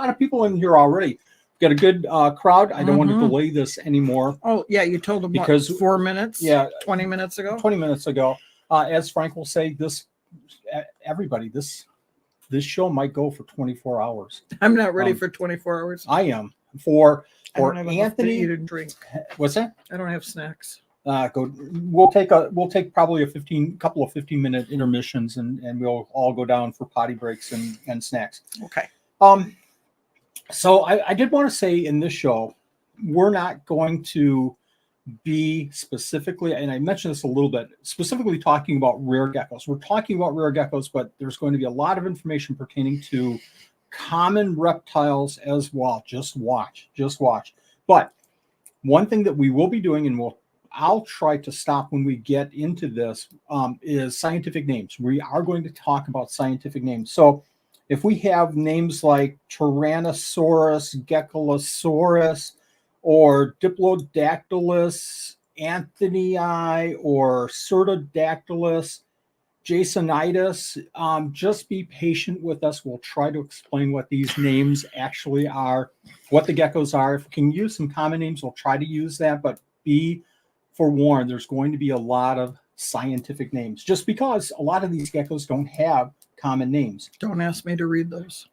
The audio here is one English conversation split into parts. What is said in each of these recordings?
a lot of people in here already. Got a good crowd. I don't want to delay this anymore. Oh, yeah, you told them because 4 minutes? Yeah. 20 minutes ago? 20 minutes ago. As Frank will say, this show might go for 24 hours. I'm not ready for 24 hours. I am. For Anthony, Anthony, eat and drink. What's that? I don't have snacks. We'll take probably a 15-minute intermissions, and we'll all go down for potty breaks and snacks. Okay. So I did want to say in this show, we're not going to be specifically, and I mentioned this a little bit, specifically talking about rare geckos. We're talking about rare geckos, but there's going to be a lot of information pertaining to common reptiles as well. Just watch. But one thing that we will be doing, and I'll try to stop when we get into this, is scientific names. We are going to talk about scientific names. So if we have names like Tyrannosaurus, Geckosaurus, or Diplodactylus anthonyi, or Cerdodactylus jasonitis, just be patient with us. We'll try to explain what these names actually are, what the geckos are. If we can use some common names, we'll try to use that, but be forewarned, there's going to be a lot of scientific names, just because a lot of these geckos don't have common names. Don't ask me to read those.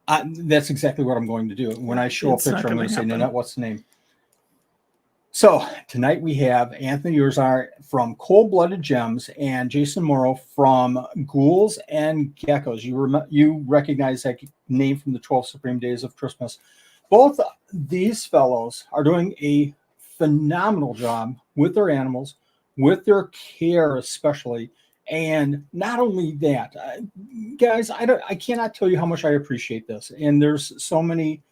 That's exactly what I'm going to do. When I show a picture, I'm going to say, Nanette, what's the name? So tonight we have Anthony Uzar from Cold Blooded Gems and Jason Morrow from Ghouls and Geckos. You recognize that name from the 12 Supreme Days of Christmas. Both these fellows are doing a phenomenal job with their animals, with their care especially. And not only that, guys, I cannot tell you how much I appreciate this. And there's so many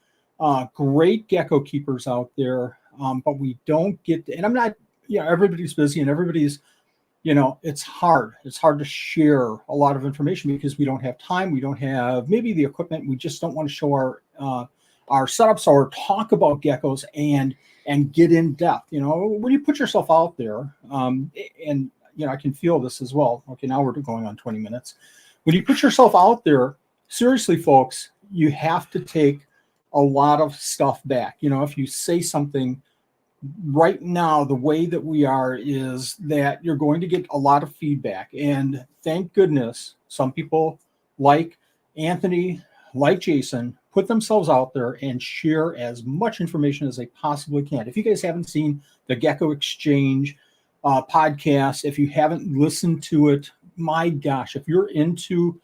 great gecko keepers out there, but we don't get to, and I'm not, everybody's busy and everybody's, it's hard. It's hard to share a lot of information because we don't have time. We don't have maybe the equipment. We just don't want to show our setups or talk about geckos and get in depth. When you put yourself out there, and I can feel this as well. Okay, now we're going on 20 minutes. When you put yourself out there, seriously, folks, you have to take a lot of stuff back. If you say something right now, the way that we are is that you're going to get a lot of feedback. And thank goodness some people like Anthony, like Jason, put themselves out there and share as much information as they possibly can. If you guys haven't seen the Gecko Exchange podcast, if you haven't listened to it, my gosh, if you're into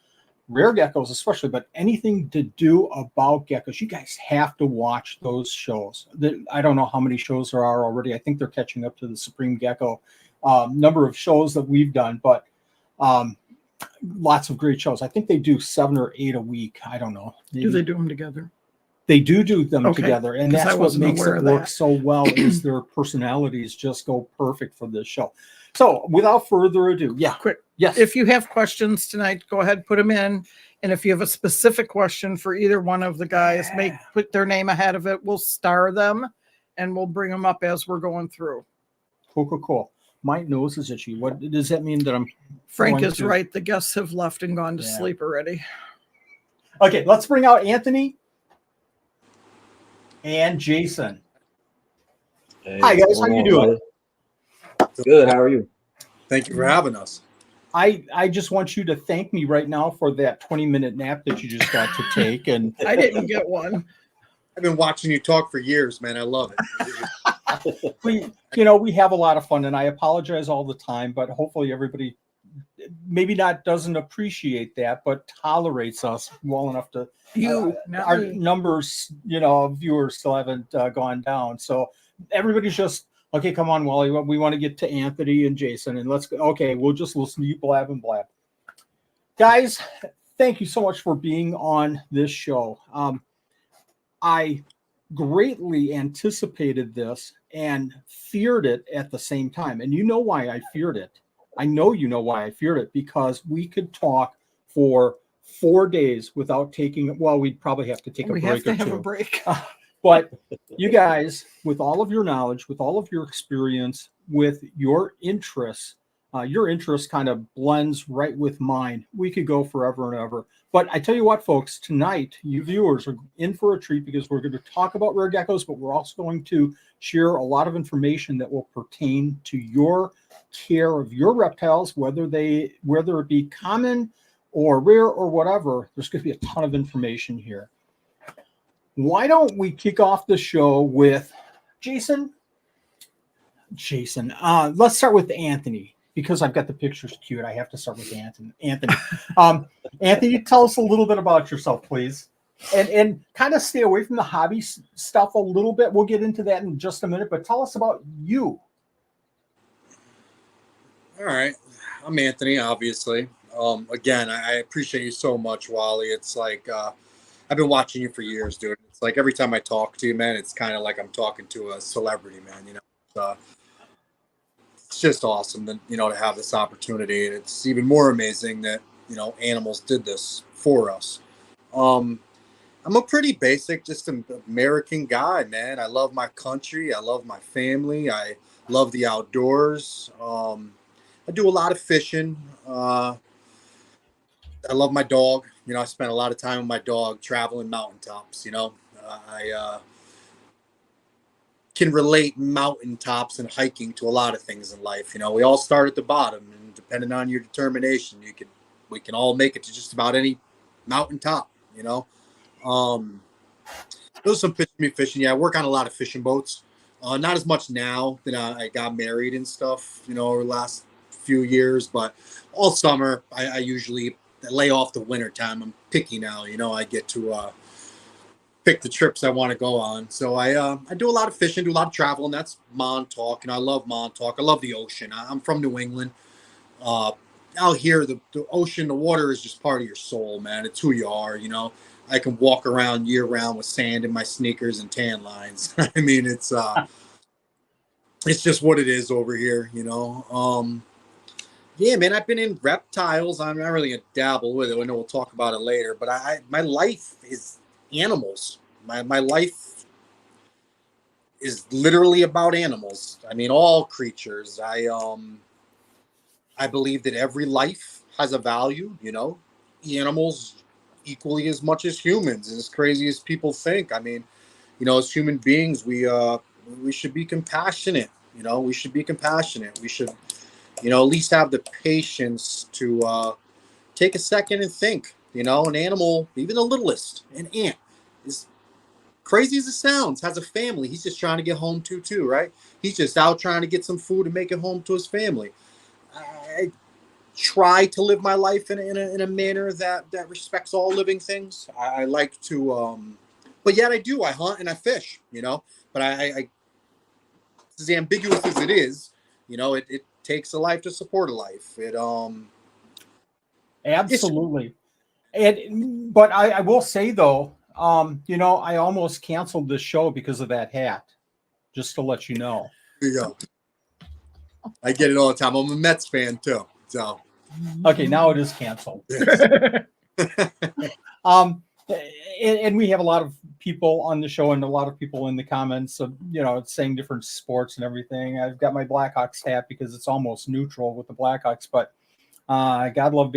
rare geckos especially, but anything to do about geckos, you guys have to watch those shows. I don't know how many shows there are already. I think they're catching up to the Supreme Gecko number of shows that we've done, but lots of great shows. I think they do 7 or 8 a week. I don't know. Maybe. Do they do them together? They do them together, and that's what makes it work so well. Is their personalities just go perfect for this show. So, without further ado, quick. Yes. If you have questions tonight, go ahead, put them in. And if you have a specific question for either one of the guys, put their name ahead of it. We'll star them, and we'll bring them up as we're going through. Cool. My nose is itchy. What does that mean that I'm? Frank is right. The guests have left and gone to sleep already. Okay, let's bring out Anthony and Jason. Hey, hi guys, how you doing? Good. How are you? Thank you for having us. I just want you to thank me right now for that 20-minute nap that you just got to take. And I didn't get one. I've been watching you talk for years, man. I love it. we have a lot of fun, and I apologize all the time, but hopefully everybody maybe doesn't appreciate that, but tolerates us well enough to our numbers, of viewers still haven't gone down. So everybody's just, okay, come on, Wally, we want to get to Anthony and Jason, and let's go. Okay, we'll just listen to you blab and blab. Guys, thank you so much for being on this show. I greatly anticipated this and feared it at the same time. And you know why I feared it. I know you know why I feared it, because we could talk for 4 days without taking, we'd probably have to take a break or two. We have to have a break. But you guys, with all of your knowledge, with all of your experience, with your interests, Your interest kind of blends right with mine. We could go forever and ever. But I tell you what, folks, tonight, you viewers are in for a treat because we're going to talk about rare geckos, but we're also going to share a lot of information that will pertain to your care of your reptiles, whether it be common or rare or whatever. There's going to be a ton of information here. Why don't we kick off the show with Jason? Let's start with Anthony. Because I've got the pictures queued, I have to start with Anthony. Anthony, tell us a little bit about yourself, please, and kind of stay away from the hobby stuff a little bit. We'll get into that in just a minute, but tell us about you. All right, I'm Anthony. Obviously, again, I appreciate you so much, Wally. It's like I've been watching you for years, dude. It's like every time I talk to you, man, it's kind of like I'm talking to a celebrity, man. You know. It's just awesome that, to have this opportunity. And it's even more amazing that, animals did this for us. I'm a pretty basic, just an American guy, man. I love my country. I love my family. I love the outdoors. I do a lot of fishing. I love my dog. I spent a lot of time with my dog traveling mountaintops, I can relate mountaintops and hiking to a lot of things in life. We all start at the bottom, and depending on your determination, we can all make it to just about any mountaintop. There's some fishing. Yeah, I work on a lot of fishing boats. Not as much now that I got married and stuff. Over the last few years, but all summer I usually lay off the winter time. I'm picky now. I get to pick the trips I want to go on. So I do a lot of fishing, do a lot of travel, and that's Montauk, and I love Montauk. I love the ocean. I'm from New England. Out here, the ocean, the water is just part of your soul, man. It's who you are, I can walk around year round with sand in my sneakers and tan lines. I mean, it's just what it is over here, Yeah, man, I've been in reptiles. I'm not really a dabble with it. I know we'll talk about it later, but my life is animals. My life is literally about animals. I mean, all creatures. I believe that every life has a value, animals equally as much as humans, as crazy as people think. I mean, as human beings, we should be compassionate. We should be compassionate. We should, at least have the patience to take a second and think. An animal, even the littlest, an ant, is crazy as it sounds, has a family. He's just trying to get home too, right? He's just out trying to get some food and make it home to his family. I try to live my life in a manner that respects all living things. I like to, but yet I hunt and I fish, but I as ambiguous as it is, it takes a life to support a life. Absolutely. But I will say though, I almost canceled this show because of that hat, just to let you know. Yeah. I get it all the time. I'm a Mets fan too. So okay, now it is canceled. And we have a lot of people on the show and a lot of people in the comments of, saying different sports and everything. I've got my Blackhawks hat because it's almost neutral with the Blackhawks, but God love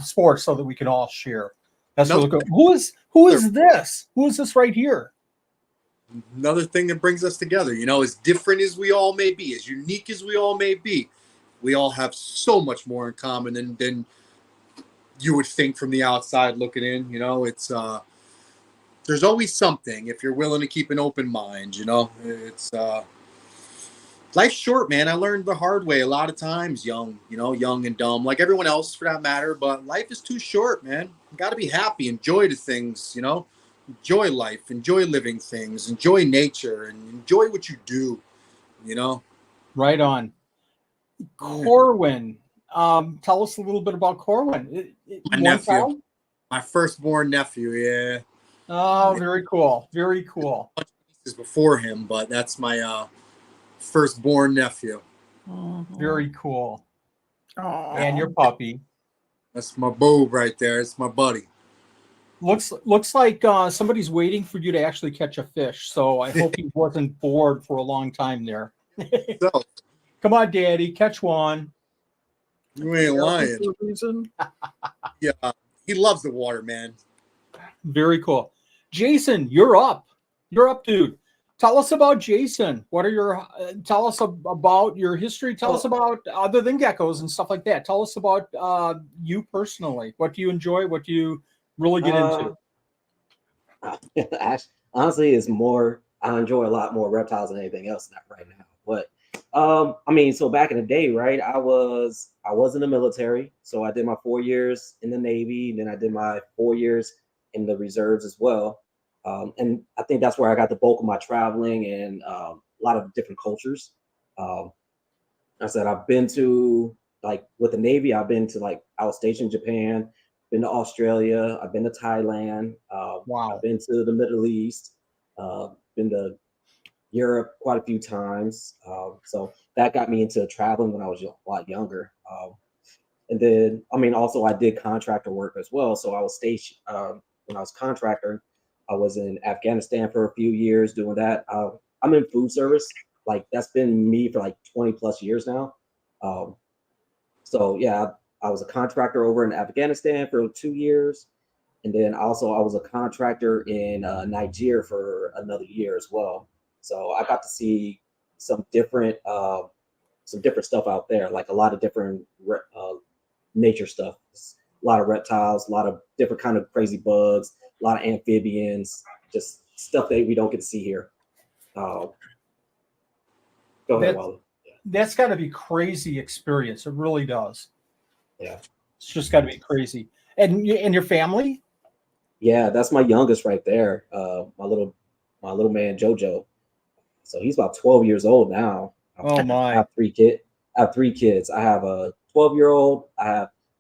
sports so that we can all share. That's really good. Who is this? Who is this right here? Another thing that brings us together, as different as we all may be, as unique as we all may be, we all have so much more in common than you would think from the outside looking in. It's there's always something if you're willing to keep an open mind. It's life's short, man. I learned the hard way a lot of times, young and dumb, like everyone else for that matter. But life is too short, man. You got to be happy, enjoy the things, enjoy life, enjoy living things, enjoy nature, and enjoy what you do. Right on. Corwin, tell us a little bit about Corwin. My nephew, my firstborn nephew. Yeah. Oh, very cool. Very cool. Is before him, but that's my firstborn nephew. Very cool. Aww. And your puppy. That's my boob right there. It's my buddy. Looks like somebody's waiting for you to actually catch a fish. So I hope he wasn't bored for a long time there. So, come on, Daddy, catch one. You ain't lying. For a reason. Yeah, he loves the water, man. Very cool. Jason, you're up. You're up, dude. Tell us about Jason. What are your? Tell us about your history. Tell us about other than geckos and stuff like that. Tell us about you personally. What do you enjoy? What do you really get into? Honestly, it's more. I enjoy a lot more reptiles than anything else right now. But I mean, so back in the day, right? I was in the military, so I did my 4 years in the Navy, and then I did my 4 years in the reserves as well. And I think that's where I got the bulk of my traveling and a lot of different cultures. I said I've been to, like, with the Navy, I've been to, like, I was stationed in Japan, been to Australia, I've been to Thailand, Wow. I've been to the Middle East, been to Europe quite a few times. So that got me into traveling when I was a lot younger. And then, I mean, also I did contractor work as well. So I was stationed, when I was contractor, I was in Afghanistan for a few years doing that. I'm in food service. Like, that's been me for like 20 plus years now. So yeah, I was a contractor over in Afghanistan for 2 years. And then also I was a contractor in Nigeria for another year as well. So I got to see some different stuff out there, like a lot of different nature stuff, a lot of reptiles, a lot of different kind of crazy bugs, a lot of amphibians, just stuff that we don't get to see here. Go ahead, Wally. That's got to be crazy experience. It really does. Yeah, it's just got to be crazy. And your family? Yeah, that's my youngest right there. My little man Jojo. So he's about 12 years old now. Oh my! I have 3 kids. I have a 12-year-old.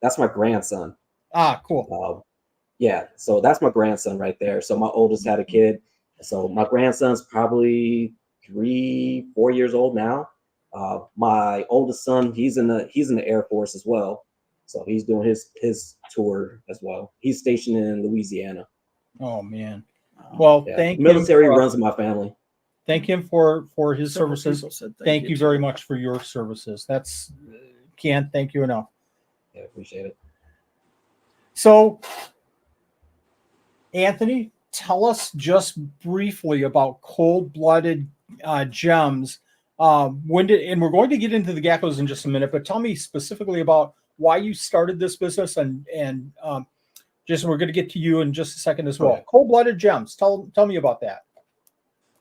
That's my grandson. Ah, cool. Yeah, so that's my grandson right there. So my oldest had a kid. So my grandson's probably 3-4 years old now. My oldest son, he's in the Air Force as well. So he's doing his tour as well. He's stationed in Louisiana. Oh man! Well, yeah. Thank military him runs in my family. Thank him for his services. Thank you too. very much for your services. That's can't thank you enough. Yeah, appreciate it. So, Anthony, tell us just briefly about cold-blooded gems. And we're going to get into the geckos in just a minute, but tell me specifically about why you started this business and just we're going to get to you in just a second as well. Okay. Cold-blooded gems. Tell me about that.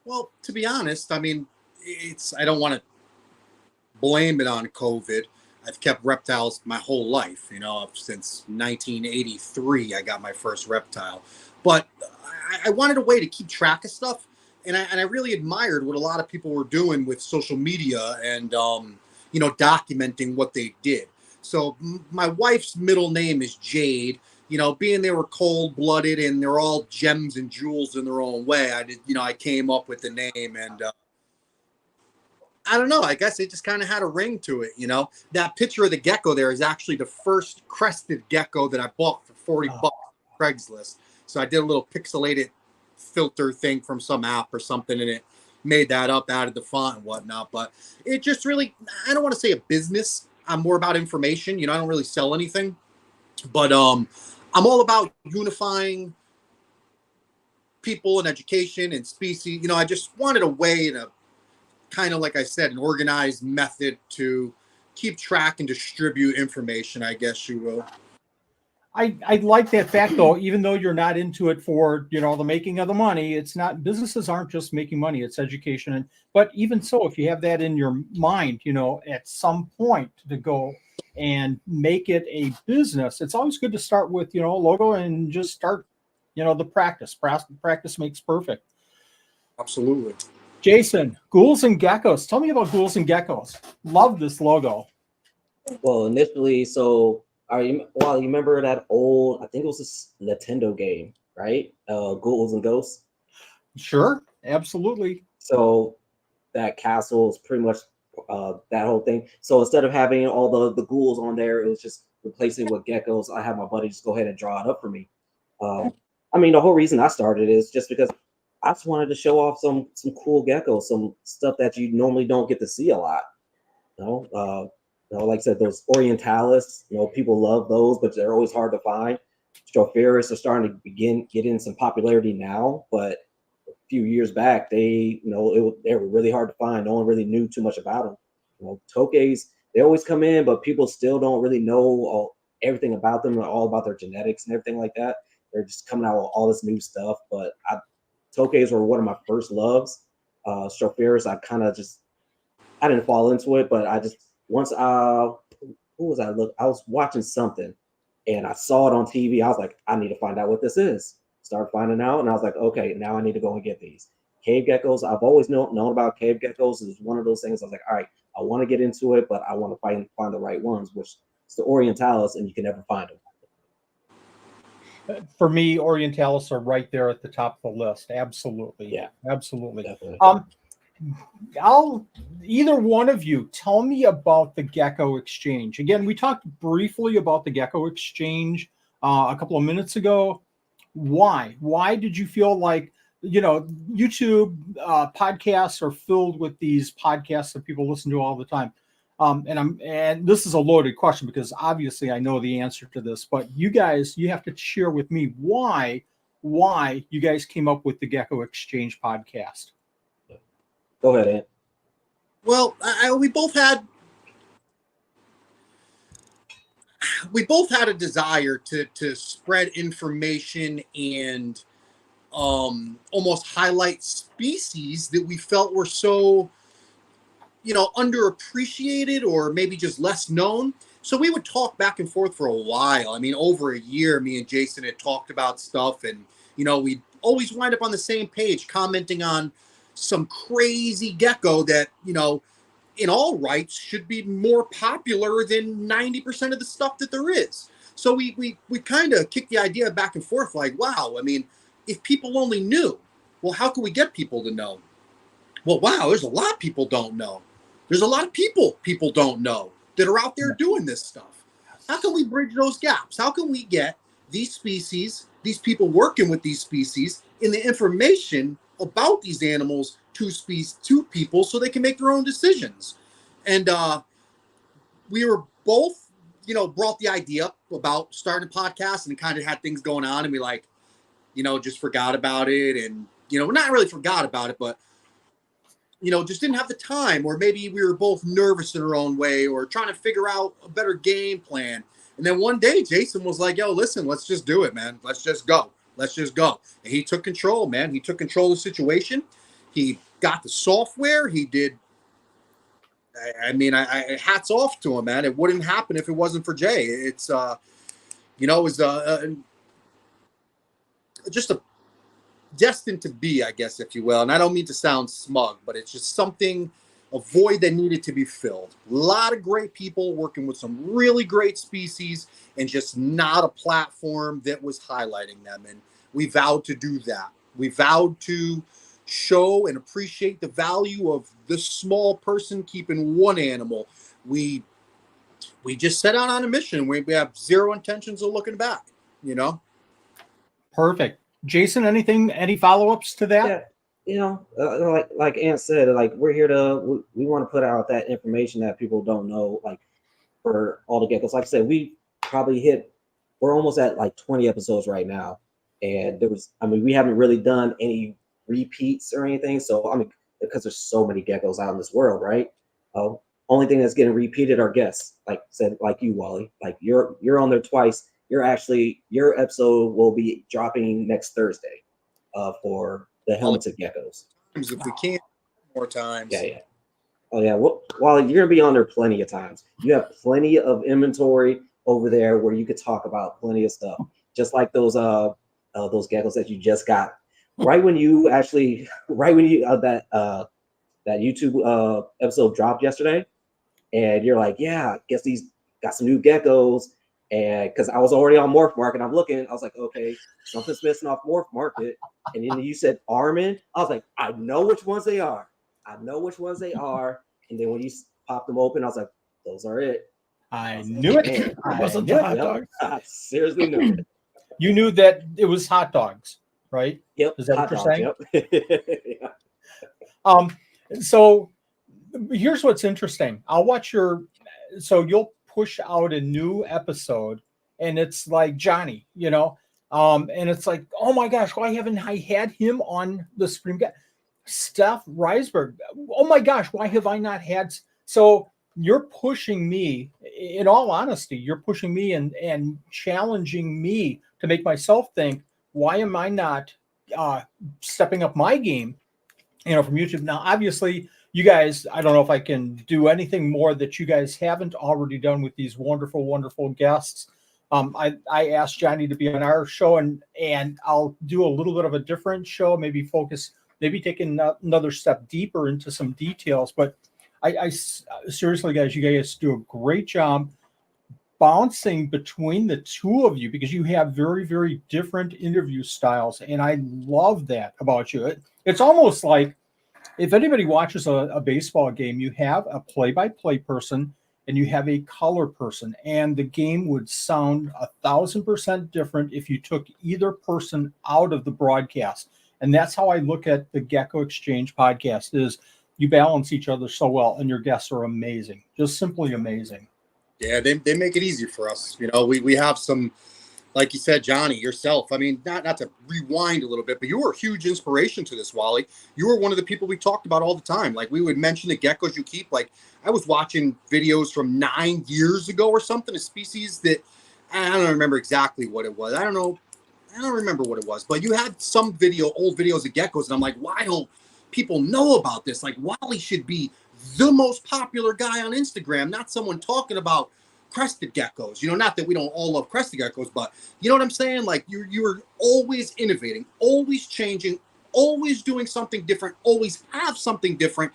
Well, to be honest, I mean, I don't want to blame it on COVID. I've kept reptiles my whole life, since 1983, I got my first reptile. But I wanted a way to keep track of stuff. And I really admired what a lot of people were doing with social media and, documenting what they did. So my wife's middle name is Jade. Being they were cold-blooded and they're all gems and jewels in their own way, I came up with the name, and I don't know, I guess it just kind of had a ring to it, That picture of the gecko there is actually the first crested gecko that I bought for $40 on Craigslist. So I did a little pixelated filter thing from some app or something, and it made that up, added the font and whatnot. But it just really, I don't want to say a business. I'm more about information. I don't really sell anything. But I'm all about unifying people and education and species. I just wanted a way to kind of, like I said, an organized method to keep track and distribute information, I guess you will. I like that fact, though, even though you're not into it for, the making of the money, it's not, businesses aren't just making money, it's education. But even so, if you have that in your mind, at some point to go and make it a business, it's always good to start with, a logo and just start, the practice. Practice makes perfect. Absolutely. Jason, Ghouls and Geckos. Tell me about Ghouls and Geckos. Love this logo. Well, initially, so you remember that old, I think it was a Nintendo game, right? Ghouls and Ghosts. Sure, absolutely. So that castle is pretty much that whole thing. So instead of having all the ghouls on there, it was just replacing it with geckos. I had my buddy just go ahead and draw it up for me. I mean, the whole reason I started is just because I just wanted to show off some cool geckos, some stuff that you normally don't get to see a lot. like I said, those Orientalis, people love those, but they're always hard to find. Strophurus are starting to get in some popularity now, but a few years back, they were really hard to find. No one really knew too much about them. Tokays, they always come in, but people still don't really know everything about them, all about their genetics and everything like that. They're just coming out with all this new stuff. But Tokays were one of my first loves. Strophurus, I didn't fall into it, but I just once who was I was watching something and I saw it on TV. I was like, I need to find out what this is. Started finding out, and I was like, okay, now I need to go and get these cave geckos. I've always known about cave geckos. It's one of those things. I was like, all right, I want to get into it, but I want to find the right ones, which is the Orientalis, and you can never find them. For me, Orientalis are right there at the top of the list. Absolutely. Yeah, absolutely. Definitely. Either one of you tell me about the Gecko Exchange. Again, we talked briefly about the Gecko Exchange a couple of minutes ago. Why did you feel like, YouTube podcasts are filled with these podcasts that people listen to all the time? And this is a loaded question because obviously I know the answer to this, but you have to share with me why you guys came up with the Gecko Exchange podcast. Go ahead, Ant. Well, we both had a desire to spread information and almost highlight species that we felt were so underappreciated or maybe just less known. So we would talk back and forth for a while. I mean, over a year, me and Jason had talked about stuff, and we'd always wind up on the same page commenting on some crazy gecko that in all rights should be more popular than 90% of the stuff that there is. So we kind of kicked the idea back and forth, like, wow, I mean, if people only knew, well, how can we get people to know? Well, wow, there's a lot of people don't know. There's a lot of people don't know that are out there doing this stuff. How can we bridge those gaps? How can we get these species, these people working with these species, in the information about these animals to people so they can make their own decisions? And we were both, brought the idea up about starting a podcast, and kind of had things going on, and we just forgot about it. And, not really forgot about it, but, just didn't have the time, or maybe we were both nervous in our own way, or trying to figure out a better game plan. And then one day Jason was like, yo, listen, let's just do it, man. Let's just go. And he took control, man. He took control of the situation. He got the software. He did. I mean, I hats off to him, man. It wouldn't happen if it wasn't for Jay. It's, it was just a destined to be, I guess, if you will. And I don't mean to sound smug, but it's just a void that needed to be filled. A lot of great people working with some really great species, and just not a platform that was highlighting them. And we vowed to do that. We vowed to show and appreciate the value of this small person keeping one animal. We just set out on a mission. We have zero intentions of looking back, Perfect. Jason, any follow-ups to that? Yeah, like Ant said, like, we're here we want to put out that information that people don't know, like, for all the geckos. Like I said, we're almost at like 20 episodes right now, and we haven't really done any repeats or anything. So because there's so many geckos out in this world, right? Only thing that's getting repeated are guests, like you, Wally. Like, you're on there twice. Your episode will be dropping next Thursday for the helmeted geckos. If we can, more times. Yeah. Oh yeah. Well, Wally, you're gonna be on there plenty of times. You have plenty of inventory over there where you could talk about plenty of stuff. Just like those geckos that you just got. Right when that YouTube episode dropped yesterday, and you're like, yeah, I guess these got some new geckos. And because I was already on Morph Market, I'm looking, I was like, okay, something's missing off Morph Market. And then you said Armin. I was like, I know which ones they are. And then when you popped them open, I was like, those are it. I knew it. It wasn't the hot dogs. I seriously knew it. You knew that it was hot dogs, right? Yep. Is that what you're saying? Yep. Yeah. So here's what's interesting. I'll watch so you'll push out a new episode and it's like Johnny, and it's like, oh my gosh, why haven't I had him on the Supreme Guy? Steph Reisberg. Oh my gosh, why have I not had? So you're pushing me, in all honesty, you're pushing me and challenging me to make myself think, why am I not stepping up my game, from YouTube? Now, obviously, you guys, I don't know if I can do anything more that you guys haven't already done with these wonderful, wonderful guests. I asked Johnny to be on our show, and I'll do a little bit of a different show, maybe taking another step deeper into some details. But I seriously, guys, you guys do a great job bouncing between the two of you, because you have very, very different interview styles. And I love that about you. It's almost like if anybody watches a baseball game, you have a play-by-play person and you have a color person, and the game would sound 1,000% different if you took either person out of the broadcast. And that's how I look at the Gecko Exchange podcast, is you balance each other so well, and your guests are amazing, just simply amazing. Yeah, they make it easier for us. We have some, like you said, Johnny, yourself. I mean, not to rewind a little bit, but you were a huge inspiration to this, Wally. You were one of the people we talked about all the time. Like, we would mention the geckos you keep. Like, I was watching videos from 9 years ago or something, a species that I don't remember exactly what it was. I don't remember what it was, but you had some old videos of geckos, and I'm like, why don't people know about this? Like, Wally should be the most popular guy on Instagram, not someone talking about crested geckos. Not that we don't all love crested geckos, but you know what I'm saying? Like, you're always innovating, always changing, always doing something different, always have something different.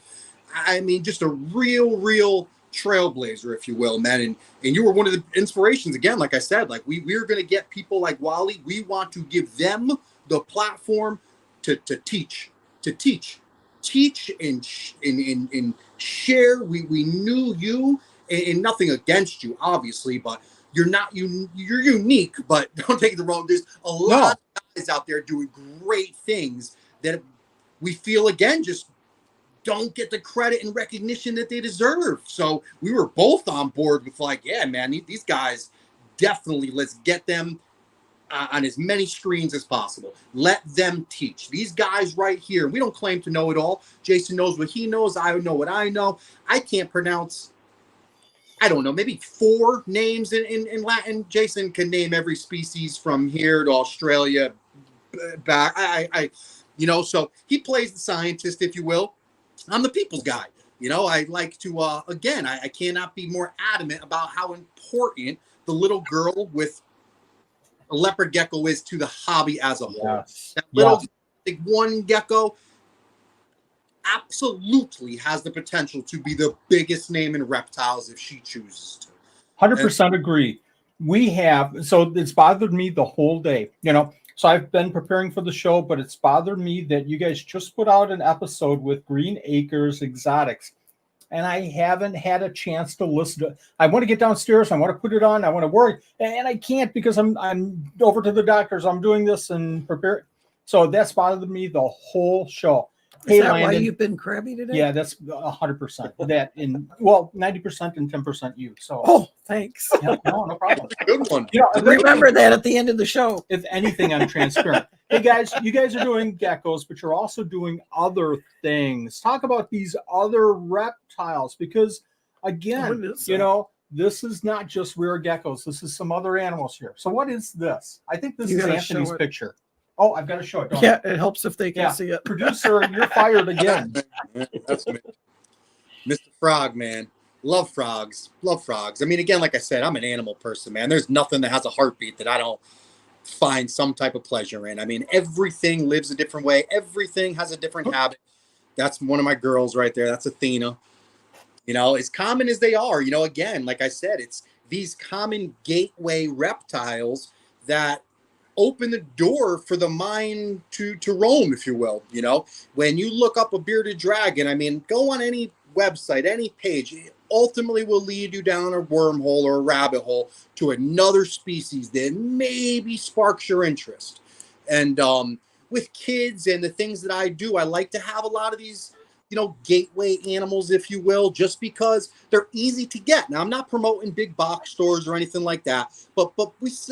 I mean, just a real trailblazer, if you will, man. And you were one of the inspirations. Again, like I said, like we're going to get people like Wally. We want to give them the platform to teach and share. We knew you, and nothing against you, obviously, but you're unique. But don't take it the wrong. There's a lot of guys out there doing great things that we feel, again, just don't get the credit and recognition that they deserve. So we were both on board with, like, yeah, man, these guys, definitely, let's get them on as many screens as possible. Let them teach. These guys right here, we don't claim to know it all. Jason knows what he knows. I know what I know. I can't pronounce, I don't know, maybe 4 names in Latin. Jason can name every species from here to Australia back. So he plays the scientist, if you will. I'm the people's guy. I like to, again, I cannot be more adamant about how important the little girl with a leopard gecko is to the hobby as a whole. Yes. That little one gecko absolutely has the potential to be the biggest name in reptiles if she chooses to. 100% agree. So it's bothered me the whole day, So I've been preparing for the show, but it's bothered me that you guys just put out an episode with Green Acres Exotics, and I haven't had a chance to listen to it. I want to get downstairs. I want to put it on. I want to work, and I can't because I'm over to the doctors. I'm doing this and prepare. So that's bothered me the whole show. Is that Landon, why you've been crabby today? Yeah, that's 100%. That 90% and 10% you. So thanks. Yeah, no problem. Good one. Remember that at the end of the show. If anything, I'm transparent. Hey guys, you guys are doing geckos, but you're also doing other things. Talk about these other reptiles, because again, this is not just rare geckos. This is some other animals here. So what is this? I think this is Anthony's picture. Oh, I've got to show it. It helps if they can see it. Producer, you're fired again. That's me. Mr. Frog, man. Love frogs. I mean, again, like I said, I'm an animal person, man. There's nothing that has a heartbeat that I don't find some type of pleasure in. I mean, everything lives a different way. Everything has a different habit. That's one of my girls right there. That's Athena. As common as they are, again, like I said, it's these common gateway reptiles that open the door for the mind to roam, if you will. When you look up a bearded dragon, I mean, go on any website, any page, it ultimately will lead you down a wormhole or a rabbit hole to another species that maybe sparks your interest. And with kids and the things that I do, I like to have a lot of these gateway animals, if you will, just because they're easy to get. Now, I'm not promoting big box stores or anything like that, but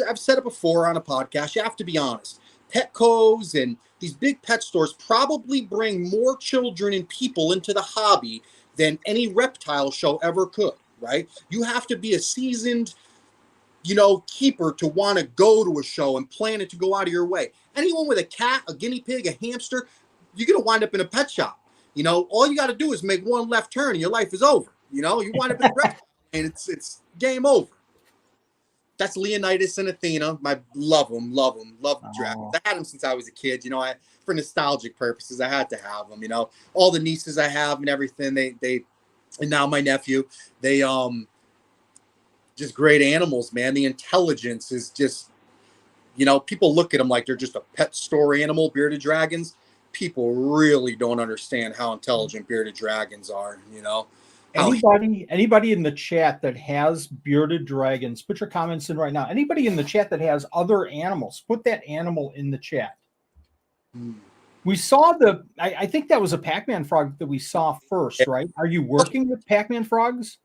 I've said it before on a podcast. You have to be honest. Petcos and these big pet stores probably bring more children and people into the hobby than any reptile show ever could, right? You have to be a seasoned, keeper to want to go to a show and plan it to go out of your way. Anyone with a cat, a guinea pig, a hamster, you're going to wind up in a pet shop. All you got to do is make one left turn and your life is over. You wind up in a reptile and it's game over. That's Leonidas and Athena. Love them, love the dragons. I had them since I was a kid. For nostalgic purposes, I had to have them. All the nieces I have and everything. They and now my nephew. They just great animals, man. The intelligence is just, people look at them like they're just a pet store animal. Bearded dragons. People really don't understand how intelligent bearded dragons are. Anybody in the chat that has bearded dragons, put your comments in right now. Anybody in the chat that has other animals, put that animal in the chat. We saw I think that was a Pac-Man frog that we saw first, right? Are you working with Pac-Man frogs?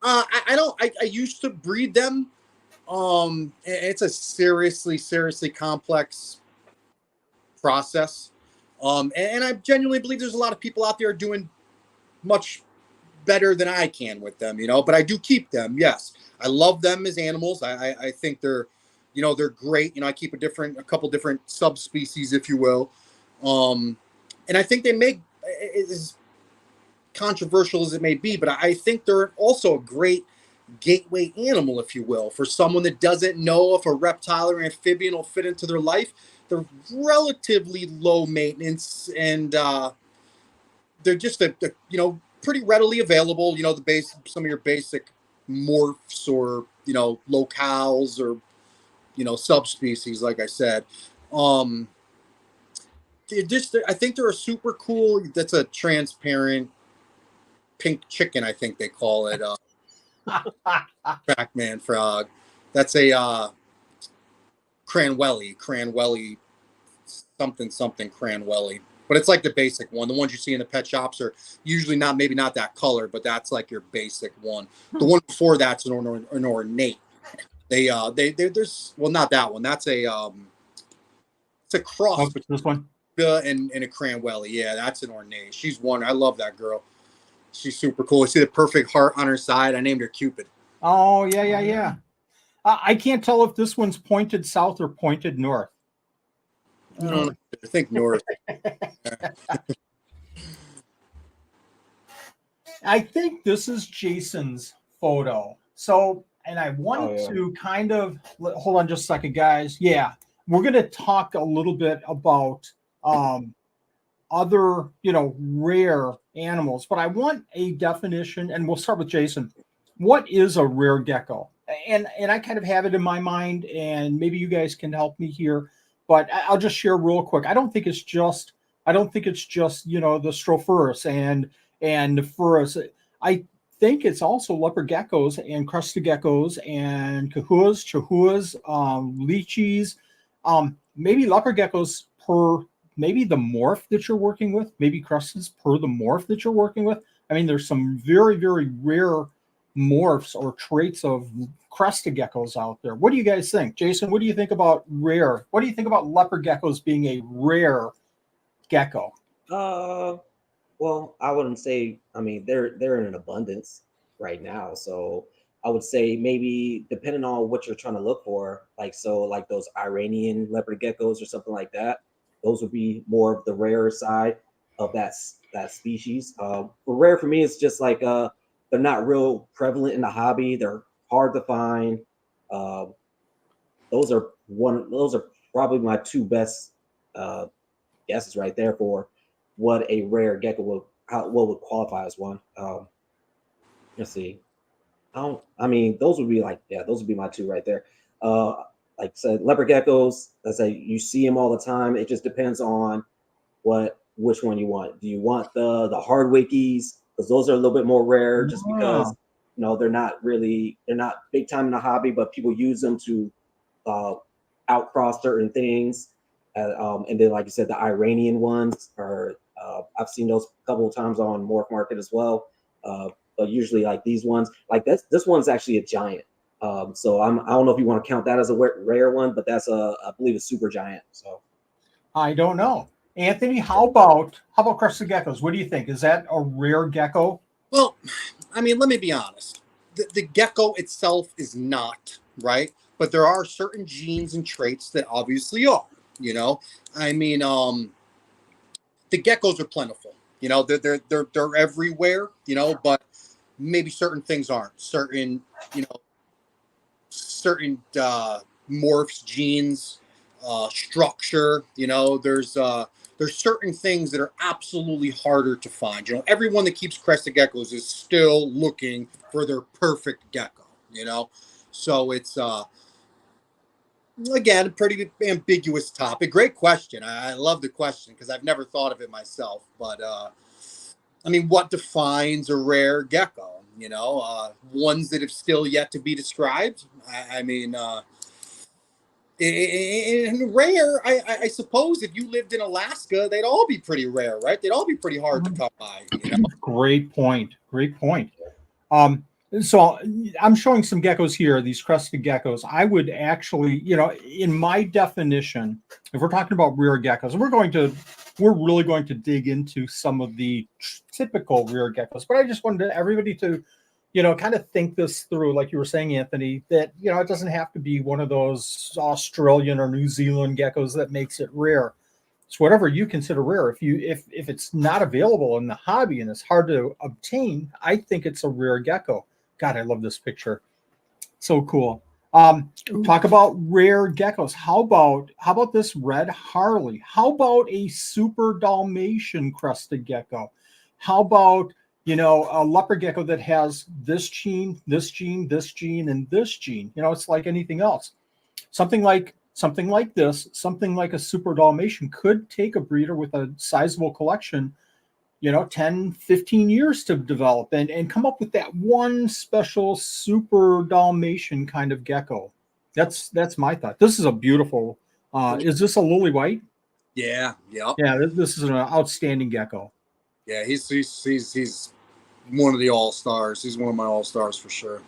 I don't. I used to breed them. It's a seriously complex process. And I genuinely believe there's a lot of people out there doing much better than I can with them, but I do keep them. Yes. I love them as animals. I think they're great. I keep a couple different subspecies, if you will. And I think they make, as controversial as it may be, but I think they're also a great gateway animal, if you will, for someone that doesn't know if a reptile or amphibian will fit into their life. They're relatively low maintenance and they're just pretty readily available. Some of your basic morphs or locales or subspecies, like I said. I think they're a super cool. That's a transparent pink chicken, I think they call it. Pac-Man frog. That's a Cranwelly, something Cranwelly. But it's like the basic one. The ones you see in the pet shops are usually maybe not that color, but that's like your basic one. The one before that's an ornate. There's not that one. That's it's a cross between this one and a Cranwelly. Yeah, that's an ornate. She's one. I love that girl. She's super cool. I see the perfect heart on her side. I named her Cupid. Oh yeah. I can't tell if this one's pointed south or pointed north. I think north. I think this is Jason's photo. So, and I wanted to kind of hold on just a second, guys. Yeah, we're going to talk a little bit about other, rare animals, but I want a definition, and we'll start with Jason. What is a rare gecko? And I kind of have it in my mind, and maybe you guys can help me here. But I'll just share real quick. I don't think it's just the Strophurus and the Furus. I think it's also leopard geckos and crested geckos and chahuas, lychees, maybe leopard geckos per maybe the morph that you're working with, maybe crusteds per the morph that you're working with. I mean, there's some very, very rare morphs or traits of crested geckos out there. What do you guys think? Jason, what do you think about rare? What do you think about leopard geckos being a rare gecko? Well, I wouldn't say, they're in an abundance right now. So I would say maybe depending on what you're trying to look for, like those Iranian leopard geckos or something like that, those would be more of the rarer side of that species. But rare for me, it's just like they're not real prevalent in the hobby. They're hard to find. Those are probably my two best guesses right there for what a rare gecko would qualify as one. Let's see. Those would be those would be my two right there. Like I said, leopard geckos, you see them all the time. It just depends on which one you want. Do you want the hard wickies? Because those are a little bit more rare just because they're not big time in the hobby, but people use them to outcross certain things. And then, like you said, the Iranian ones are I've seen those a couple of times on Morph Market as well. But usually like these ones, like this one's actually a giant. So I don't know if you want to count that as a rare one, but that's I believe a super giant. So I don't know. Anthony, how about crested geckos? What do you think? Is that a rare gecko? Well, I mean, let me be honest. The gecko itself is not, right? But there are certain genes and traits that obviously are, you know? I mean, the geckos are plentiful. You know, they're everywhere, you know, but maybe certain things aren't. Certain, you know, certain morphs, genes, structure, you know, there's certain things that are absolutely harder to find. You know, everyone that keeps crested geckos is still looking for their perfect gecko, you know. So it's again, a pretty ambiguous topic. Great question. I love the question because I've never thought of it myself. But I mean, what defines a rare gecko? You know, ones that have still yet to be described. I mean, in rare, I suppose if you lived in Alaska, they'd all be pretty rare, right? They'd all be pretty hard to come by. You know? Great point. Great point. So I'm showing some geckos here, these crested geckos. I would actually, you know, in my definition, if we're talking about rare geckos, we're really going to dig into some of the typical rare geckos. But I just wanted everybody to, you know, kind of think this through, like you were saying, Anthony, that, you know, it doesn't have to be one of those Australian or New Zealand geckos that makes it rare. It's whatever you consider rare. If it's not available in the hobby and it's hard to obtain, I think it's a rare gecko. God, I love this picture. So cool. Talk about rare geckos. How about this red Harley? How about a super Dalmatian crested gecko? How about, you know, a leopard gecko that has this gene, this gene, this gene, and this gene? You know, it's like anything else. Something like this, something like a super Dalmatian could take a breeder with a sizable collection, you know, 10, 15 years to develop and come up with that one special super Dalmatian kind of gecko. That's my thought. This is a beautiful, is this a lily white? Yeah. Yep. Yeah, this is an outstanding gecko. Yeah, he's one of the all-stars. He's one of my all-stars for sure.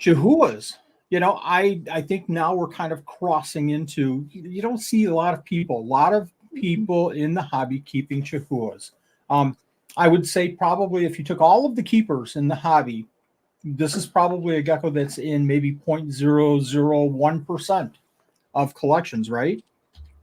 Chihuahuas. You know, I think now we're kind of crossing into, you don't see a lot of people in the hobby keeping Chihuahuas. I would say probably if you took all of the keepers in the hobby, this is probably a gecko that's in maybe 0.001% of collections, right?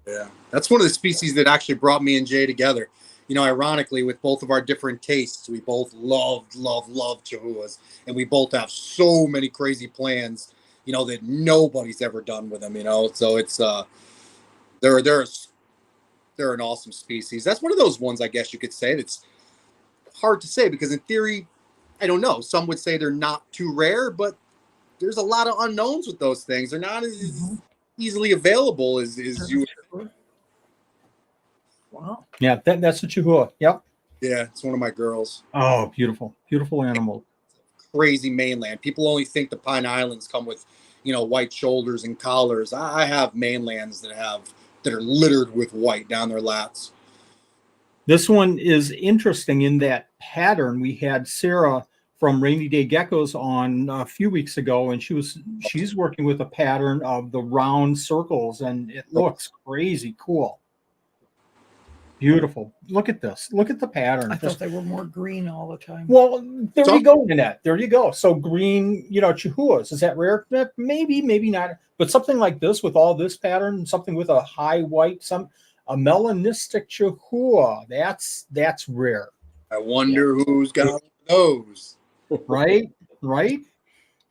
Yeah, that's one of the species that actually brought me and Jay together. You know, ironically, with both of our different tastes, we both love Chihuahuas, and we both have so many crazy plans, you know, that nobody's ever done with them. You know, so it's they're an awesome species. That's one of those ones, I guess you could say, that's hard to say because in theory, I don't know. Some would say they're not too rare, but there's a lot of unknowns with those things. They're not as easily available as you. Wow. Yeah, that's a Chihuahua. Yep. Yeah, it's one of my girls. Oh, beautiful, beautiful animal. Crazy mainland. People only think the Pine Islands come with, you know, white shoulders and collars. I have mainlands that are littered with white down their lats. This one is interesting in that pattern. We had Sarah from Rainy Day Geckos on a few weeks ago, and she's working with a pattern of the round circles, and it looks crazy cool. Beautiful. Look at this. Look at the pattern. I thought they were more green all the time. Well, there you go, Nanette. There you go. So green, you know, Chihuahuas. Is that rare? Maybe, maybe not. But something like this with all this pattern, something with a high white, a melanistic Chihuahua, that's rare. I wonder who's got those. Right? Right?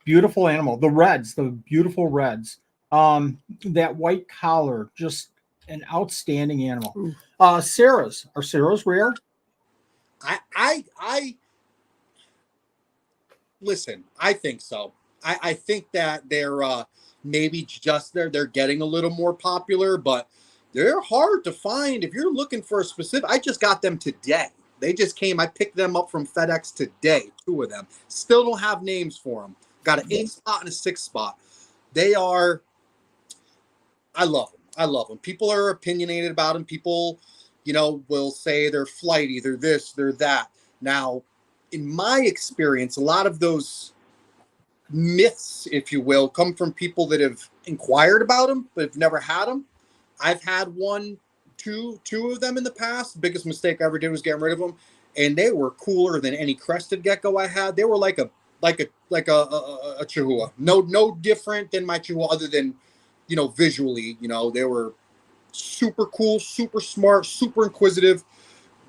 Beautiful animal. The reds, the beautiful reds. That white collar, just an outstanding animal. Sarah's. Are Sarah's rare? I listen, I think so. I think that they're maybe just they're getting a little more popular, but they're hard to find. If you're looking for a specific, I just got them today. They just came. I picked them up from FedEx today. 2 of them. Still don't have names for them. Got an 8 spot and a 6 spot. They are. I love them. I love them. People are opinionated about them. People, will say they're flighty, they're this, they're that. Now, in my experience, a lot of those myths, if you will, come from people that have inquired about them but have never had them. I've had two of them in the past. The biggest mistake I ever did was getting rid of them, and they were cooler than any crested gecko I had. They were like a Chihuahua. No different than my Chihuahua, other than visually. They were super cool, super smart, super inquisitive.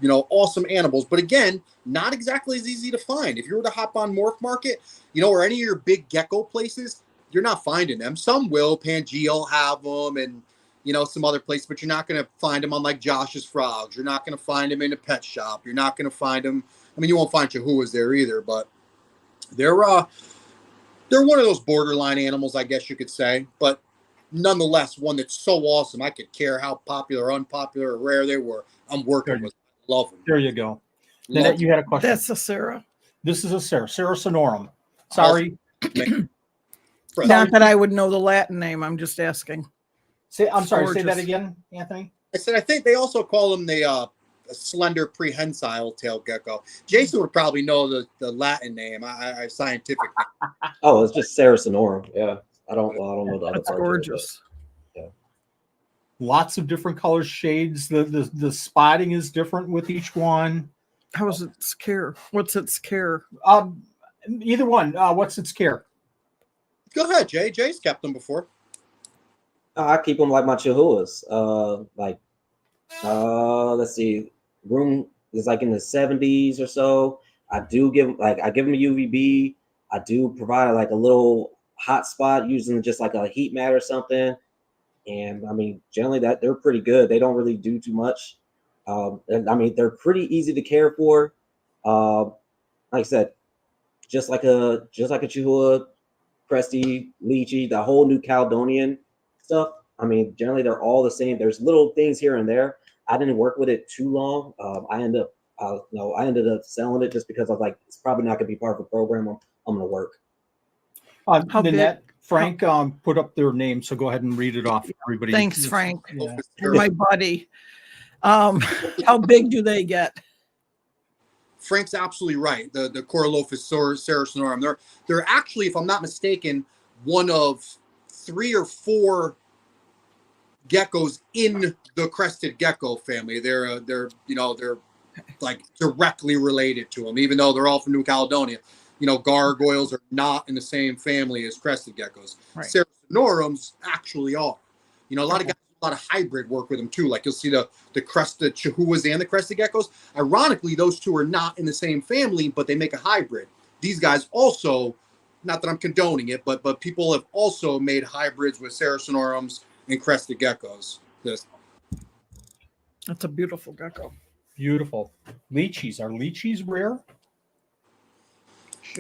Awesome animals. But again, not exactly as easy to find. If you were to hop on Morph Market, or any of your big gecko places, you're not finding them. Some will. Pangea will have them, and some other places, but you're not going to find them on like Josh's Frogs. You're not going to find them in a pet shop. You're not going to find them. I mean, you won't find Chihuahuas there either, but they're one of those borderline animals, I guess you could say. But nonetheless, one that's so awesome. I could care how popular, unpopular, or rare they were. I'm working with them. Love them. There you go. Nanette, you had a question. That's a Sarah. This is a Sarah sonorum. Sorry. Not that I would know the Latin name. I'm just asking. I'm sorry. Say that again, Anthony. I said I think they also call them the slender prehensile tail gecko. Jason would probably know the Latin name. I scientific. Oh, it's just Sarah sonorum. Yeah, I don't know the other. That's gorgeous. Yeah. Lots of different colors, shades. The spotting is different with each one. How is its care? What's its care? Either one. What's its care? Go ahead, Jay. Jay's kept them before. I keep them like my Chihuahuas. Let's see. Room is like in the 70s or so. I give them a UVB. I do provide like a little hot spot using just like a heat mat or something. And I mean, generally they're pretty good. They don't really do too much. And I mean, they're pretty easy to care for. Like I said, just like a Chihuahua, Cresty, Lychee, the whole New Caledonian stuff. I mean, generally they're all the same. There's little things here and there. I didn't work with it too long. I ended up selling it just because I was like, it's probably not going to be part of the program I'm going to work. Nanette, Frank put up their name, so go ahead and read it off for everybody. Thanks, Frank. Yeah. You're my buddy. How big do they get? Frank's absolutely right. The Coralophus saracenorum. They're actually, if I'm not mistaken, one of 3 or 4 geckos in the crested gecko family. They're like directly related to them, even though they're all from New Caledonia. Gargoyles are not in the same family as crested geckos. Right. Saracenorums actually are. A lot of guys do a lot of hybrid work with them too. Like you'll see the crested Chihuahuas and the crested geckos. Ironically, those two are not in the same family, but they make a hybrid. These guys also, not that I'm condoning it, but people have also made hybrids with Saracenorums and crested geckos. That's a beautiful gecko. Beautiful. Lychees. Are lychees rare?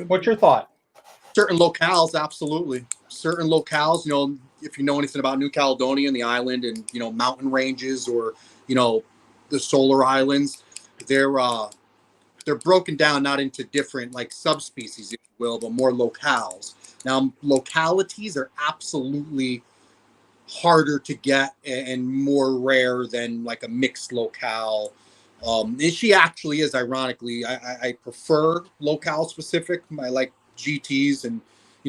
What's your thought? Certain locales, absolutely. Certain locales, if you know anything about New Caledonia and the island and, mountain ranges or, the Solar Islands, they're broken down not into different like subspecies, if you will, but more locales. Now, localities are absolutely harder to get and more rare than like a mixed locale. And she actually is, ironically, I prefer locale specific. I like GTs and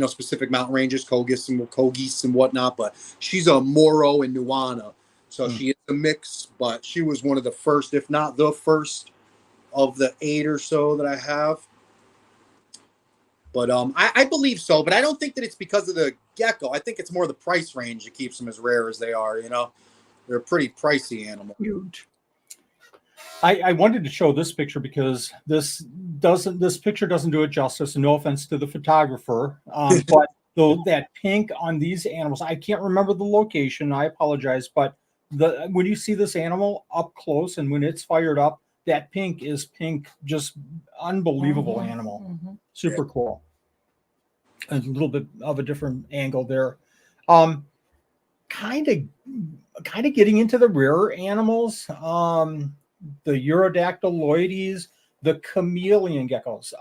specific mountain ranges, Kogis and whatnot. But she's a Morrow and Nuana, so she is a mix. But she was one of the first, if not the first, of the 8 or so that I have. But I believe so. But I don't think that it's because of the gecko. I think it's more the price range that keeps them as rare as they are. They're a pretty pricey animal. Huge. I wanted to show this picture because this picture doesn't do it justice, and no offense to the photographer, but that pink on these animals, I can't remember the location. I apologize, but when you see this animal up close and when it's fired up, that pink is pink, just unbelievable animal, super cool. A little bit of a different angle there. Kind of getting into the rarer animals. The Urodactyloides, the chameleon geckos.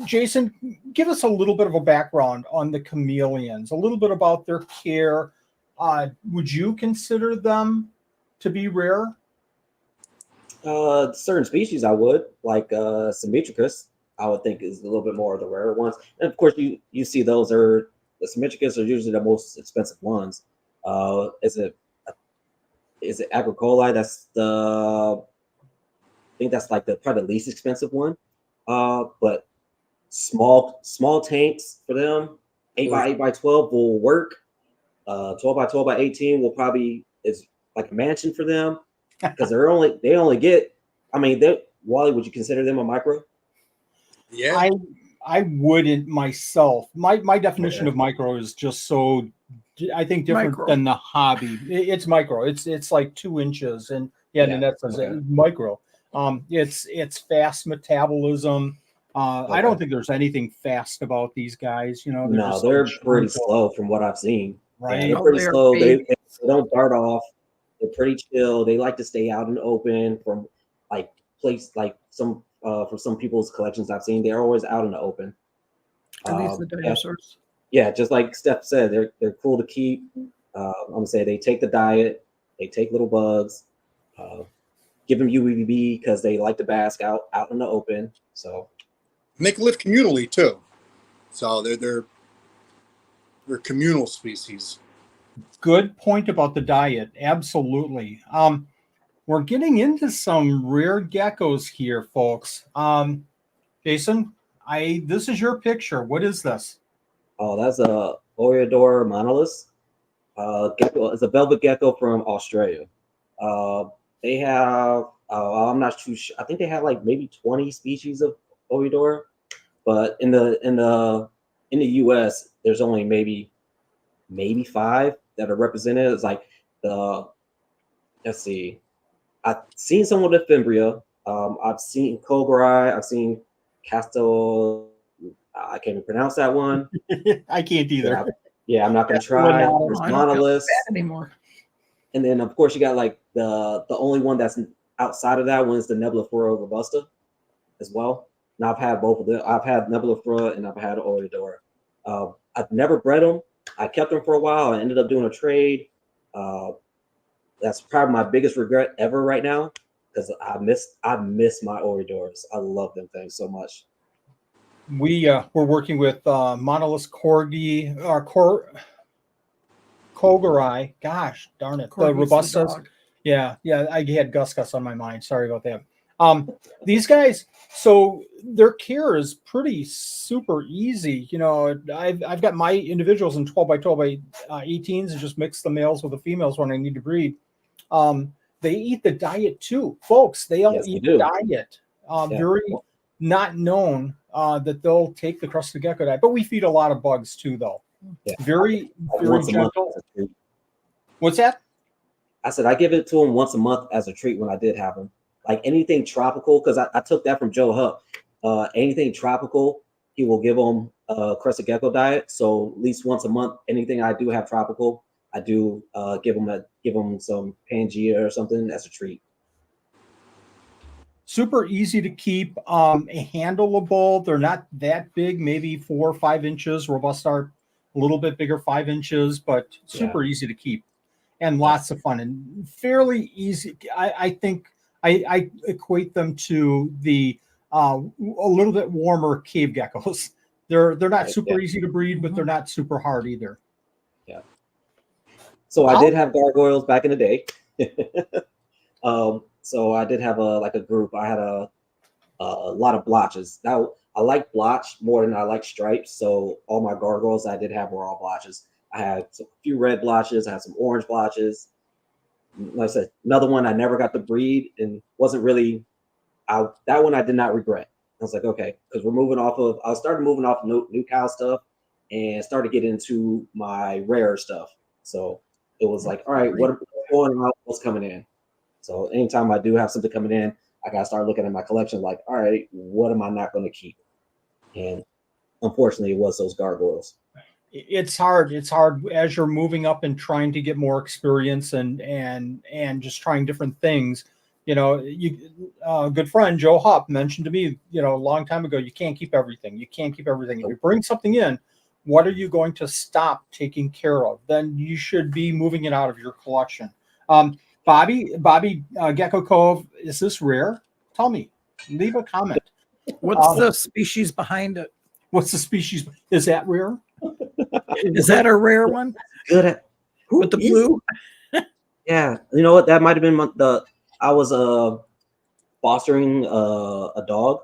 Jason, give us a little bit of a background on the chameleons, a little bit about their care. Would you consider them to be rare? Certain species I would, like Symmetricus, I would think is a little bit more of the rarer ones. And of course, you see those are the Symmetricus are usually the most expensive ones. Is it Agricoli? That's the I think that's like the probably the least expensive one. But small tanks for them, 8x8x12 will work. 12x12x18 will probably is like a mansion for them because they only get. I mean, Wally, would you consider them a micro? Yeah. I wouldn't myself. My definition of micro is just so, I think, different than the hobby. It's micro. It's like 2 inches, and Nanette says micro. It's fast metabolism. I don't think there's anything fast about these guys. You know, They're pretty slow from what I've seen. Right, they're pretty slow. They don't dart off. They're pretty chill. They like to stay out in the open from for some people's collections I've seen. They're always out in the open. Are these the dinosaurs? Yeah, just like Steph said, they're cool to keep. I'm gonna say they take the diet. They take little bugs. Give them UVB because they like to bask out in the open. So and they can live communally too. So they're communal species. Good point about the diet. Absolutely. We're getting into some rare geckos here, folks. Jason, this is your picture. What is this? Oh, that's a Oreodor monolith. Gecko. It's a velvet gecko from Australia. They have I'm not too sure. I think they have like maybe 20 species of Oreodor, but in the US, there's only maybe 5 that are represented. It's like let's see. I've seen some with Fimbria. I've seen Kograi. I've seen Castel. I can't even pronounce that one. I can't either. I'm not gonna try. There's monoliths anymore. And then of course you got like the only one that's outside of that one is the Nebuliflora robusta as well. Now I've had both of them. I've had Nebuliflora and I've had Oreodor. I've never bred them. I kept them for a while. I ended up doing a trade. That's probably my biggest regret ever right now because I miss my Oreodors. I love them things so much. We're working with Monolith Corgi or Kogarai. Gosh darn it. The Robustas. Yeah, I had Gus on my mind. Sorry about that. These guys, so their care is pretty super easy. You know, I've got my individuals in 12x12x18s and just mix the males with the females when I need to breed. They eat the diet too, folks. They all eat the diet. Very not known that they'll take the crusted gecko diet, but we feed a lot of bugs too, though. Yeah. Very gentle. What's that? I said I give it to him once a month as a treat when I did have him. Like anything tropical, because I took that from Joe Hupp. Anything tropical, he will give them a crested gecko diet. So at least once a month, anything I do have tropical, I do give them some Pangea or something as a treat. Super easy to keep, handleable. They're not that big, maybe 4 or 5 inches. Robust are a little bit bigger, 5 inches, but super easy to keep and lots of fun and fairly easy. I think I equate them to the a little bit warmer cave geckos. They're not super easy to breed, but they're not super hard either. Yeah. So I did have gargoyles back in the day. So I did have a group. I had a lot of blotches. Now I like blotch more than I like stripes. So all my gargoyles I did have were all blotches. I had a few red blotches. I had some orange blotches. Like I said, another one I never got to breed and wasn't really out. That one I did not regret. I was like, okay, because I started moving off new cow stuff and started getting into my rare stuff. So it was like, all right, what's going on? What's coming in? So anytime I do have something coming in, I got to start looking at my collection like, all right, what am I not going to keep? And unfortunately, it was those gargoyles. It's hard. It's hard as you're moving up and trying to get more experience and just trying different things. You know, good friend Joe Hupp mentioned to me, a long time ago, you can't keep everything. You can't keep everything. If you bring something in, what are you going to stop taking care of? Then you should be moving it out of your collection. Bobby Gecko Cove is this rare? Tell me. Leave a comment. What's the species behind it? What's the species? Is that rare? Is that a rare one? Good at With the blue? Yeah, you know what? That might have been I was fostering a dog.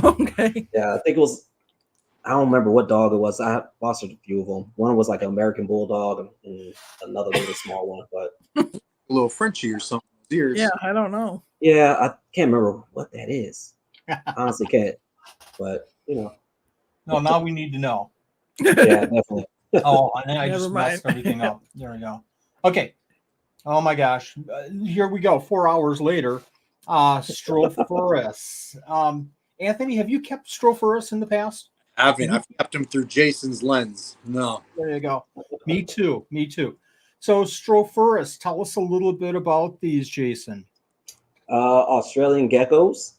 Okay. Yeah, I think it was. I don't remember what dog it was. I fostered a few of them. One was like an American bulldog, and another little small one. But A little Frenchie or something. Ears. Yeah, I don't know. yeah, I can't remember what that is. Honestly, can't. But you know. No, now we need to know. Yeah, definitely. Oh, and then I Never just mind. messed everything up. There we go. Okay. Oh my gosh. Here we go. 4 hours later. Strophurus. Anthony, have you kept Strophurus in the past? I've kept him through Jason's lens. No. There you go. Me too. Me too. So Strophurus, tell us a little bit about these, Jason. Australian geckos.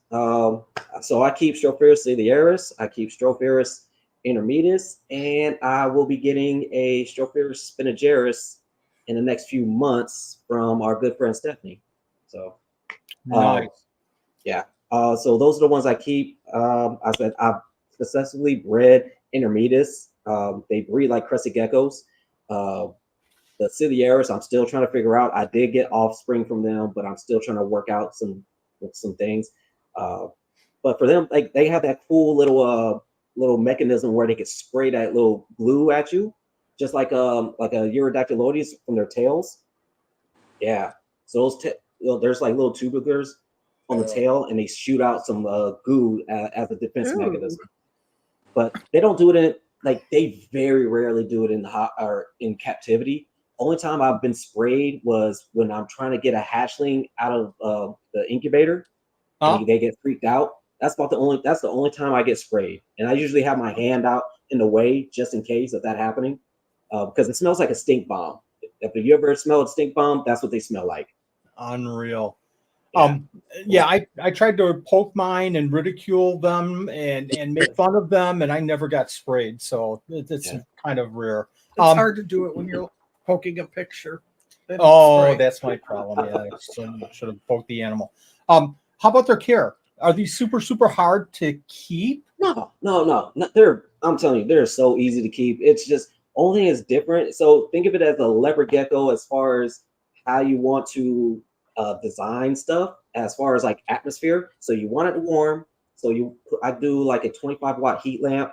So I keep Strophurus ciliaris, I keep Strophurus intermedius, and I will be getting a Strophurus spinageris in the next few months from our good friend Stephanie. So Nice. yeah. So those are the ones I keep. I said I've successfully bred intermedius. They breed like crested geckos. The ciliaris, I'm still trying to figure out. I did get offspring from them, but I'm still trying to work out some things. But for them, like they have that cool little mechanism where they could spray that little glue at you, just like a Eurodactylodes from their tails. Yeah. So those there's like little tubulars on the tail, and they shoot out some goo as a defense mechanism. But they don't do it in they very rarely do it in the hot or in captivity. Only time I've been sprayed was when I'm trying to get a hatchling out of the incubator, and they get freaked out. That's the only time I get sprayed, and I usually have my hand out in the way just in case of that happening, because it smells like a stink bomb. If you ever smell a stink bomb, that's what they smell like. Unreal. Yeah. I tried to poke mine and ridicule them and make fun of them, and I never got sprayed. So it's kind of rare. It's hard to do it when you're poking a picture. That's my problem. Yeah, I should have poked the animal. How about their care? Are these super hard to keep? No. I'm telling you, they're so easy to keep. It's just only thing is different. So think of it as a leopard gecko as far as how you want to design stuff as far as like atmosphere. So you want it warm. So I do like a 25-watt heat lamp.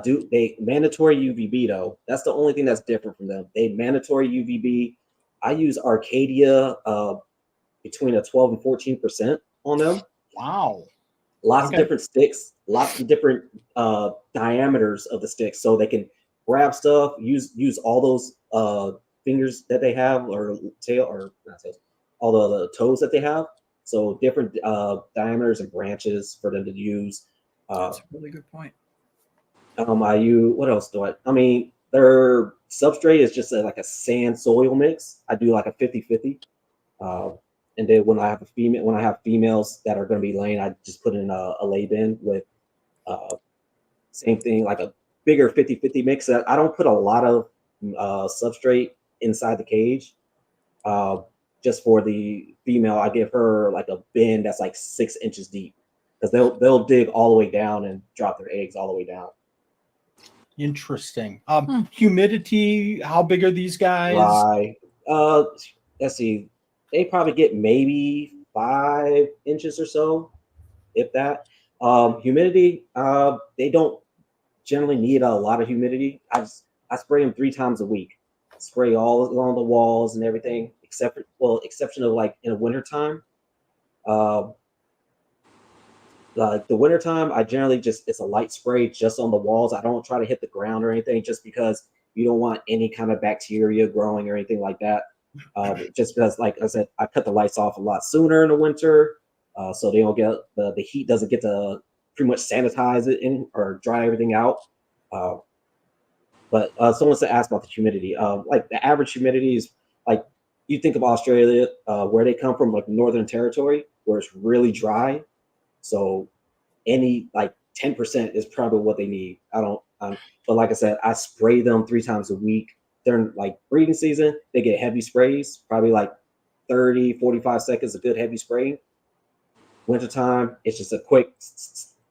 They mandatory UVB though. That's the only thing that's different from them. They mandatory UVB. I use Arcadia between a 12 and 14% on them. Wow. Lots of different sticks, lots of different diameters of the sticks, so they can grab stuff, use all those fingers that they have, or tail, or not tails, all the toes that they have. So different diameters and branches for them to use. That's a really good point. What else do I mean, their substrate is just like a sand soil mix. I do like a 50-50. And then when I have females that are going to be laying, I just put in a lay bin with same thing, like a bigger 50-50 mix. I don't put a lot of substrate inside the cage. Just for the female, I give her like a bin that's like 6 inches deep, because they'll dig all the way down and drop their eggs all the way down. Interesting. Humidity, how big are these guys? Let's see. They probably get maybe 5 inches or so, if that. Humidity, they don't generally need a lot of humidity. I spray them 3 times a week. Spray all along the walls and everything, exception of like in the wintertime. Like the wintertime, I generally it's a light spray just on the walls. I don't try to hit the ground or anything, just because you don't want any kind of bacteria growing or anything like that. Just because, like I said, I cut the lights off a lot sooner in the winter, so they don't get the heat doesn't get to pretty much sanitize it in or dry everything out. But someone asked about the humidity. Like the average humidity is like, you think of Australia, where they come from, like Northern Territory, where it's really dry. So any like 10% is probably what they need. But like I said, I spray them 3 times a week. During like breeding season, they get heavy sprays, probably like 30, 45 seconds, a good heavy spray. Wintertime, it's just a quick,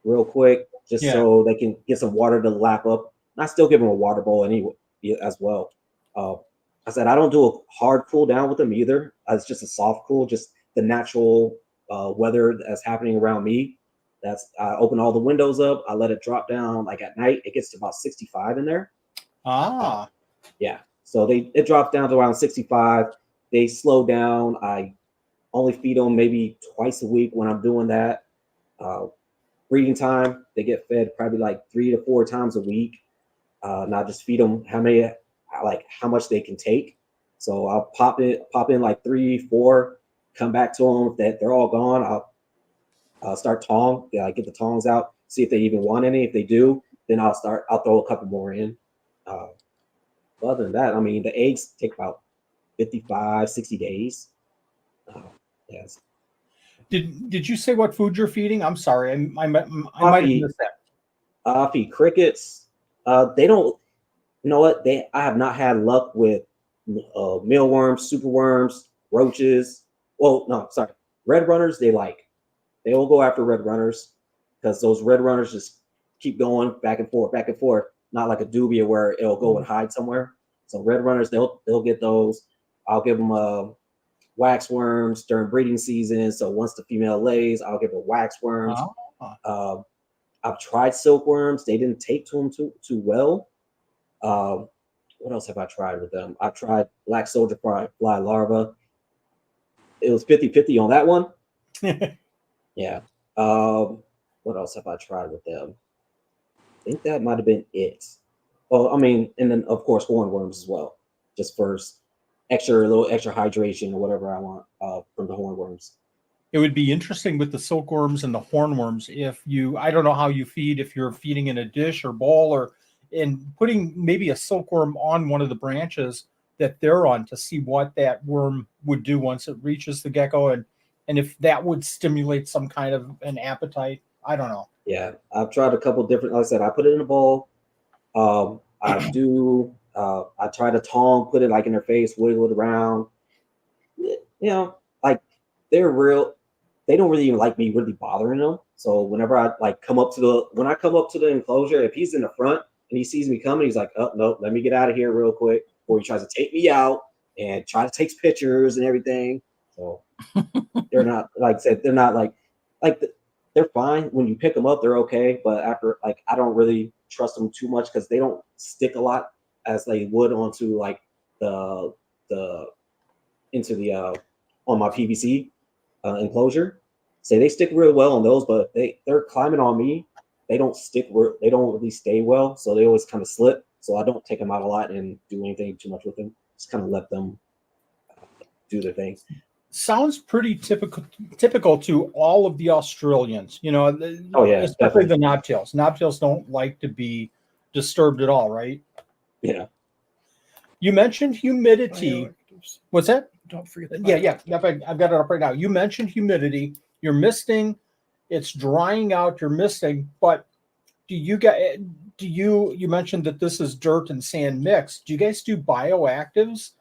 real quick, just so they can get some water to lap up. And I still give them a water bowl anyway as well. I said I don't do a hard cool down with them either. It's just a soft cool, just the natural weather that's happening around me. I open all the windows up. I let it drop down. Like at night, it gets to about 65 in there. Yeah. So it drops down to around 65. They slow down. I only feed them maybe twice a week when I'm doing that. Breeding time, they get fed probably like 3 to 4 times a week. And I just feed them how much they can take. So I'll pop in like 3, 4, come back to them. If they're all gone, I'll start tong. I get the tongs out, see if they even want any. If they do, then I'll throw a couple more in. Other than that, I mean, the eggs take about 55, 60 days. Yes. Did you say what food you're feeding? I'm sorry, I might have missed that. I feed crickets. They don't. You know what? I have not had luck with mealworms, superworms, roaches. Well, no, sorry, red runners. They will go after red runners because those red runners just keep going back and forth, back and forth. Not like a dubia where it'll go and hide somewhere. So red runners, they'll get those. I'll give them wax worms during breeding season. So once the female lays, I'll give her wax worms. I've tried silkworms. They didn't take to them too well. What else have I tried with them? I've tried black soldier fly larva. It was 50-50 on that one. Yeah. What else have I tried with them? I think that might have been it. Well, I mean, and then of course hornworms as well, just for a little extra hydration or whatever I want from the hornworms. It would be interesting with the silkworms and the hornworms I don't know how you feed, if you're feeding in a dish or bowl and putting maybe a silkworm on one of the branches that they're on to see what that worm would do once it reaches the gecko and if that would stimulate some kind of an appetite. I don't know. Yeah, I've tried a couple different, like I said, I put it in a bowl. I try to tong, put it like in their face, wiggle it around. You know, like they don't really even like me really bothering them. So whenever I come up to the enclosure, if he's in the front and he sees me coming, he's like, oh no, let me get out of here real quick before he tries to take me out and try to take pictures and everything. So they're not, like I said, they're not they're fine when you pick them up, they're okay. But after, I don't really trust them too much because they don't stick a lot as they would onto on my PVC enclosure. So they stick really well on those, but they're climbing on me. They don't really stay well, so they always kind of slip. So I don't take them out a lot and do anything too much with them. Just kind of let them do their thing. Sounds pretty typical to all of the Australians, especially definitely. the knobtails. Knobtails don't like to be disturbed at all, right? Yeah. You mentioned humidity. What's that? Don't forget that. Yeah. I've got it up right now. You mentioned humidity. You're misting. It's drying out. You're misting. But you mentioned that this is dirt and sand mixed. Do you guys do bioactives?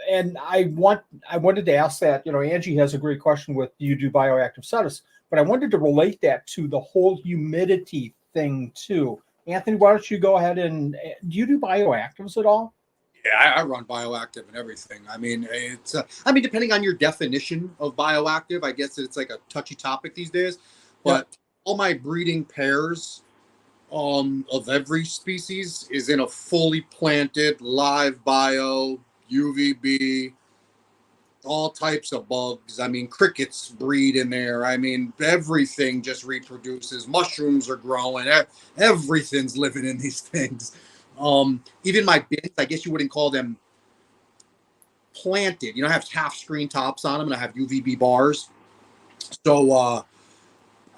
And I wanted to ask that, Angie has a great question with, do you do bioactive setups? But I wanted to relate that to the whole humidity thing too. Anthony, why don't you go ahead and do you do bioactives at all? Yeah, I run bioactive and everything. I mean, depending on your definition of bioactive, I guess it's like a touchy topic these days. But all my breeding pairs of every species is in a fully planted live bio, UVB, all types of bugs. I mean, crickets breed in there. I mean, everything just reproduces. Mushrooms are growing. Everything's living in these things. Even my bins, I guess you wouldn't call them planted. I have half screen tops on them and I have UVB bars. So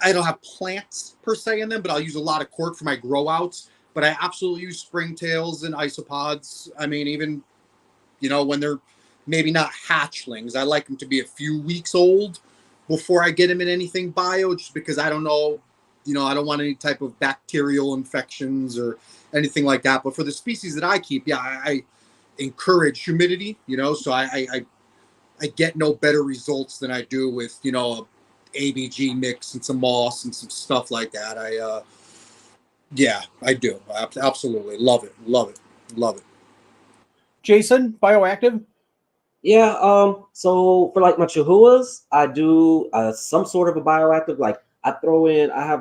I don't have plants per se in them, but I'll use a lot of cork for my grow outs. But I absolutely use springtails and isopods. I mean, even, when they're maybe not hatchlings, I like them to be a few weeks old before I get them in anything bio, just because I don't know, I don't want any type of bacterial infections or anything like that. But for the species that I keep, I encourage humidity, so I I get no better results than I do with, you know, a ABG mix and some moss and some stuff like that. Yeah, I do. Absolutely. Love it. Love it. Love it. Jason, Bioactive? Yeah, so for like my chihuahuas, I do some sort of a bioactive. Like I throw in, I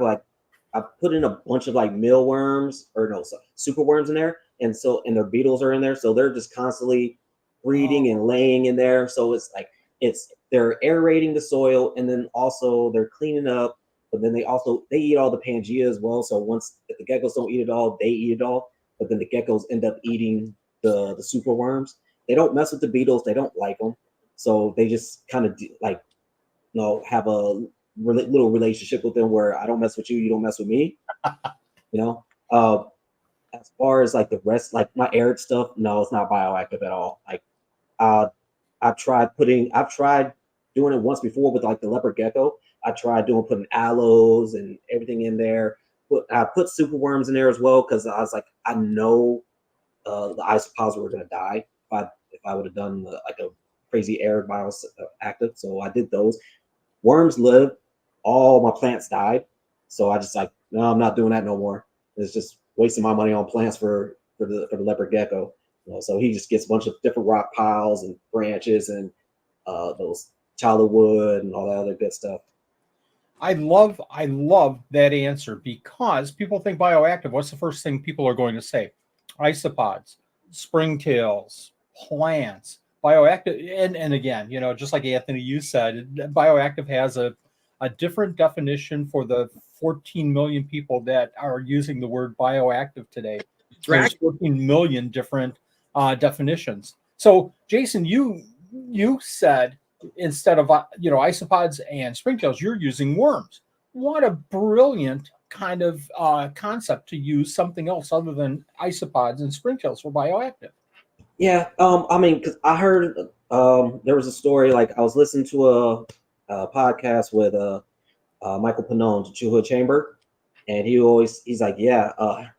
put in a bunch of like mealworms or no, super worms in there, and their beetles are in there, so they're just constantly breeding and laying in there. So it's like they're aerating the soil, and then also they're cleaning up. But then they eat all the Pangea as well. So if the geckos don't eat it all, they eat it all. But then the geckos end up eating the super worms. They don't mess with the beetles. They don't like them. So they just kind of like, have a little relationship with them where I don't mess with you, you don't mess with me. You know, as far as like the rest, like my arid stuff, no, it's not bioactive at all. Like, I've tried doing it once before with like the leopard gecko. I tried putting aloes and everything in there. I put super worms in there as well because I was like, I know the isopods were going to die if I would have done like a crazy arid bioactive. So I did those. Worms live. All my plants died. So I just like, no, I'm not doing that no more. It's just wasting my money on plants for the leopard gecko. So he just gets a bunch of different rock piles and branches and those challah wood and all that other good stuff. I love that answer because people think bioactive. What's the first thing people are going to say? Isopods, springtails, plants, bioactive. And again, just like Anthony, you said, bioactive has a different definition for the 14 million people that are using the word bioactive today. There's 14 million different definitions. So, Jason, you said instead of isopods and springtails, you're using worms. What a brilliant kind of concept to use something else other than isopods and springtails for bioactive. Yeah, I mean, because I heard there was a story, like I was listening to a podcast with Michael Pannone, Chihuahua Chamber, and he's like, yeah,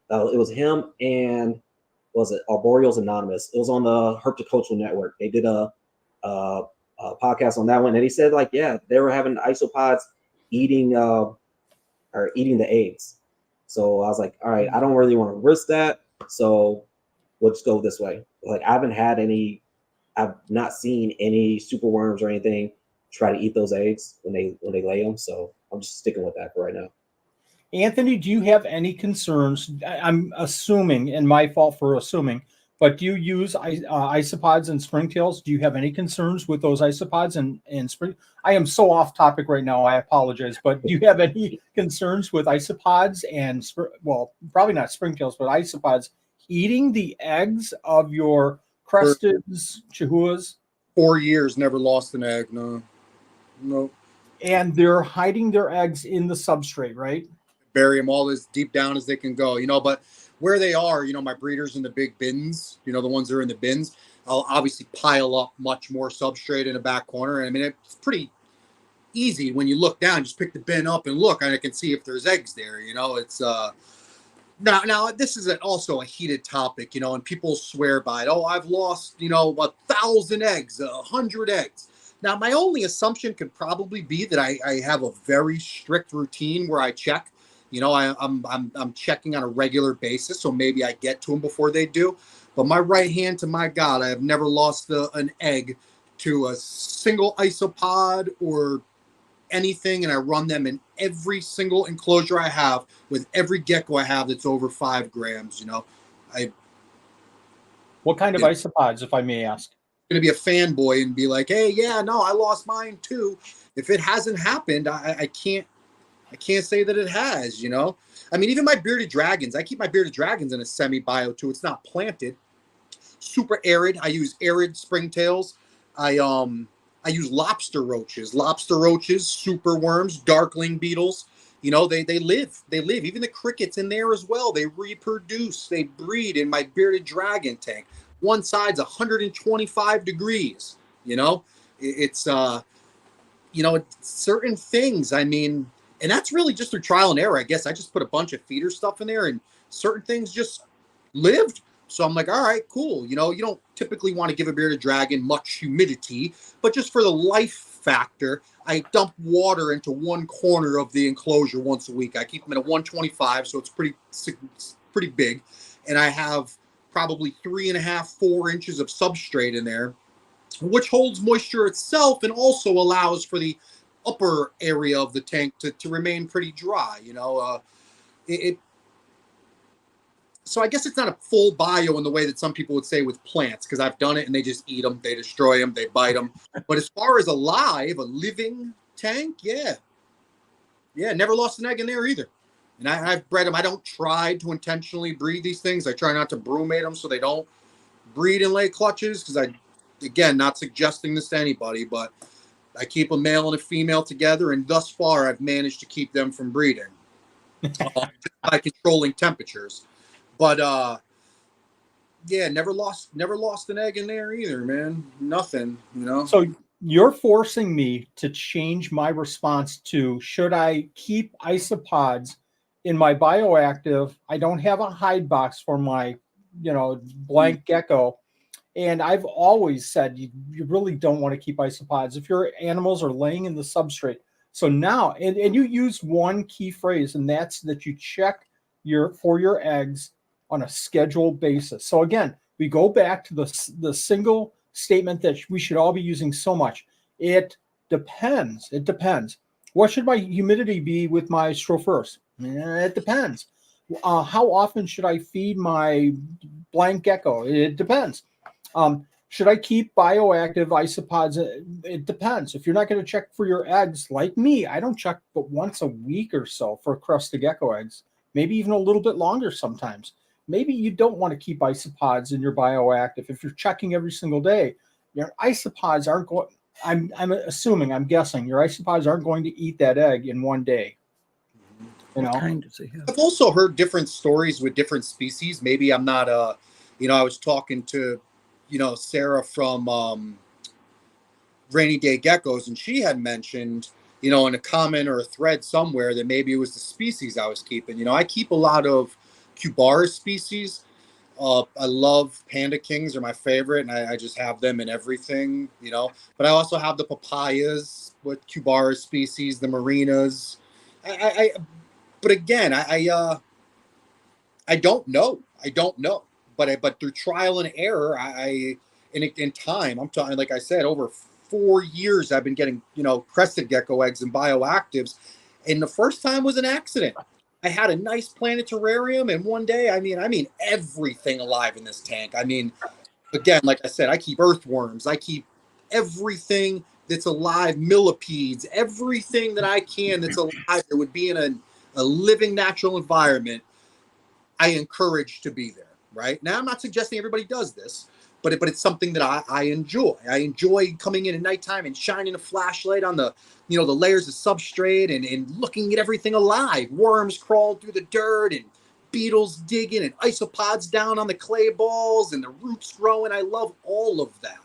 it was him and was it Arboreals Anonymous? It was on the Herpetocultural Network. They did a podcast on that one, and he said like, yeah, they were having isopods eating the eggs. So I was like, all right, I don't really want to risk that, so we'll just go this way. Like I've not seen any super worms or anything try to eat those eggs when they lay them. So I'm just sticking with that for right now. Anthony, do you have any concerns? I'm assuming, and my fault for assuming, but do you use isopods and springtails? Do you have any concerns with those isopods and spring? I am so off topic right now. I apologize, but do you have any concerns with isopods and probably not springtails, but isopods eating the eggs of your crested chihuahuas? 4 years, never lost an egg. No. And they're hiding their eggs in the substrate, right? Bury them all as deep down as they can go, but where they are, my breeders in the big bins, the ones that are in the bins, I'll obviously pile up much more substrate in the back corner. And I mean, it's pretty easy when you look down, just pick the bin up and look, and I can see if there's eggs there. It's now this is also a heated topic, and people swear by it. Oh, I've lost 1,000 eggs, 100 eggs. Now, my only assumption could probably be that I have a very strict routine where I check. I'm checking on a regular basis, so maybe I get to them before they do. But my right hand to my God, I have never lost an egg to a single isopod or anything, and I run them in every single enclosure I have with every gecko I have that's over 5 grams. What kind of isopods, if I may ask? Going to be a fanboy and be like, hey, yeah, no, I lost mine too. If it hasn't happened, I can't say that it has. I mean, even my bearded dragons, I keep my bearded dragons in a semi-bio too. It's not planted. Super arid. I use arid springtails. I use lobster roaches, super worms, darkling beetles. They live. Even the crickets in there as well. They reproduce. They breed in my bearded dragon tank. One side's 125 degrees. It's certain things. I mean, and that's really just through trial and error. I guess I just put a bunch of feeder stuff in there, and certain things just lived. So I'm like, all right, cool. You know, you don't typically want to give a bearded dragon much humidity, but just for the life factor, I dump water into one corner of the enclosure once a week. I keep them at a 125, so it's pretty big. And I have probably 3.5, 4 inches of substrate in there, which holds moisture itself and also allows for the upper area of the tank to remain pretty dry. You know, so I guess it's not a full bio in the way that some people would say with plants, because I've done it and they just eat them, they destroy them, they bite them. But as far as a living tank, yeah, never lost an egg in there either. And I've bred them. I don't try to intentionally breed these things. I try not to brumate them so they don't breed and lay clutches, because again, not suggesting this to anybody, but I keep a male and a female together, and thus far I've managed to keep them from breeding by controlling temperatures. But yeah, never lost an egg in there either, man. Nothing, you know. So you're forcing me to change my response to, should I keep isopods in my bioactive? I don't have a hide box for my, blank gecko. And I've always said you really don't want to keep isopods if your animals are laying in the substrate. So now, and you use one key phrase, and that's that you check for your eggs on a scheduled basis. So again, we go back to the single statement that we should all be using so much. It depends. It depends. What should my humidity be with my Strophurus? It depends. How often should I feed my blank gecko? It depends. Should I keep bioactive isopods? It depends. If you're not going to check for your eggs, like me, I don't check but once a week or so for crusted gecko eggs, maybe even a little bit longer sometimes. Maybe you don't want to keep isopods in your bioactive. If you're checking every single day, your isopods aren't going, I'm guessing your isopods aren't going to eat that egg in one day. What kind does he have? I've also heard different stories with different species. Maybe I'm not, I was talking to, Sarah from Rainy Day Geckos, and she had mentioned, in a comment or a thread somewhere, that maybe it was the species I was keeping. I keep a lot of Cubaris species. I love Panda Kings, are my favorite, and I just have them in everything, But I also have the papayas with Cubaris species, the marinas. But again, I don't know. But through trial and error, in time, I'm talking, like I said, over 4 years, I've been getting, crested gecko eggs and bioactives. And the first time was an accident. I had a nice planted terrarium, and one day, I mean everything alive in this tank. Again, like I said, I keep earthworms. I keep everything that's alive, millipedes, everything that I can that's alive that would be in a living natural environment. I encourage to be there, right? Now, I'm not suggesting everybody does this, but it's something that I enjoy. I enjoy coming in at nighttime and shining a flashlight on the layers of substrate and looking at everything alive. Worms crawling through the dirt and beetles digging and isopods down on the clay balls and the roots growing. I love all of that.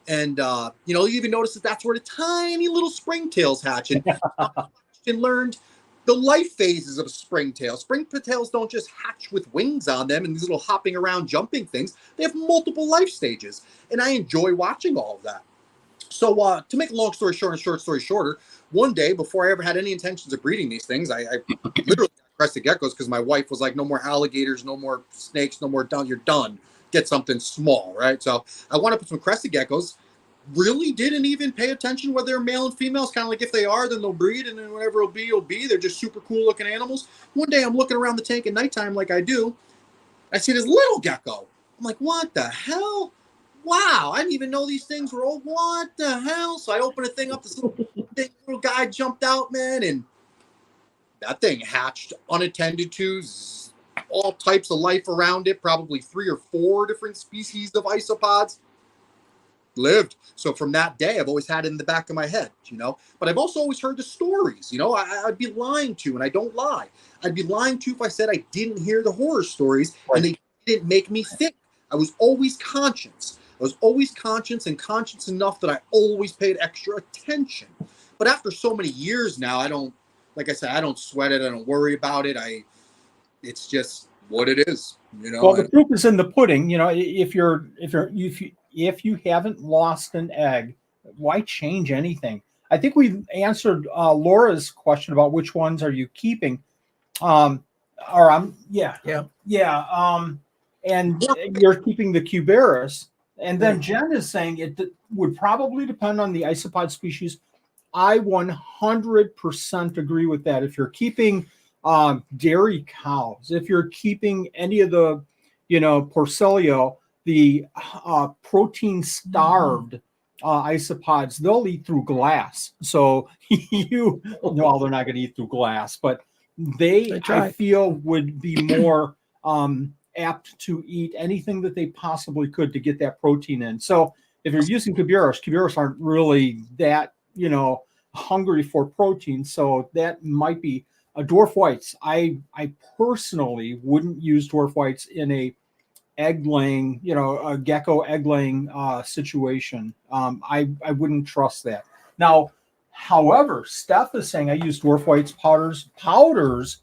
And, you even notice that's where the tiny little springtails hatch. And learned the life phases of a springtail. Springtails don't just hatch with wings on them and these little hopping around, jumping things. They have multiple life stages. And I enjoy watching all of that. So to make a long story short and short story shorter, one day before I ever had any intentions of breeding these things, I literally got crested geckos because my wife was like, no more alligators, no more snakes, no more done. You're done. Get something small, right? So I wound up with some crested geckos. Really didn't even pay attention whether they're male and females. Kind of like if they are, then they'll breed, and then whatever it'll be. They're just super cool looking animals. One day I'm looking around the tank at nighttime like I do. I see this little gecko. I'm like, what the hell? Wow, I didn't even know these things were old. What the hell? So I open a thing up. This little guy jumped out, man, and that thing hatched unattended to. All types of life around it. Probably 3 or 4 different species of isopods. Lived. So from that day, I've always had it in the back of my head, but I've also always heard the stories, I'd be lying to, and I don't lie. I'd be lying to if I said I didn't hear the horror stories, right, and they didn't make me think. I was always conscious. And conscious enough that I always paid extra attention. But after so many years now, I don't sweat it. I don't worry about it. It's just what it is. Well, the proof is in the pudding. If you haven't lost an egg, why change anything? I think we answered Laura's question about which ones are you keeping. And you're keeping the Cuberus. And then Jen is saying it would probably depend on the isopod species. I 100% agree with that. If you're keeping dairy cows, if you're keeping any of the, Porcellio, the protein-starved isopods, they'll eat through glass. So they're not going to eat through glass, but I feel, would be more apt to eat anything that they possibly could to get that protein in. So if you're using Cuberus aren't really that, hungry for protein. So that might be a dwarf whites. I personally wouldn't use dwarf whites in a egg laying, a gecko egg laying situation. I wouldn't trust that. Now, however, Steph is saying I use dwarf whites, powders,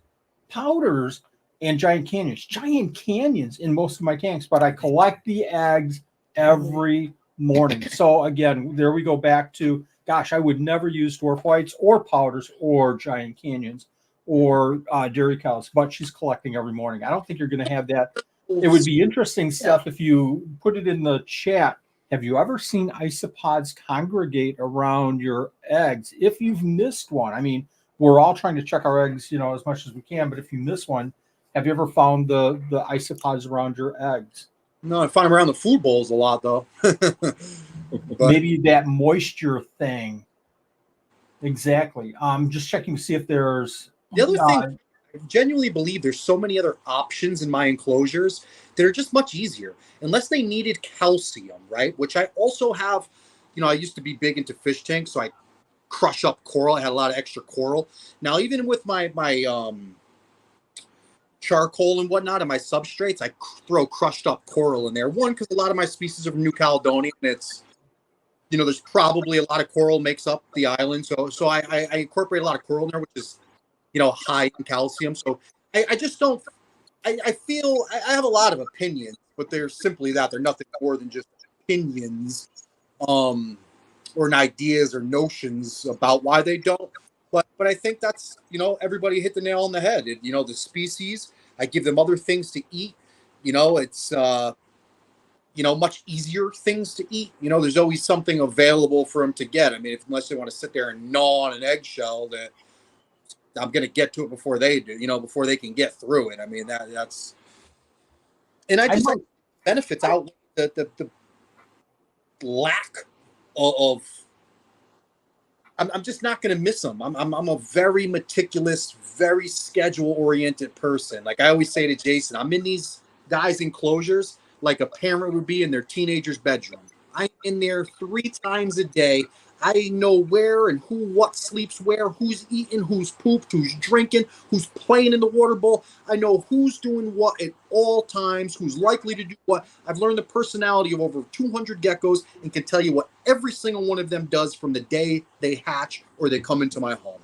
and giant canyons in most of my tanks, but I collect the eggs every morning. So again, there we go back to, gosh, I would never use dwarf whites or powders or giant canyons or dairy cows, but she's collecting every morning. I don't think you're going to have that. It would be interesting stuff if you put it in the chat. Have you ever seen isopods congregate around your eggs? If you've missed one, I mean, we're all trying to check our eggs, as much as we can, but if you miss one, have you ever found the isopods around your eggs? No, I find them around the food bowls a lot, though. Maybe that moisture thing. Exactly. Just checking to see if there's... The other thing, I genuinely believe there's so many other options in my enclosures that are just much easier. Unless they needed calcium, right? Which I also have, I used to be big into fish tanks, so I crush up coral. I had a lot of extra coral. Now, even with my charcoal and whatnot and my substrates, I throw crushed up coral in there. One, because a lot of my species are from New Caledonia, and it's, there's probably a lot of coral makes up the island. So I incorporate a lot of coral in there, which is, high in calcium. So I just don't, I feel I have a lot of opinions, but they're simply that. They're nothing more than just opinions, or ideas or notions about why they don't. But I think that's, everybody hit the nail on the head. The species, I give them other things to eat. It's, much easier things to eat. There's always something available for them to get. I mean, unless they want to sit there and gnaw on an eggshell, that I'm going to get to it before they do, before they can get through it. I mean, that's, and I just like benefits out the lack of, I'm just not going to miss them. I'm a very meticulous, very schedule-oriented person. Like I always say to Jason, I'm in these guys' enclosures like a parent would be in their teenager's bedroom. I'm in there 3 times a day. I know where and who, what sleeps where, who's eating, who's pooped, who's drinking, who's playing in the water bowl. I know who's doing what at all times, who's likely to do what. I've learned the personality of over 200 geckos and can tell you what every single one of them does from the day they hatch or they come into my home.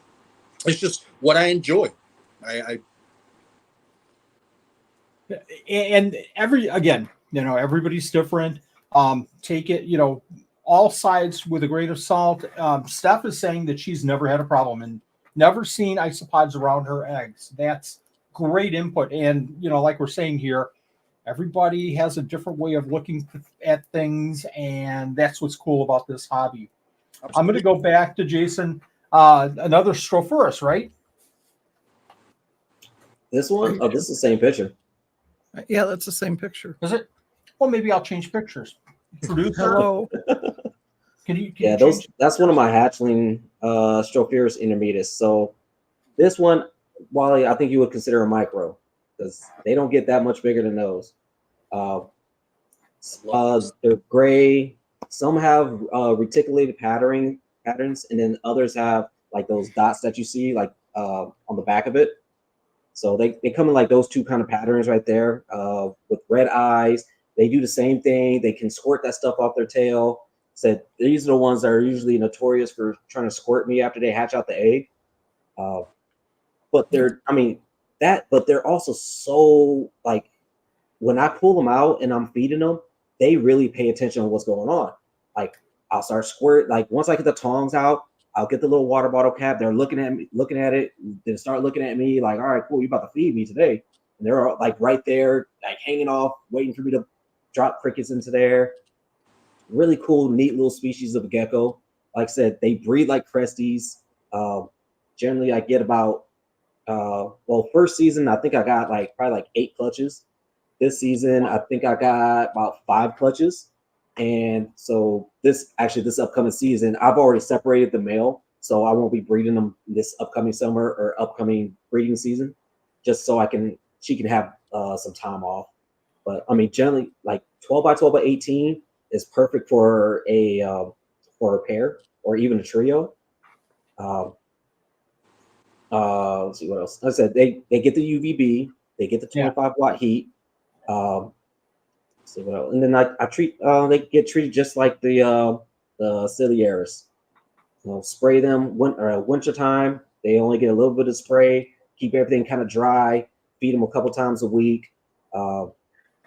It's just what I enjoy. And everybody's different. Take it, all sides with a grain of salt. Steph is saying that she's never had a problem and never seen isopods around her eggs. That's great input. And, like we're saying here, everybody has a different way of looking at things. And that's what's cool about this hobby. Absolutely. I'm going to go back to Jason. Another Strophurus, right? This one? Oh, this is the same picture. Yeah, that's the same picture. Is it? Well, maybe I'll change pictures. Producer. Hello. Can you that's one of my hatchling Strophurus intermedius. So this one, Wally, I think you would consider a micro because they don't get that much bigger than those. They're gray. Some have reticulated patterns, and then others have like those dots that you see like on the back of it. So they come in like those 2 kind of patterns right there with red eyes. They do the same thing. They can squirt that stuff off their tail. Said these are the ones that are usually notorious for trying to squirt me after they hatch out the egg. But that that, but they're also so like when I pull them out and I'm feeding them, they really pay attention to what's going on. Like I'll start squirt. Like once I get the tongs out, I'll get the little water bottle cap. They're looking at me, looking at it, then start looking at me like, all right, cool, you about to feed me today. And they're all, like right there, like hanging off, waiting for me to drop crickets into there. Really cool, neat little species of gecko. Like I said, they breed like cresties. Generally, I get about first season I think I got like probably like 8 clutches. This season I think I got about 5 clutches. And so this upcoming season, I've already separated the male, so I won't be breeding them this upcoming summer or upcoming breeding season, just so she can have some time off. But I mean, generally, like 12 by 12 by 18 is perfect for a pair or even a trio. Let's see what else. Like I said they get the UVB, they get the 25-watt heat. See what else. And then I treat they get treated just like the ciliaris. Spray them winter time. They only get a little bit of spray. Keep everything kind of dry. Feed them a couple times a week. So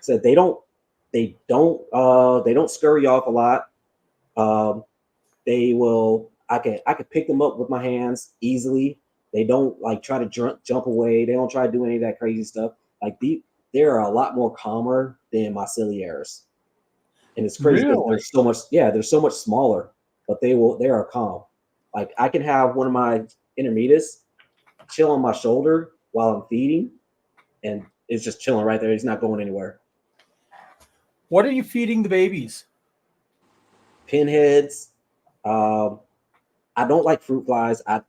they don't scurry off a lot. They will. I can pick them up with my hands easily. They don't like try to jump away. They don't try to do any of that crazy stuff. Like they're a lot more calmer than my ciliaris. And it's crazy because they're so much smaller, but they are calm. Like I can have one of my intermediates chill on my shoulder while I'm feeding, and it's just chilling right there. He's not going anywhere. What are you feeding the babies? Pinheads. I don't like fruit flies. I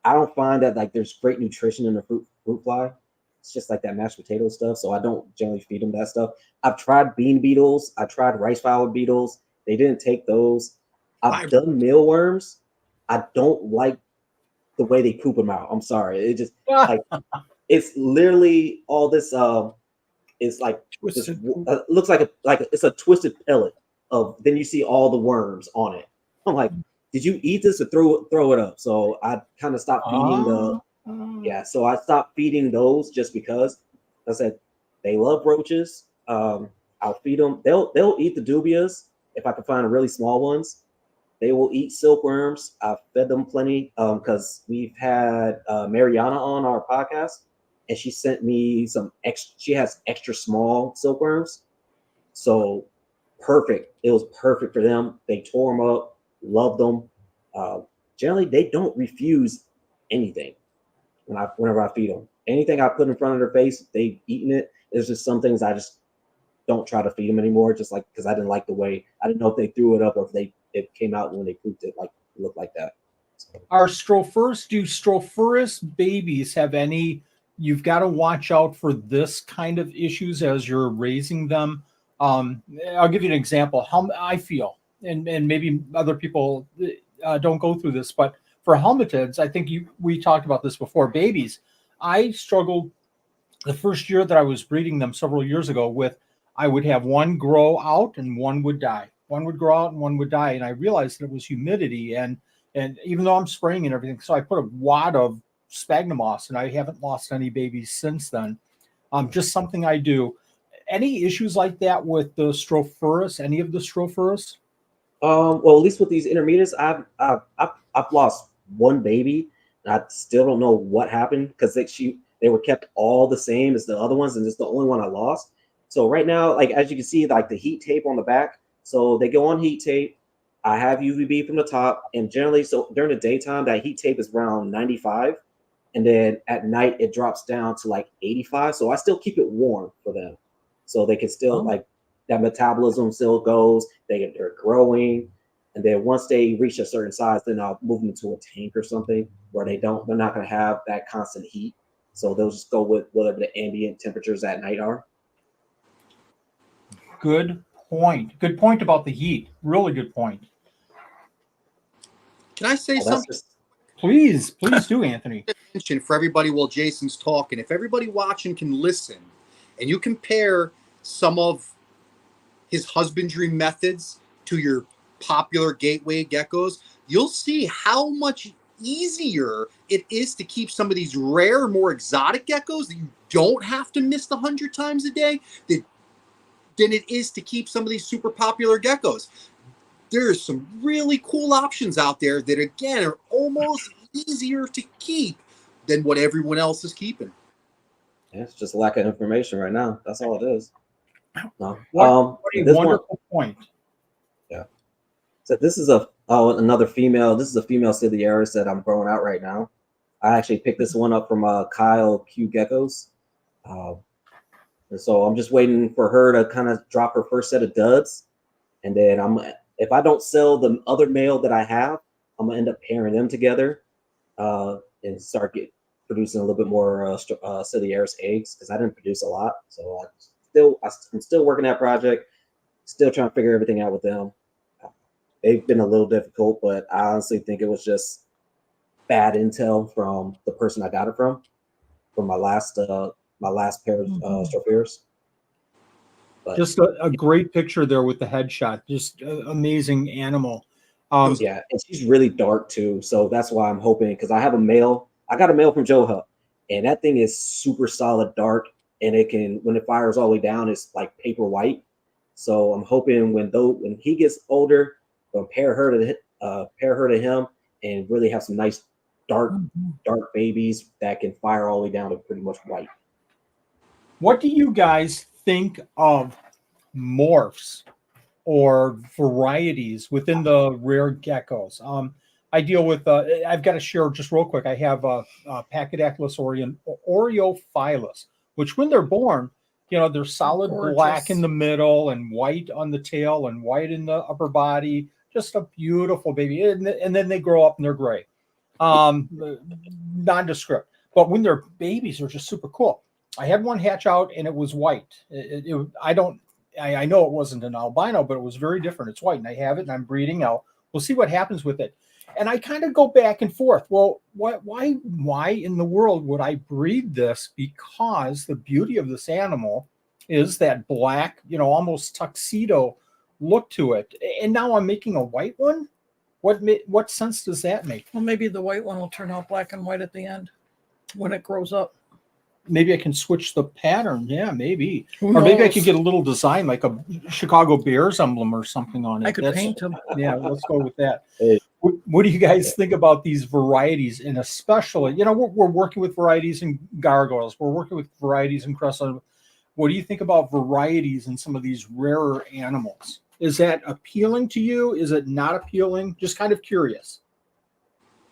don't find that like there's great nutrition in the fruit fly. It's just like that mashed potato stuff. So I don't generally feed them that stuff. I've tried bean beetles. I tried rice flower beetles. They didn't take those. I've done mealworms. I don't like the way they poop them out. I'm sorry. It just like it's literally all this. It's like this, looks like it's a twisted pellet of. Then you see all the worms on it. I'm like, did you eat this or throw it up? So I kind of stopped feeding so I stopped feeding those just because I said they love roaches. I'll feed them. They'll eat the dubias if I can find really small ones. They will eat silkworms. I've fed them plenty because we've had Mariana on our podcast, and she sent me some extra. She has extra small silkworms, so perfect. It was perfect for them. They tore them up, loved them. Generally, they don't refuse anything whenever I feed them. Anything I put in front of their face, they've eaten it. There's just some things I just don't try to feed them anymore, just like because I didn't like the way. I didn't know if they threw it up or if it came out when they pooped it, like it looked like that. So. Do Strophurus babies have any? You've got to watch out for this kind of issues as you're raising them. I'll give you an example. How I feel, and maybe other people don't go through this, but for helmetids, I think we talked about this before. Babies, I struggled the first year that I was breeding them several years ago with. I would have one grow out and one would die. One would grow out and one would die, and I realized that it was humidity and even though I'm spraying and everything, so I put a wad of sphagnum moss, and I haven't lost any babies since then. Just something I do. Any issues like that with the Strophurus? Any of the Strophurus? Well, at least with these intermediates, I've lost one baby, and I still don't know what happened because they were kept all the same as the other ones, and it's the only one I lost. So right now, like as you can see, like the heat tape on the back, so they go on heat tape. I have UVB from the top, and generally, so during the daytime, that heat tape is around 95, and then at night it drops down to like 85. So I still keep it warm for them, so they can still like that metabolism still goes. They're growing, and then once they reach a certain size, then I'll move them to a tank or something where they're not going to have that constant heat. So they'll just go with whatever the ambient temperatures at night are. Good point. Good point about the heat. Really good point. Can I say something? Please do, Anthony. For everybody while Jason's talking, if everybody watching can listen, and you compare some of his husbandry methods to your popular gateway geckos, you'll see how much easier it is to keep some of these rare, more exotic geckos that you don't have to miss 100 times a day than it is to keep some of these super popular geckos. There's some really cool options out there that, again, are almost easier to keep than what everyone else is keeping. Yeah, it's just lack of information right now. That's all it is. No. What a this wonderful point. Yeah. So this is another female. This is a female Silurus that I'm growing out right now. I actually picked this one up from Kyle Q Geckos. And so I'm just waiting for her to kind of drop her first set of duds. And then if I don't sell the other male that I have, I'm gonna end up pairing them together and start producing a little bit more Silurus eggs, because I didn't produce a lot. So I'm still working that project, still trying to figure everything out with them. They've been a little difficult, but I honestly think it was just bad intel from the person I got it from my last pair of Strophurus. Just a great picture there with the headshot. Just amazing animal. Yeah, and she's really dark too, so that's why I'm hoping, because I have a male. I got a male from Joe Hup, and that thing is super solid dark, and it can, when it fires all the way down, it's like paper white. So I'm hoping when he gets older, I'll pair her to him, and really have some nice dark babies that can fire all the way down to pretty much white. What do you guys think of morphs or varieties within the rare geckos? I deal with, I've got to share just real quick. I have Pachydaculus Oreophilus, which when they're born, they're solid black in the middle and white on the tail and white in the upper body. Just a beautiful baby. And then they grow up and they're gray. Nondescript. But when they're babies, they're just super cool. I had one hatch out and it was white. I know it wasn't an albino, but it was very different. It's white, and I have it, and I'm breeding out. We'll see what happens with it. And I kind of go back and forth. Well, why in the world would I breed this? Because the beauty of this animal is that black, almost tuxedo look to it. And now I'm making a white one. What sense does that make? Well, maybe the white one will turn out black and white at the end when it grows up. Maybe I can switch the pattern. Yeah, maybe. Who or maybe I knows? could get a little design like a Chicago Bears emblem or something on it. I could paint them. Yeah, let's go with that. Hey. What do you guys think about these varieties? And especially, we're working with varieties in gargoyles. We're working with varieties in crescent. What do you think about varieties in some of these rarer animals? Is that appealing to you? Is it not appealing? Just kind of curious.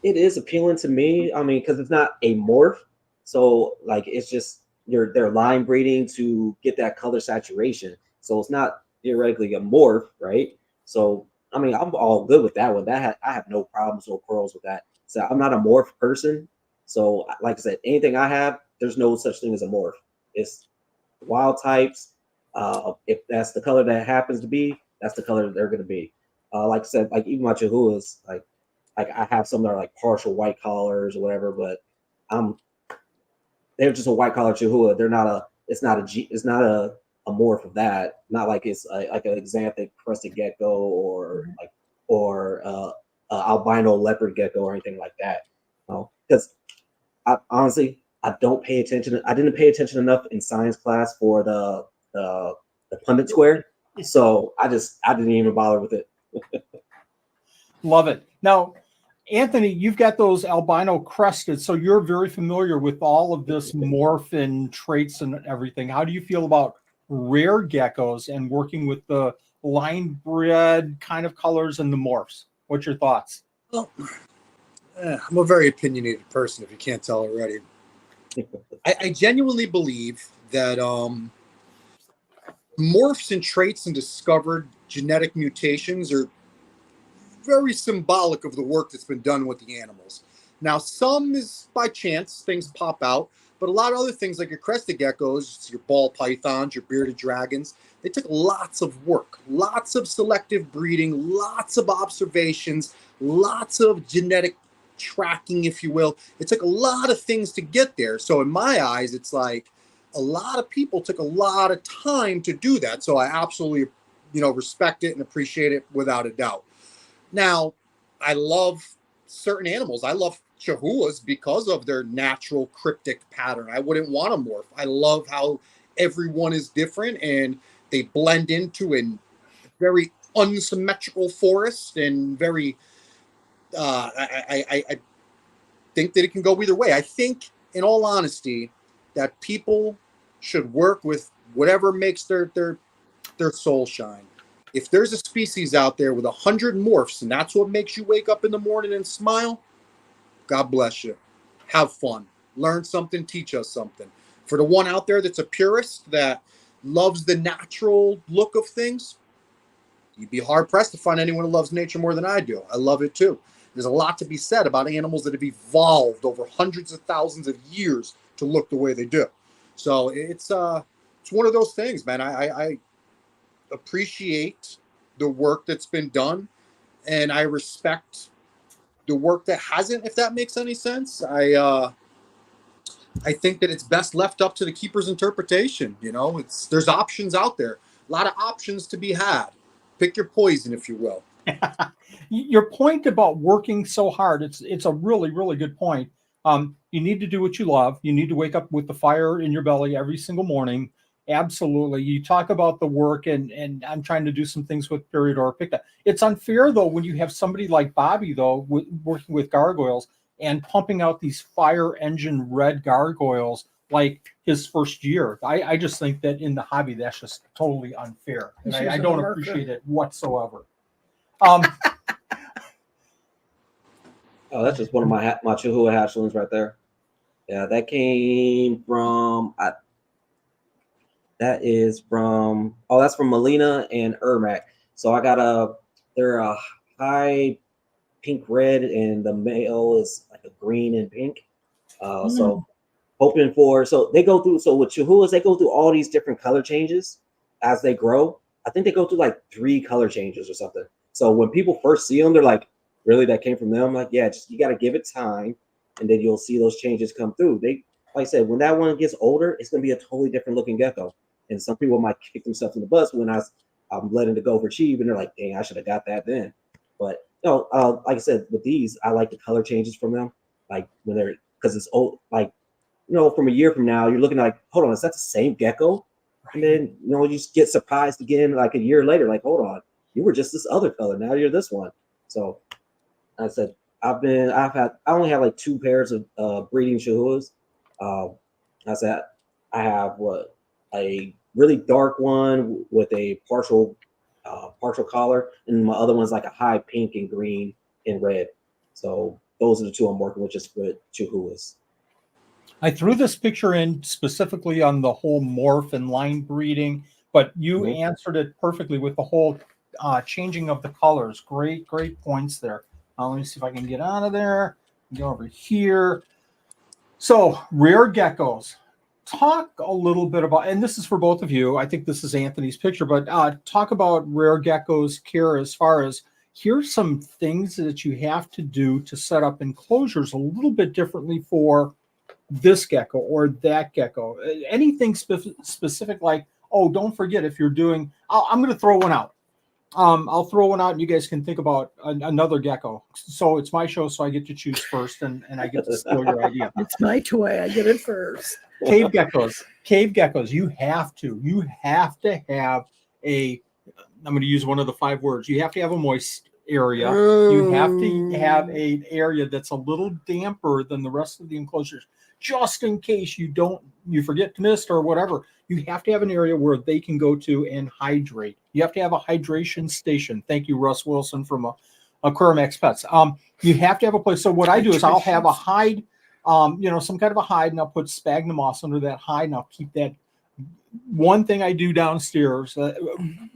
It is appealing to me. I mean, because it's not a morph. So like, it's just they're line breeding to get that color saturation. So it's not theoretically a morph, right? So I mean, I'm all good with that one. I have no problems or quarrels with that. So I'm not a morph person. So like I said, anything I have, there's no such thing as a morph. It's wild types. If that's the color that happens to be, that's the color that they're going to be. Like I said, like even my Chihuahuas, like I have some that are like partial white collars or whatever, but they're just a white collar Chihuahua. It's not a morph of that. Not like it's like an xanthic crested gecko or albino leopard gecko or anything like that. Because I honestly, I don't pay attention. I didn't pay attention enough in science class for the Punnett square, so I didn't even bother with it. Love it. Now, Anthony, you've got those albino crested, so you're very familiar with all of this morph and traits and everything. How do you feel about rare geckos and working with the line bred kind of colors and the morphs? What's your thoughts? Well, I'm a very opinionated person, if you can't tell already. I genuinely believe that morphs and traits and discovered genetic mutations are very symbolic of the work that's been done with the animals. Now, some is by chance, things pop out, but a lot of other things like your crested geckos, your ball pythons, your bearded dragons, they took lots of work, lots of selective breeding, lots of observations, lots of genetic tracking, if you will. It took a lot of things to get there. So in my eyes, it's like a lot of people took a lot of time to do that. So I absolutely, respect it and appreciate it without a doubt. Now, I love certain animals. I love chihuahuas because of their natural cryptic pattern. I wouldn't want to morph. I love how everyone is different and they blend into a very unsymmetrical forest and very. I think that it can go either way. I think, in all honesty, that people should work with whatever makes their soul shine. If there's a species out there with 100 morphs and that's what makes you wake up in the morning and smile, God bless you. Have fun. Learn something, teach us something. For the one out there that's a purist that loves the natural look of things, you'd be hard pressed to find anyone who loves nature more than I do. I love it too. There's a lot to be said about animals that have evolved over hundreds of thousands of years to look the way they do. So it's one of those things, man. I appreciate the work that's been done, and I respect the work that hasn't, if that makes any sense. I think that it's best left up to the keeper's interpretation. You know, there's options out there, a lot of options to be had. Pick your poison, if you will. Your point about working so hard, it's a really, really good point. You need to do what you love. You need to wake up with the fire in your belly every single morning. Absolutely. You talk about the work, and I'm trying to do some things with Peridor Picta. It's unfair, though, when you have somebody like Bobby, though, working with gargoyles and pumping out these fire engine red gargoyles like his first year. I just think that in the hobby, that's just totally unfair. And I don't appreciate it whatsoever. Oh, that's just one of my Chihuahua hatchlings right there. Yeah, that came from that's from Melina and Ermac. So I got they're a high pink red, and the male is like a green and pink. So hoping for, so they go through, so with Chihuahuas, they go through all these different color changes as they grow. I think they go through like 3 color changes or something. So when people first see them, they're like, really, that came from them? I'm like, yeah, just you got to give it time, and then you'll see those changes come through. They, like I said, when that one gets older, it's going to be a totally different looking gecko. And some people might kick themselves in the butt when I'm letting it go for cheap, and they're like, dang, I should have got that then. But no, like I said, with these, I like the color changes from them. Like when they're, because it's old, like, you know, from a year from now, you're looking like, hold on, is that the same gecko? And then, you know, you just get surprised again, like a year later, like, hold on, you were just this other color, now you're this one. So I said, I only have like 2 pairs of breeding Chihuahuas. I said, I have a really dark one with a partial collar, and my other one's like a high pink and green and red. So those are the 2 I'm working with, just with Chihuahuas. I threw this picture in specifically on the whole morph and line breeding, but you answered it perfectly with the whole changing of the colors. Great points there. Let me see if I can get out of there. Go over here. So rare geckos. Talk a little bit about, and this is for both of you. I think this is Anthony's picture, but talk about rare geckos care as far as here's some things that you have to do to set up enclosures a little bit differently for this gecko or that gecko. Anything specific, like, oh, don't forget if you're doing, I'm going to throw one out. I'll throw one out and you guys can think about another gecko. So it's my show, so I get to choose first, and I get to steal your idea. It's my toy. I get it first. Cave geckos. You have to have I'm going to use one of the 5 words. You have to have a moist area. You have to have an area that's a little damper than the rest of the enclosures, just in case you forget to mist or whatever. You have to have an area where they can go to and hydrate. You have to have a hydration station. Thank you, Russ Wilson from Aquarium Pets. You have to have a place. So what I do is I'll have a hide, some kind of a hide, and I'll put sphagnum moss under that hide, and I'll keep that. One thing I do downstairs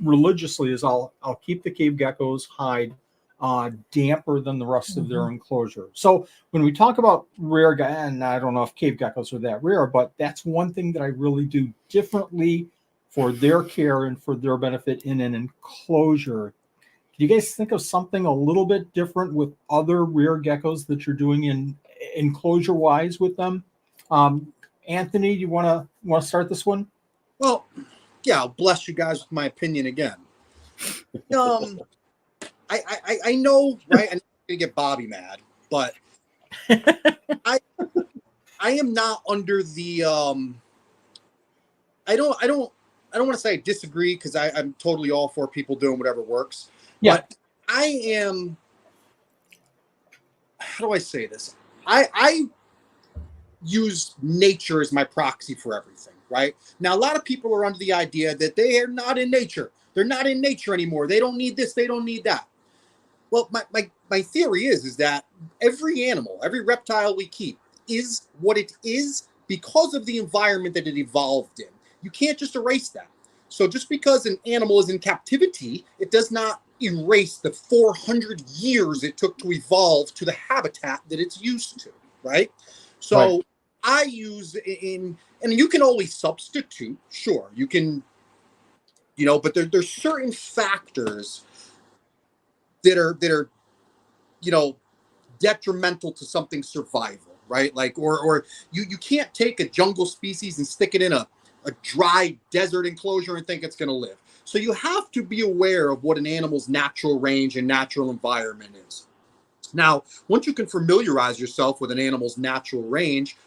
religiously is I'll keep the cave geckos hide damper than the rest of their enclosure. So when we talk about rare, and I don't know if cave geckos are that rare, but that's one thing that I really do differently for their care and for their benefit in an enclosure. Do you guys think of something a little bit different with other rare geckos that you're doing in enclosure wise with them? Anthony, do you want to start this one? Well, yeah, I'll bless you guys with my opinion again. I know, right? I'm gonna get Bobby mad, but I am not under the I don't want to say I disagree, because I'm totally all for people doing whatever works. Yeah. But I am, how do I say this? I use nature as my proxy for everything, right? Now, a lot of people are under the idea that they are not in nature. They're not in nature anymore. They don't need this. They don't need that. Well, my theory is that every animal, every reptile we keep is what it is because of the environment that it evolved in. You can't just erase that. So just because an animal is in captivity, it does not erase the 400 years it took to evolve to the habitat that it's used to, right? So Right. I use and you can always substitute, sure, you can, but there's certain factors that are detrimental to something's survival, right? Like, or you can't take a jungle species and stick it in a dry desert enclosure and think it's going to live. So you have to be aware of what an animal's natural range and natural environment is. Now, once you can familiarize yourself with an animal's natural range,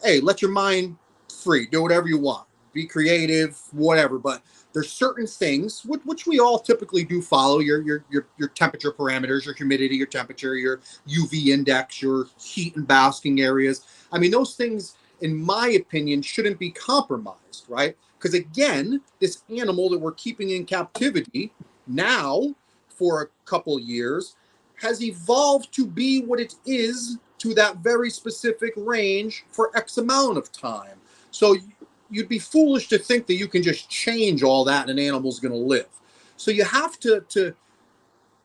hey, let your mind free, do whatever you want, be creative, whatever. But there's certain things which we all typically do follow: your temperature parameters, your humidity, your temperature, your UV index, your heat and basking areas. I mean, those things, in my opinion, shouldn't be compromised, right? Because again, this animal that we're keeping in captivity now for a couple years has evolved to be what it is to that very specific range for X amount of time. So you'd be foolish to think that you can just change all that and an animal's going to live. So you have to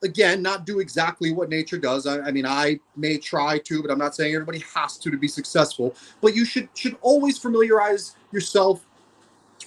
again, not do exactly what nature does. I mean, I may try to, but I'm not saying everybody has to be successful. But you should always familiarize yourself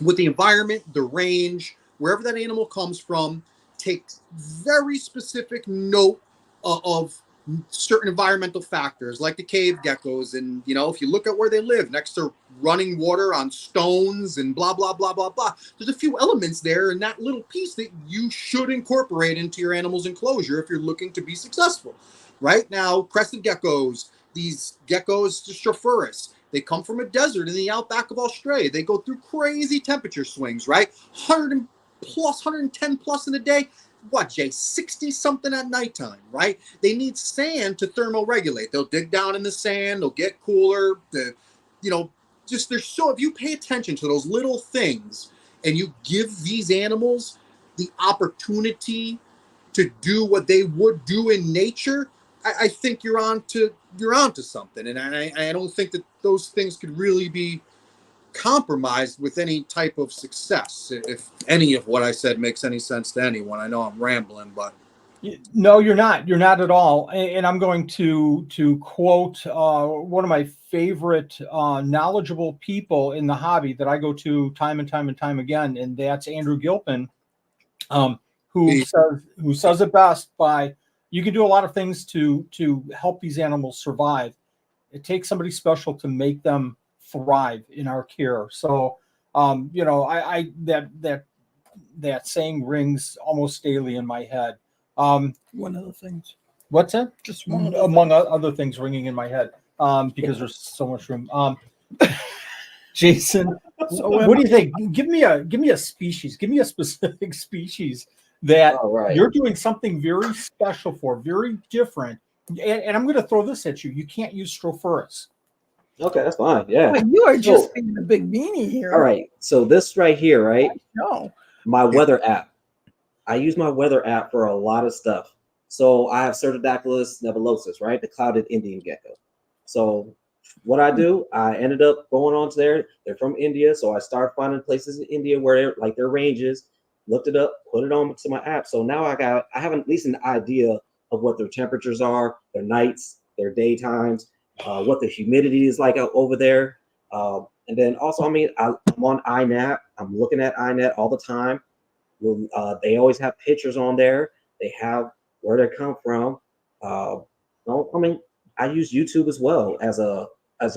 with the environment, the range, wherever that animal comes from. Take very specific note of certain environmental factors, like the cave geckos. And, if you look at where they live, next to running water on stones and blah, blah, blah, blah, blah, there's a few elements there in that little piece that you should incorporate into your animal's enclosure if you're looking to be successful. Right now, crested geckos, these geckos, Strophurus, they come from a desert in the outback of Australia. They go through crazy temperature swings, right? 100 plus, 110 plus in the day. What, Jay? 60 something at nighttime, right? They need sand to thermoregulate. They'll dig down in the sand. They'll get cooler. If you pay attention to those little things and you give these animals the opportunity to do what they would do in nature, I think you're onto something. And I don't think that those things could really be compromised with any type of success, if any of what I said makes any sense to anyone. I know I'm rambling, but no, you're not at all. And I'm going to quote one of my favorite knowledgeable people in the hobby that I go to time and time again, and that's Andrew Gilpin, who says it best by, you can do a lot of things to help these animals survive. It takes somebody special to make them thrive in our care. So, I that saying rings almost daily in my head. One of the things. What's that? Just one among other things ringing in my head. Because there's so much room. Jason, what do you think? Give me a species. Give me a specific species that you're doing something very special for, very different. And I'm going to throw this at you. You can't use Strophurus. Okay, that's fine. Yeah. Well, you are just being a big beanie here. All right. So this right here, right? No. My weather app. I use my weather app for a lot of stuff. So I have Cerdodactylus nebulosus, right? The clouded Indian gecko. So what I do, I ended up going on to there. They're from India. So I started finding places in India where their ranges, looked it up, put it on to my app. So now I have at least an idea of what their temperatures are, their nights, their daytimes, what the humidity is like over there. And then also, I'm on iNet. I'm looking at iNet all the time. They always have pictures on there. They have where they come from. I use YouTube as well as a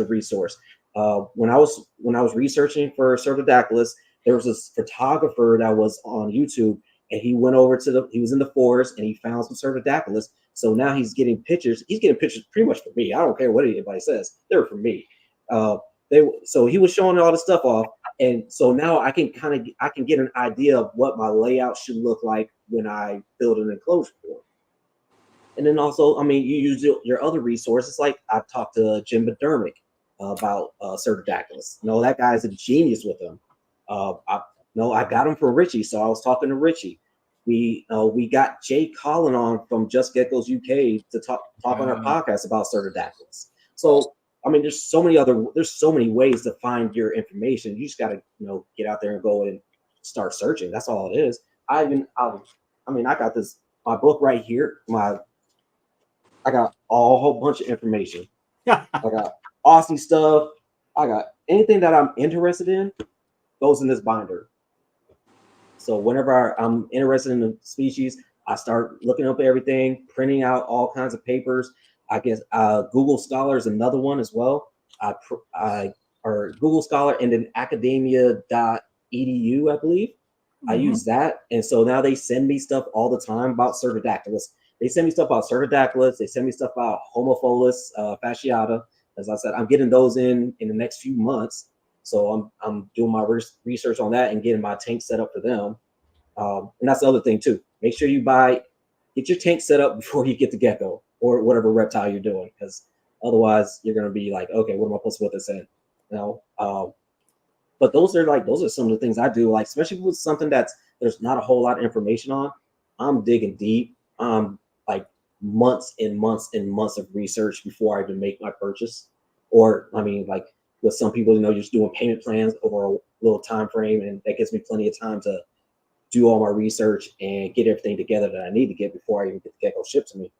resource. When I was researching for Cerdodactylus, there was this photographer that was on YouTube, and he went over he was in the forest and he found some Cerdodactylus. So now he's getting pictures. He's getting pictures pretty much for me. I don't care what anybody says. They're for me. So he was showing all the stuff off, and so now I can get an idea of what my layout should look like when I build an enclosure for it. And then also, I mean, you use your other resources. Like I've talked to Jim McDermott about Pseudodactylus. No, that guy's a genius with them. I got him from Richie, so I was talking to Richie. We got Jay Collin on from Just Geckos UK to talk on our podcast about Pseudodactylus. So I mean, there's so many ways to find your information. You just got to get out there and go and start searching. That's all it is. I got my book right here. I got a whole bunch of information. I got Aussie stuff. I got anything that I'm interested in goes in this binder. So whenever I'm interested in the species, I start looking up everything, printing out all kinds of papers. I guess Google Scholar is another one as well. Or Google Scholar and then academia.edu, I believe. I use that. And so now they send me stuff all the time about Pseudodactylus. They send me stuff about Pseudodactylus. They send me stuff about Homophilus fasciata. As I said, I'm getting those in the next few months. So I'm doing my research on that and getting my tank set up for them. And that's the other thing too. Make sure you get your tank set up before you get the gecko or whatever reptile you're doing, because otherwise you're going to be like, okay, what am I supposed to put this in? But those are some of the things I do, like especially with something there's not a whole lot of information on. I'm digging deep. Like months and months and months of research before I even make my purchase. Or I mean, like with some people, just doing payment plans over a little time frame, and that gives me plenty of time to do all my research and get everything together that I need to get before I even get the gecko shipped to me.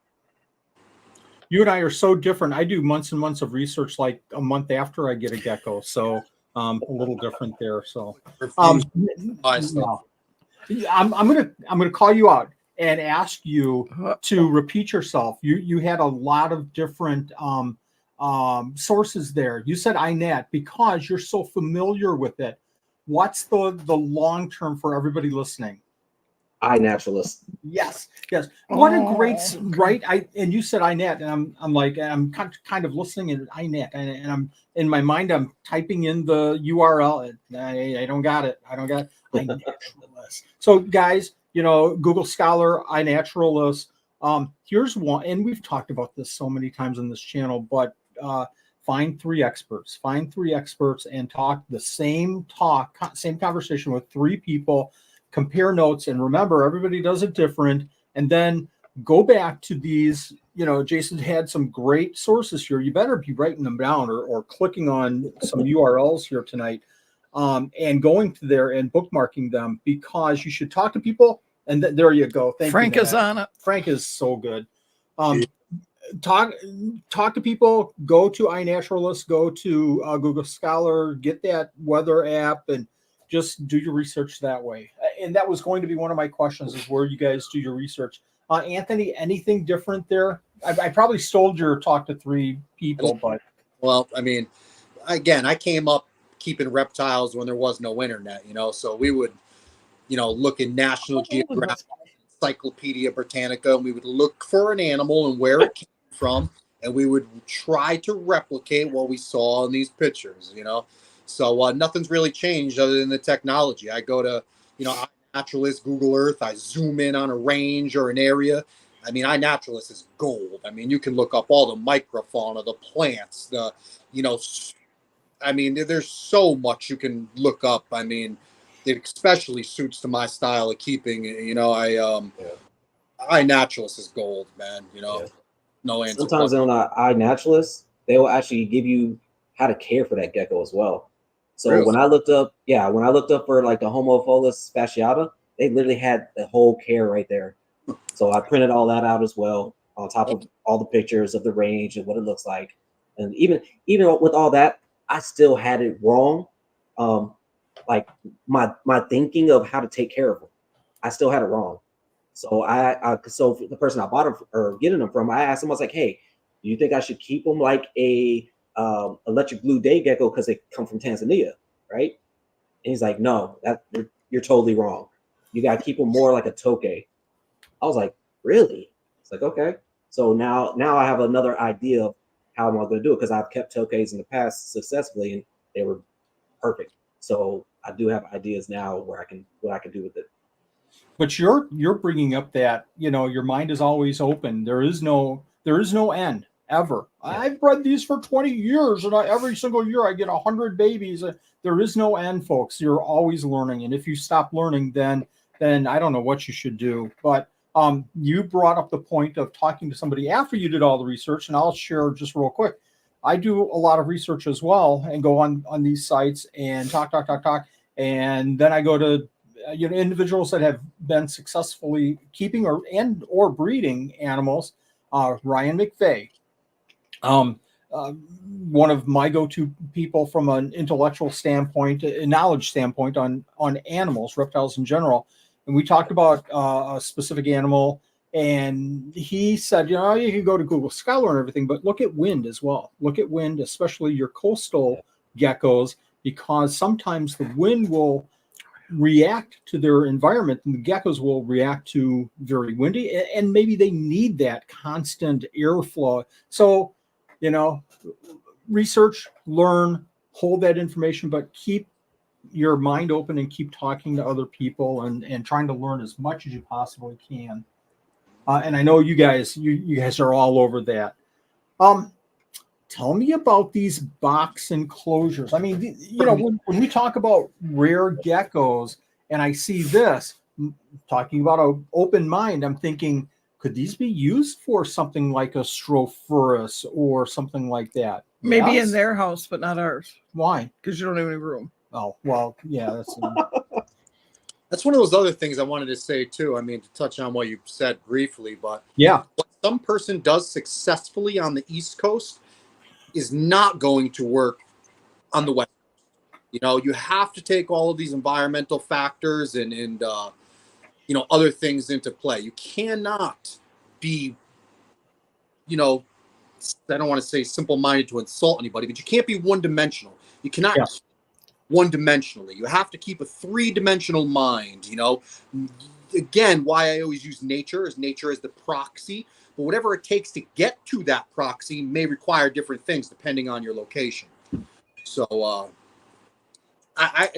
You and I are so different. I do months and months of research, like a month after I get a gecko. So a little different there. So I'm gonna call you out and ask you to repeat yourself. You had a lot of different sources there. You said INAT because you're so familiar with it. What's the long term for everybody listening? iNaturalist. Yes. What a great right. And you said INAT, and I'm kind of listening at INAT, and I'm in my mind I'm typing in the URL. I don't got it. iNaturalist. So guys, Google Scholar, iNaturalist. Here's one, and we've talked about this so many times on this channel, but find three experts and talk the same conversation with three people. Compare notes, and remember, everybody does it different. And then go back to these. Jason had some great sources here. You better be writing them down or clicking on some URLs here tonight, and going to there and bookmarking them, because you should talk to people. And there you go. Frank is on it. Frank is so good. Talk to people. Go to iNaturalist. Go to Google Scholar. Get that weather app and just do your research that way. And that was going to be one of my questions, is where you guys do your research. Anthony, anything different there? I probably stole your talk to three people, but. Well, I mean, again, I came up keeping reptiles when there was no internet, so we would, look in National Geographic, Encyclopedia Britannica, and we would look for an animal and where it came from, and we would try to replicate what we saw in these pictures, So nothing's really changed other than the technology. I go to, iNaturalist, Google Earth. I zoom in on a range or an area. I mean, iNaturalist is gold. I mean, you can look up all the microfauna, the plants, there's so much you can look up. I mean, it especially suits to my style of keeping. iNaturalist is gold, man. No answer. Sometimes on iNaturalist, they will actually give you how to care for that gecko as well. So really? when I looked up for like the Homophilus fasciata, they literally had the whole care right there. So I printed all that out as well, on top of all the pictures of the range and what it looks like. And even with all that, I still had it wrong. Like my thinking of how to take care of them, I still had it wrong. So so the person I bought them or getting them from, I asked him, I was like, hey, do you think I should keep them like a electric blue day gecko because they come from Tanzania, right? And he's like, no, you're totally wrong. You got to keep them more like a toke. I was like, really? It's like, okay. So now I have another idea of how am I going to do it, because I've kept tokens in the past successfully and they were perfect. So I do have ideas now where what I can do with it. But you're bringing up that, you know, your mind is always open. There is no end ever. Yeah. I've bred these for 20 years, and every single year I get 100 babies. There is no end, folks. You're always learning, and if you stop learning, then I don't know what you should do. But you brought up the point of talking to somebody after you did all the research, and I'll share just real quick. I do a lot of research as well, and go on these sites and talk, and then I go to individuals that have been successfully keeping or breeding animals. Ryan McVeigh, one of my go-to people from an intellectual standpoint, a knowledge standpoint on animals, reptiles in general. And we talked about a specific animal, and he said, you can go to Google Scholar and everything, but look at wind as well. Look at wind, especially your coastal geckos, because sometimes the wind will react to their environment, and the geckos will react to very windy, and maybe they need that constant airflow. So, research, learn, hold that information, but keep your mind open and keep talking to other people and trying to learn as much as you possibly can. And I know you guys are all over that. Tell me about these box enclosures. I mean, when we talk about rare geckos and I see this, talking about an open mind, I'm thinking, could these be used for something like a Strophurus or something like that? Maybe Yes? in their house, but not ours. Why? Because you don't have any room. Oh, well, yeah, That's one of those other things I wanted to say too. I mean, to touch on what you said briefly, but yeah, what some person does successfully on the East Coast is not going to work on the West Coast. You have to take all of these environmental factors and other things into play. You cannot be, I don't want to say simple-minded to insult anybody, but you can't be one-dimensional. You cannot one-dimensionally. You have to keep a three-dimensional mind. Again, why I always use nature is the proxy, but whatever it takes to get to that proxy may require different things depending on your location. So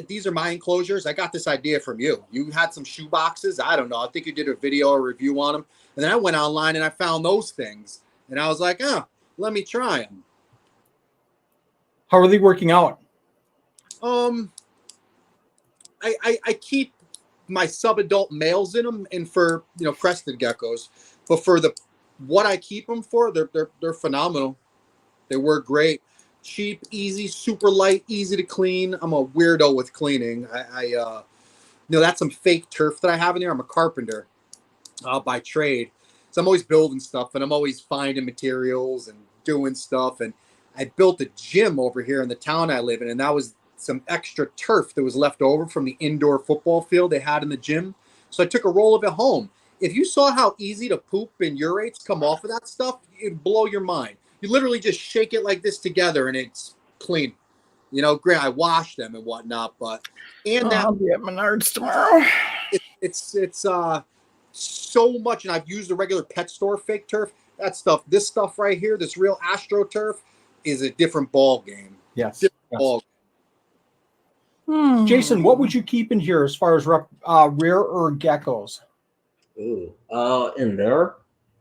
these are my enclosures. I got this idea from you. You had some shoe boxes. I don't know. I think you did a video or review on them. And then I went online and I found those things. And I was like, let me try them. how are they working out? I keep my sub-adult males in them, and for crested geckos, but for what I keep them for, they're phenomenal. They work great, cheap, easy, super light, easy to clean. I'm a weirdo with cleaning. That's some fake turf that I have in there. I'm a carpenter by trade, so I'm always building stuff, and I'm always finding materials and doing stuff. And I built a gym over here in the town I live in, and that was some extra turf that was left over from the indoor football field they had in the gym. So I took a roll of it home. If you saw how easy to poop and urates come off of that stuff, it'd blow your mind. You literally just shake it like this together and it's clean. Granted, I wash them and whatnot, but I'll be at Menards tomorrow. It's so much, and I've used the regular pet store fake turf. This stuff right here, this real AstroTurf, is a different ball game. Yes. Ball game. Jason, what would you keep in here as far as rarer geckos? Ooh, in there,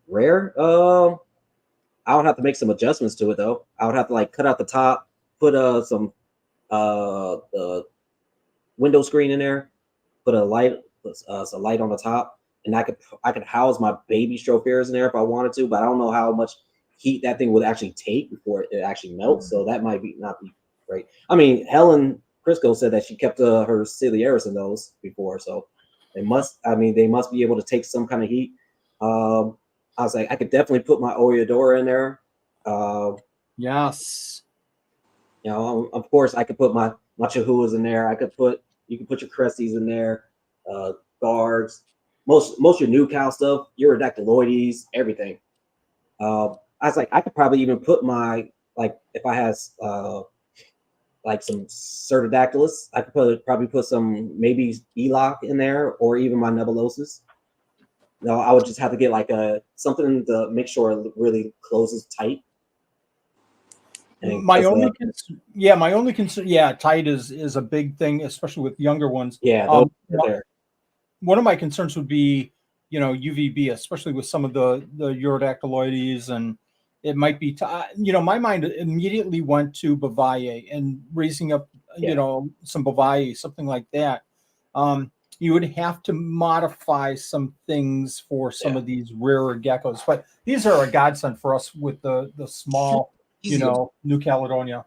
rare. I would have to make some adjustments to it though. I would have to cut out the top, put some the window screen in there, put a light, some light on the top, and I could house my baby Strophurus in there if I wanted to, but I don't know how much heat that thing would actually take before it actually melts. So that might not be great. I mean, Helen Crisco said that she kept her Ciliaris in those before, so they must be able to take some kind of heat. I was like, I could definitely put my Oreodora in there. Yes. Of course, I could put my Chihuahuas in there. You can put your Cresties in there, guards, most your new cow stuff, your Dactyloides, everything. I was like, I could probably even put my, if I had some Cerdodactylus, I could probably put some maybe Eloc in there, or even my Nebulosus. No, I would just have to get like something to make sure it really closes tight. My only concern, tight is a big thing, especially with younger ones. Yeah, there. One of my concerns would be, UVB, especially with some of the Urodactyloides, and it might be, my mind immediately went to Bovaie and raising up, some Bovaie, something like that. You would have to modify some things for some of these rarer geckos, but these are a godsend for us with the small, New Caledonia.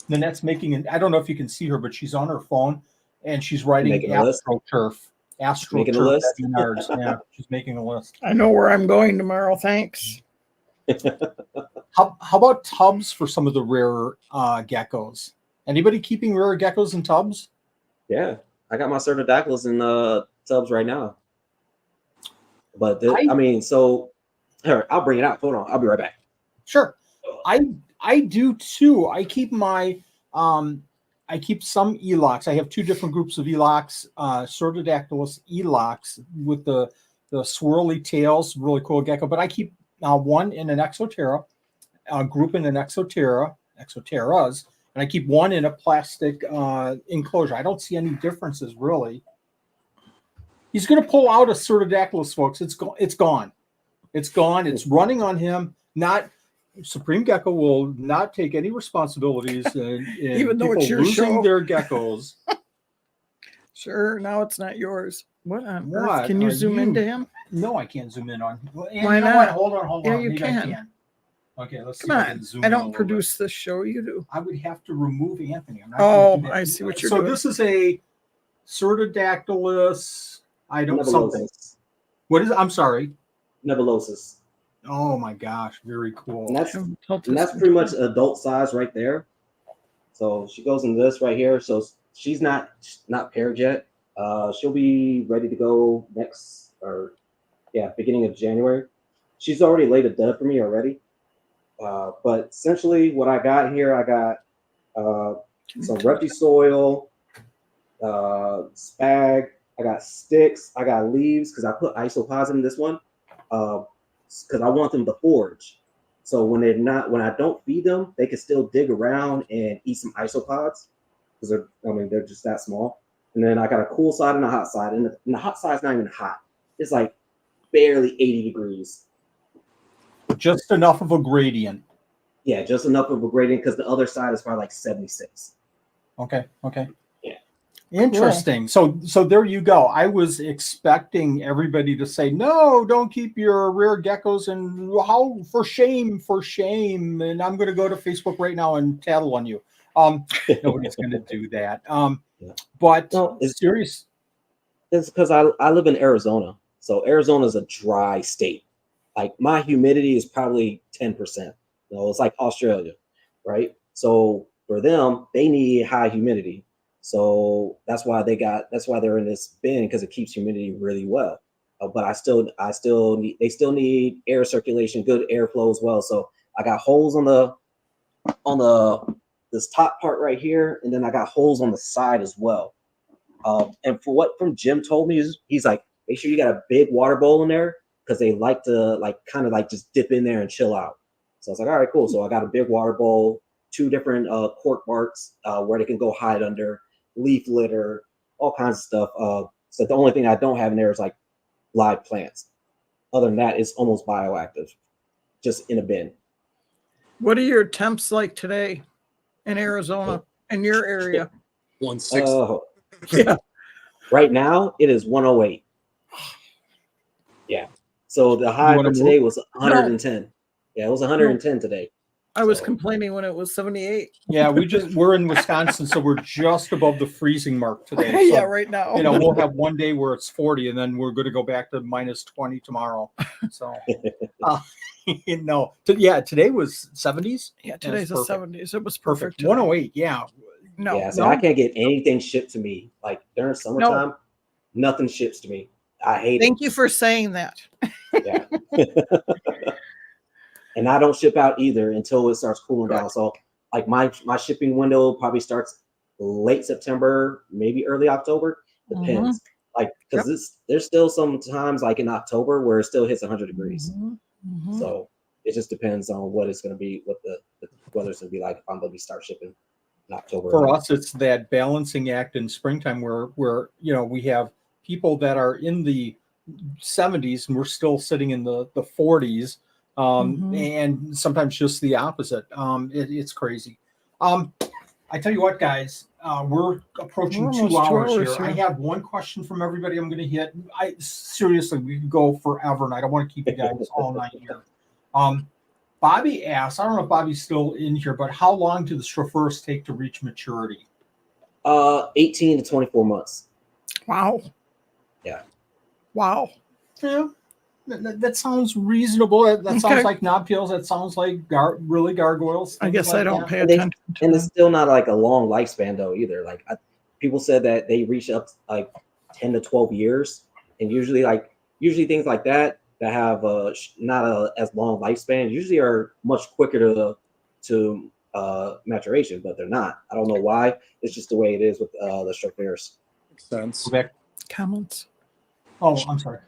Nanette's I don't know if you can see her, but she's on her phone and she's writing AstroTurf. Making a list. Yeah, she's making a list. I know where I'm going tomorrow. Thanks. How about tubs for some of the rarer geckos? Anybody keeping rare geckos in tubs? Yeah, I got my Cerdodactylus in tubs right now. But so here, I'll bring it out. Hold on, I'll be right back. Sure, I do too. I keep my I keep some elox. I have two different groups of elox, Cerdodactylus elox with the swirly tails, really cool gecko. But I keep one in an Exoterra, a group in an Exoterras, and I keep one in a plastic enclosure. I don't see any differences really. He's going to pull out a Cerdodactylus, folks. It's gone. It's gone. It's running on him. Not Supreme Gecko will not take any responsibilities in even though it's your losing show. their geckos. Sure. Now it's not yours. What on What earth? Can you zoom into him? No, I can't zoom in on him. Why not? Hold on. Yeah, Maybe you can. Okay, let's Come see. on. If I can zoom I in a don't little produce this show. You do. bit. I would have to remove Anthony. I'm not Oh, gonna do that. I see what you're so doing. This is a Cerdodactylus. I don't something. Nebulosus. What is it? I'm sorry. Nebulosus. Oh my gosh, very cool. And that's pretty much adult size right there. So she goes in this right here. So she's not paired yet. She'll be ready to go beginning of January. She's already laid a dud for me already. But essentially what I got here, I got some Reptisoil, spag, I got sticks, I got leaves because I put isopods in this one because I want them to forage. So when I don't feed them, they can still dig around and eat some isopods because they're just that small. And then I got a cool side and a hot side, and the hot side's not even hot. It's like barely 80 degrees. Just enough of a gradient. Yeah, just enough of a gradient because the other side is probably like 76. Okay. Yeah. Interesting. Cool. So there you go. I was expecting everybody to say, no, don't keep your rare geckos, and how for shame. And I'm going to go to Facebook right now and tattle on you. Nobody's going to do that. But no, it's serious. It's because I live in Arizona. So Arizona is a dry state. Like my humidity is probably 10%. It's like Australia, right? So for them, they need high humidity. So that's why they're in this bin because it keeps humidity really well. But they still need air circulation, good airflow as well. So I got holes on this top part right here, and then I got holes on the side as well. And from Jim told me, he's like, make sure you got a big water bowl in there because they like to just dip in there and chill out. So I was like, all right, cool. So I got a big water bowl, 2 different cork barks where they can go hide under, leaf litter, all kinds of stuff. So the only thing I don't have in there is like live plants. Other than that, it's almost bioactive, just in a bin. What are your temps like today in Arizona, in your area? 160. Yeah. Right now, it is 108. Yeah. So the high for today was 110. No. Yeah, it was 110 today. I was complaining when it was 78. Yeah, we're in Wisconsin, so we're just above the freezing mark today. So, yeah, right now. We'll have one day where it's 40, and then we're going to go back to minus 20 tomorrow. So, today was 70s. Yeah, today's the 70s. It was perfect. 108. Yeah. No. Yeah, so I can't get anything shipped to me. Like during summertime, nothing ships to me. I hate it. Thank you for saying that. Yeah. And I don't ship out either until it starts cooling down. So like my shipping window probably starts late September, maybe early October. Depends. Like, because there's still some times like in October where it still hits 100 degrees. So it just depends on what it's going to be, what the weather's going to be like if I'm going to start shipping in October. For us, it's that balancing act in springtime where we have people that are in the 70s and we're still sitting in the 40s, and sometimes just the opposite. It's crazy. I tell you what, guys, we're approaching 2 hours here. I have one question from everybody I'm going to hit. Seriously, we could go forever, and I don't want to keep you guys all night here. Bobby asks, I don't know if Bobby's still in here, but how long do the Strophurus take to reach maturity? 18 to 24 months. Wow. Yeah. Wow. Yeah. That sounds reasonable. That sounds like knobtails. That sounds like really gargoyles. I guess I don't pay attention to and it's still not like a long lifespan though either. Like people said that they reach up like 10 to 12 years, and usually things like that have not as long lifespan usually are much quicker to maturation, but they're not. I don't know why. It's just the way it is with the Strophurus. Makes sense. Okay. Comments. Oh, I'm sorry.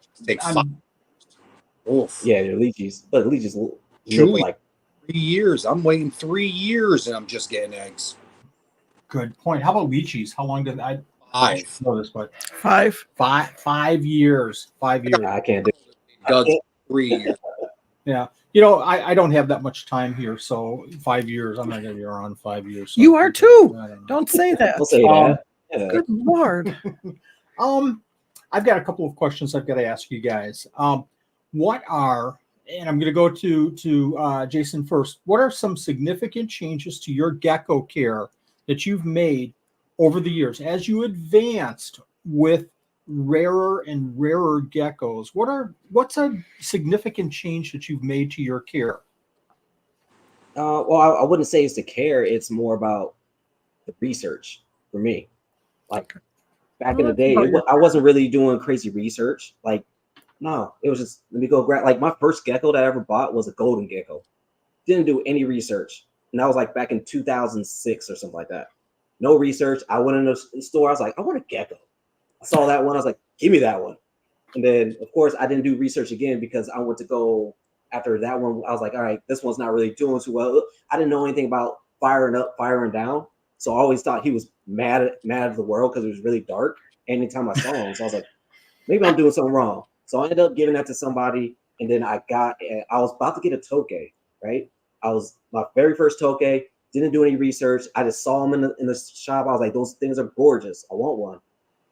Yeah, they're leeches, but leeches live for like 3 years. I'm waiting 3 years and I'm just getting eggs. Good point. How about leeches? How long did I 5 know this? But 5 years. 5 years. I can't do it. 3 years. Yeah. I don't have that much time here, so 5 years. I'm not going to be around 5 years. So you are too. Don't say that. We'll say that. Yeah. Good Lord. I've got a couple of questions I've got to ask you guys. What are, and I'm going to go to Jason first. What are some significant changes to your gecko care that you've made over the years as you advanced with rarer and rarer geckos? What's a significant change that you've made to your care? Well, I wouldn't say it's the care. It's more about the research for me. Like back in the day, I wasn't really doing crazy research. Like, no, it was just, let me go grab, like my first gecko that I ever bought was a golden gecko. Didn't do any research. And that was like back in 2006 or something like that. No research. I went in the store. I was like, I want a gecko. I saw that one. I was like, give me that one. And then, of course, I didn't do research again because I went to go after that one. I was like, all right, this one's not really doing too well. I didn't know anything about firing up, firing down. So I always thought he was mad at the world because it was really dark anytime I saw him. So I was like, maybe I'm doing something wrong. So I ended up giving that to somebody. And then I was about to get a toke, right? I was my very first toke, didn't do any research. I just saw him in the shop. I was like, those things are gorgeous. I want one.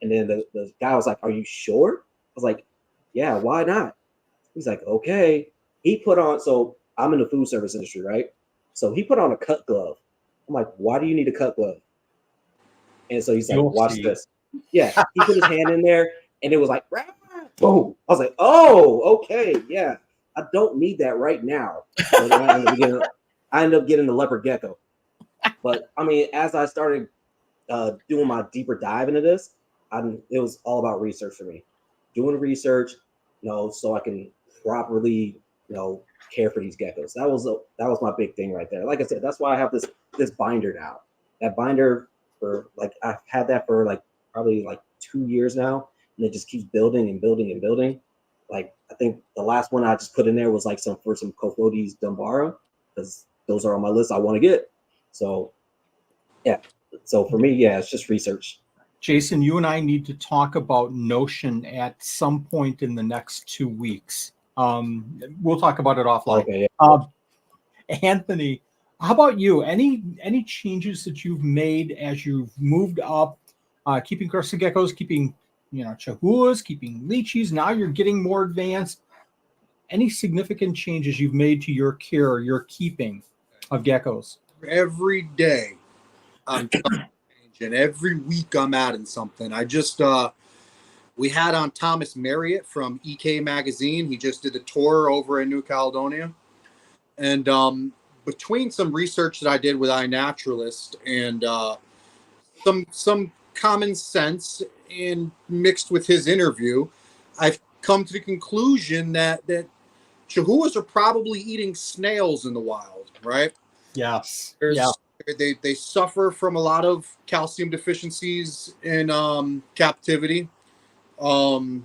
And then the guy was like, are you sure? I was like, yeah, why not? He's like, okay. He put on, so I'm in the food service industry, right? So he put on a cut glove. I'm like, why do you need a cut glove? And so he's like, watch this. Yeah, he put his hand in there and it was like, boom. I was like, oh, okay, yeah. I don't need that right now. But I ended up getting the leopard gecko. But I mean, as I started doing my deeper dive into this, it was all about research for me. Doing research, so I can properly, care for these geckos. That was my big thing right there. Like I said, that's why I have this binder now. That binder I've had that for probably 2 years now, and it just keeps building and building and building. Like I think the last one I just put in there was some Cophodes dumbara, because those are on my list I want to get. So yeah. So for me, yeah, it's just research. Jason, you and I need to talk about Notion at some point in the next 2 weeks. We'll talk about it offline. Okay, yeah. Anthony, how about you? Any changes that you've made as you've moved up, keeping crested geckos, keeping chahuas, keeping leeches? Now you're getting more advanced. Any significant changes you've made to your care, your keeping of geckos? Every day, I'm changing. Every week, I'm adding something. I just we had on Thomas Marriott from EK Magazine. He just did a tour over in New Caledonia, and between some research that I did with iNaturalist and some common sense and mixed with his interview, I've come to the conclusion that chahuas are probably eating snails in the wild, right? Yes. They suffer from a lot of calcium deficiencies in captivity. I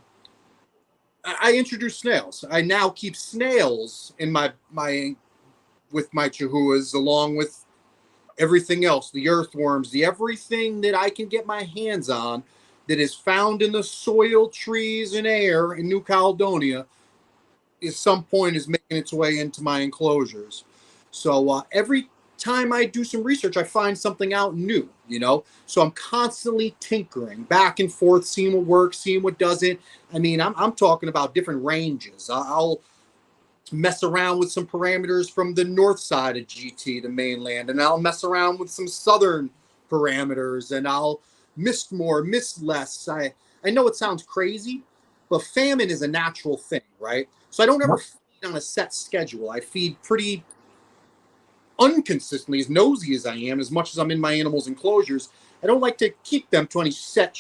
introduced snails. I now keep snails in my with my chihuahuas, along with everything else, the earthworms, the everything that I can get my hands on that is found in the soil, trees, and air in New Caledonia, at some point is making its way into my enclosures. So every time I do some research, I find something out new, So I'm constantly tinkering back and forth, seeing what works, seeing what doesn't. I mean, I'm talking about different ranges. I'll mess around with some parameters from the north side of GT, the mainland, and I'll mess around with some southern parameters, and I'll miss more, miss less. I know it sounds crazy, but famine is a natural thing, right? So I don't ever feed on a set schedule. I feed pretty inconsistently, as nosy as I am, as much as I'm in my animals' enclosures. I don't like to keep them to any set,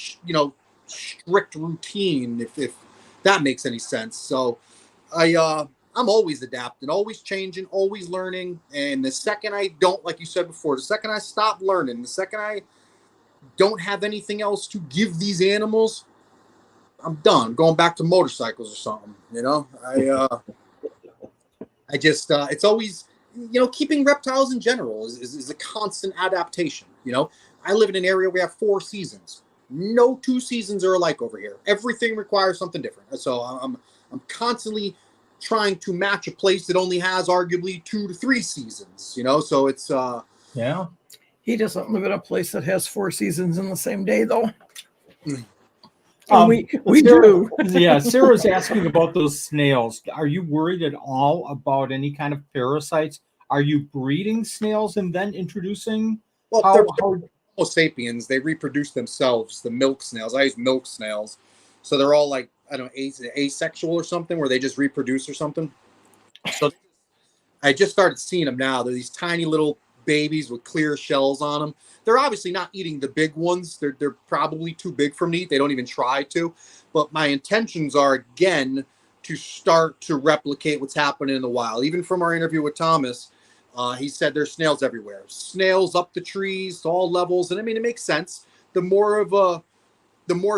strict routine, if that makes any sense. So I'm always adapting, always changing, always learning. And the second I don't, like you said before, the second I stop learning, the second I don't have anything else to give these animals, I'm done. Going back to motorcycles or something, I just, it's always, keeping reptiles in general is a constant adaptation. I live in an area where we have 4 seasons. No 2 seasons are alike over here. Everything requires something different. So I'm constantly trying to match a place that only has arguably 2 to 3 seasons, so it's yeah. He doesn't live in a place that has 4 seasons in the same day, though. We Sarah, do. Yeah, Sarah's asking about those snails. Are you worried at all about any kind of parasites? Are you breeding snails and then introducing? Well, they're Homo sapiens. They reproduce themselves. The milk snails. I use milk snails, so they're all like, I don't know, asexual or something, where they just reproduce or something. So I just started seeing them now. They're these tiny little babies with clear shells on them. They're obviously not eating the big ones. They're probably too big for them to eat. They don't even try to. But my intentions are, again, to start to replicate what's happening in the wild. Even from our interview with Thomas, he said there's snails everywhere. Snails up the trees to all levels. And I mean, it makes sense. The more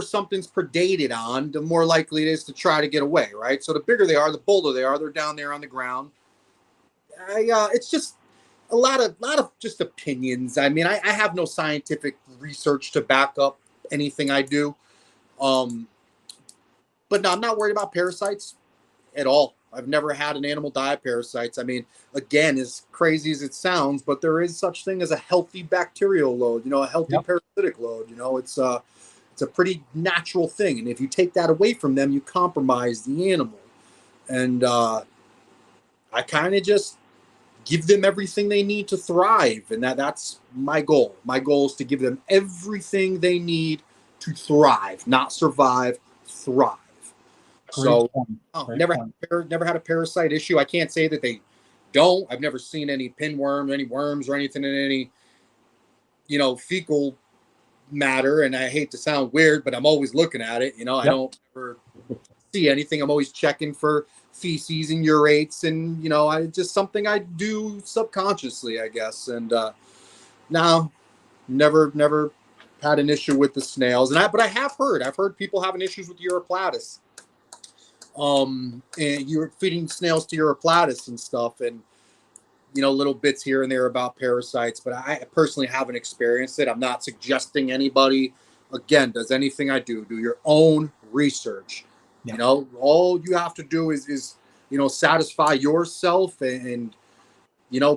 something's predated on, the more likely it is to try to get away, right? So the bigger they are, the bolder they are. They're down there on the ground. It's just a lot of just opinions. I mean, I have no scientific research to back up anything I do. But no, I'm not worried about parasites at all. I've never had an animal die of parasites. I mean, again, as crazy as it sounds, but there is such thing as a healthy bacterial load, a healthy parasitic load. It's a pretty natural thing. And if you take that away from them, you compromise the animal. And I kind of just give them everything they need to thrive. And that's my goal. My goal is to give them everything they need to thrive, not survive, thrive. So never had a parasite issue. I can't say that they don't. I've never seen any pinworm, any worms or anything in any, fecal matter. And I hate to sound weird, but I'm always looking at it. I don't ever see anything. I'm always checking for feces and urates, and I just something I do subconsciously, I guess. And no, never had an issue with the snails. But I've heard people having issues with Uroplatus. And you're feeding snails to Uroplatus and stuff, and little bits here and there about parasites, but I personally haven't experienced it. I'm not suggesting anybody, again, does anything I do your own research. All you have to do is satisfy yourself and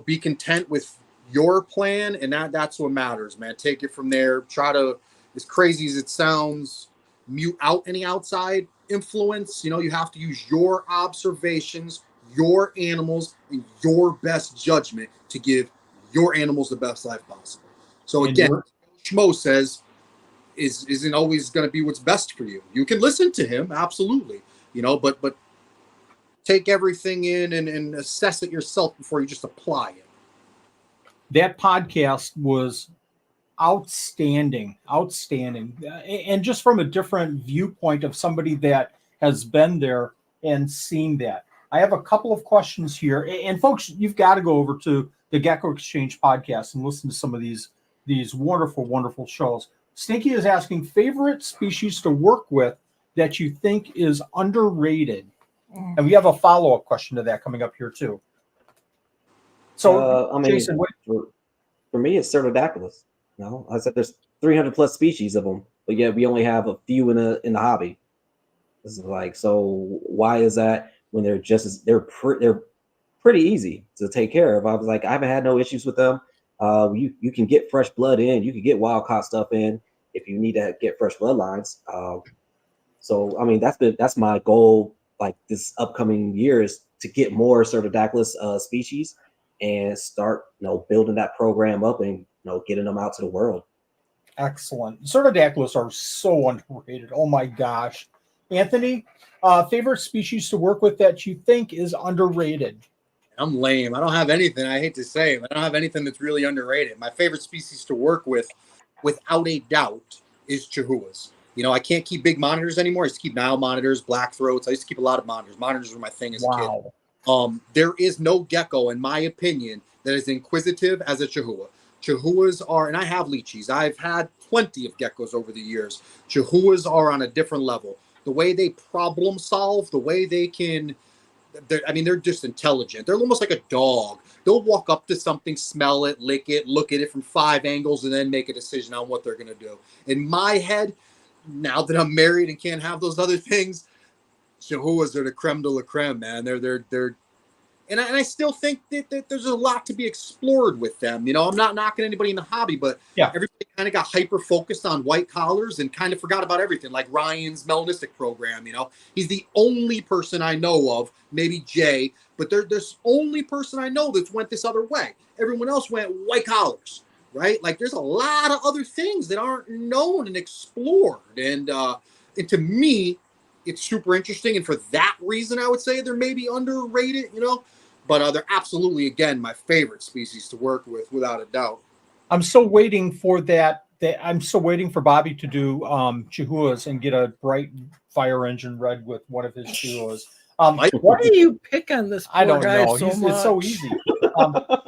be content with your plan, and that's what matters, man. Take it from there. Try to, as crazy as it sounds, mute out any outside influence. You have to use your observations, your animals, and your best judgment to give your animals the best life possible. So again, Schmo says isn't always going to be what's best for you. You can listen to him, absolutely, but take everything in and assess it yourself before you just apply it. That podcast was outstanding. And just from a different viewpoint of somebody that has been there and seen that. I have a couple of questions here. And folks, you've got to go over to the Gecko Exchange podcast and listen to some of these wonderful, wonderful shows. Stinky is asking, favorite species to work with that you think is underrated? And we have a follow-up question to that coming up here too. So, I mean, Jason, what? for me, it's Pterodactylus. No, I said there's 300 plus species of them, but yet we only have a few in the hobby. This is like, so why is that when they're they're pretty easy to take care of? I was like, I haven't had no issues with them. You can get fresh blood in, you can get wild caught stuff in if you need to get fresh bloodlines. So I mean, that's my goal. Like this upcoming year is to get more Pterodactylus species and start, building that program up and getting them out to the world. Excellent. Pterodactylus are so underrated. Oh my gosh. Anthony, favorite species to work with that you think is underrated? I'm lame. I don't have anything. I hate to say it, but I don't have anything that's really underrated. My favorite species to work with, without a doubt, is Chihuahuas. I can't keep big monitors anymore. I used to keep Nile monitors, black throats. I used to keep a lot of monitors. Monitors were my thing as a kid. There is no gecko, in my opinion, that is inquisitive as a Chihuahua. Chihuahuas are, and I have leechies. I've had plenty of geckos over the years. Chihuahuas are on a different level. The way they problem solve, the way they can, they're just intelligent. They're almost like a dog. They'll walk up to something, smell it, lick it, look at it from 5 angles, and then make a decision on what they're going to do. In my head, now that I'm married and can't have those other things, Chihuahuas are the creme de la creme, man. They're and I still think that there's a lot to be explored with them. I'm not knocking anybody in the hobby, but everybody kind of got hyper focused on white collars and kind of forgot about everything, like Ryan's melanistic program. He's the only person I know of, maybe Jay, but there's only person I know that's went this other way. Everyone else went white collars, right? Like there's a lot of other things that aren't known and explored. And to me, it's super interesting. And for that reason, I would say they're maybe underrated, but they're absolutely, again, my favorite species to work with, without a doubt. I'm still waiting for that. I'm still waiting for Bobby to do Chihuahuas and get a bright fire engine red with one of his Chihuahuas. Why do you pick on this poor I don't guy know. so much? It's so easy.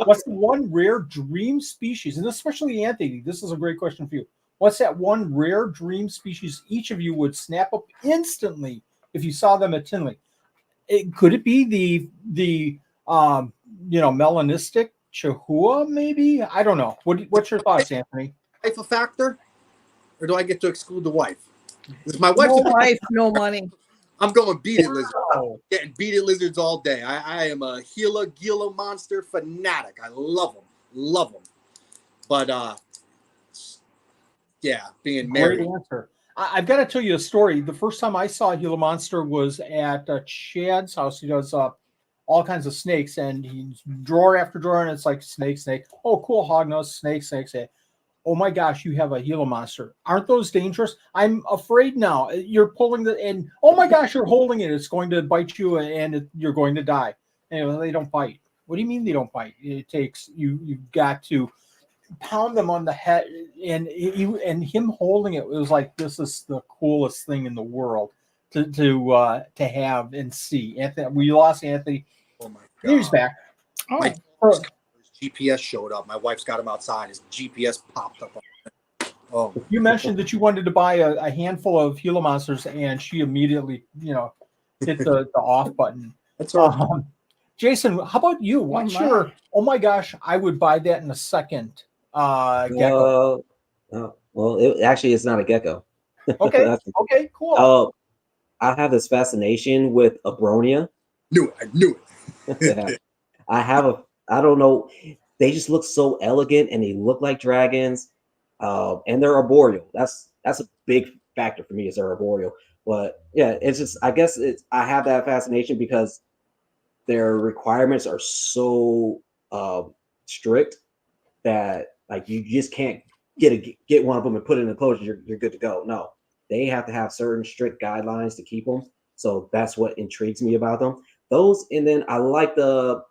What's the one rare dream species? And especially Anthony, this is a great question for you. What's that one rare dream species each of you would snap up instantly if you saw them at Tinley? Could it be the melanistic Chihuahua? Maybe, I don't know. What's your thoughts, Anthony? Wife a factor, or do I get to exclude the wife? Because my wife, no wife, no money. I'm going beaded lizards. Getting beaded lizards all day. I am a Gila monster fanatic. I love them. But being married. Great answer. I've got to tell you a story. The first time I saw a Gila monster was at Chad's house. He does all kinds of snakes, and he's drawer after drawer, and it's like snake. Oh, cool, hognose, snake. Oh my gosh, you have a Gila monster. Aren't those dangerous? I'm afraid now. You're pulling and oh my gosh, you're holding it. It's going to bite you, and you're going to die. And they don't bite. What do you mean they don't bite? It takes you've got to pound them on the head, and him holding it was like, this is the coolest thing in the world to have and see. Anthony, we lost Anthony. Oh my God, he's back. My GPS showed up. My wife's got him outside. His GPS popped up. Oh, you mentioned that you wanted to buy a handful of Gila monsters, and she immediately hit the off button. That's right. Jason, how about you? What's your my gosh, I would buy that in a second. Gecko. Actually, it's not a gecko. Okay. Okay, cool. I have this fascination with Abronia. I knew it. I don't know. They just look so elegant, and they look like dragons. And they're arboreal. That's a big factor for me, is they're arboreal. But yeah, it's just, I guess I have that fascination because their requirements are so strict that like you just can't get one of them and put it in the enclosure. You're good to go. No, they have to have certain strict guidelines to keep them. So that's what intrigues me about them. Those, and then I like the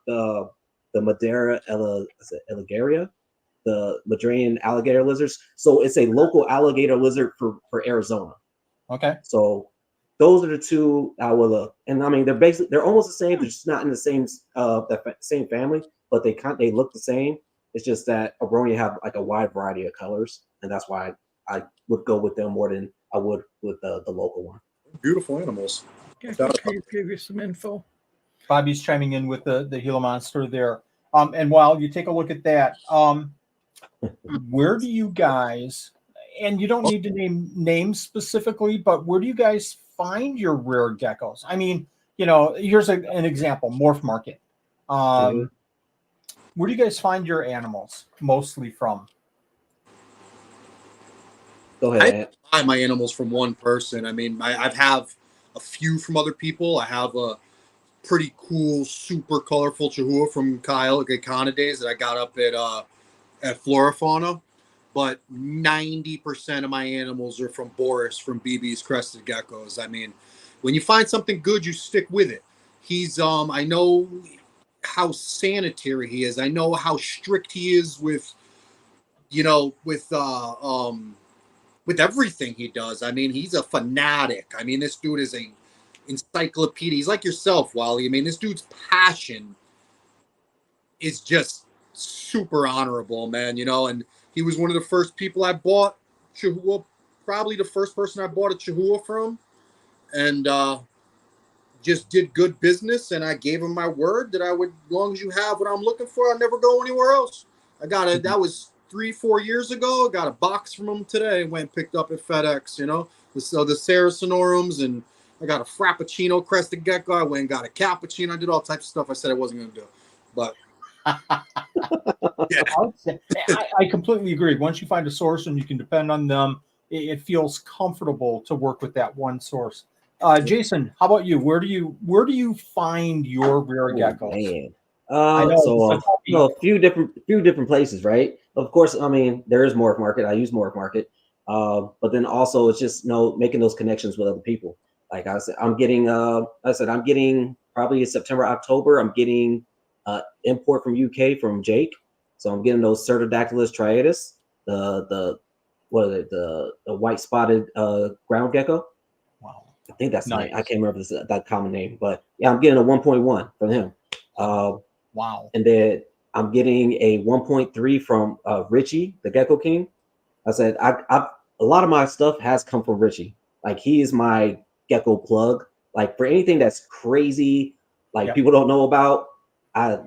Madeira Alligaria, the Madrean alligator lizards. So it's a local alligator lizard for Arizona. Okay. So those are the two I will and I mean they're almost the same. They're just not in the same family, but they look the same. It's just that Abronia have like a wide variety of colors, and that's why I would go with them more than I would with the local one. Beautiful animals. Gecko gave you some info. Bobby's chiming in with the Gila monster there. And while you take a look at that, where do you guys, and you don't need to name names specifically, but where do you guys find your rare geckos? I mean, here's an example, Morph Market. Where do you guys find your animals mostly from? Go ahead. I buy my animals from one person. I mean, I have a few from other people. I have a pretty cool, super colorful Chihuahua from Kyle at Gecko days that I got up at Florifauna. But 90% of my animals are from Boris from BB's Crested Geckos. I mean, when you find something good, you stick with it. He's I know how sanitary he is. I know how strict he is with everything he does. I mean, he's a fanatic. I mean, this dude is a encyclopedia. He's like yourself, Wally. I mean, this dude's passion is just super honorable, man, and he was one of the first people I bought Chihuahua, probably the first person I bought a Chihuahua from, and just did good business, and I gave him my word that I would, as long as you have what I'm looking for, I'll never go anywhere else. I got it. That was 3-4 years ago. I got a box from him today. Went and picked up at FedEx, the Saracenorums, and I got a Frappuccino Crested Gecko. I went and got a Cappuccino. I did all types of stuff I said I wasn't going to do. But yeah. I completely agree. Once you find a source and you can depend on them, it feels comfortable to work with that one source. Jason, how about you? Where do you find your rare geckos? Man. I know, a few different places, right? Of course, I mean, there is Morph Market. I use Morph Market. But then also it's just making those connections with other people. Like I said, I'm getting probably in September, October, I'm getting import from UK from Jake. So I'm getting those Cerdodactylus triatus, the white spotted ground gecko. Wow. I think that's nice. I can't remember that common name, but yeah, I'm getting a 1.1 from him. Wow. And then I'm getting a 1.3 from Richie, the Gecko King. I said a lot of my stuff has come from Richie. Like, he is my gecko plug. Like, for anything that's crazy, like people don't know about,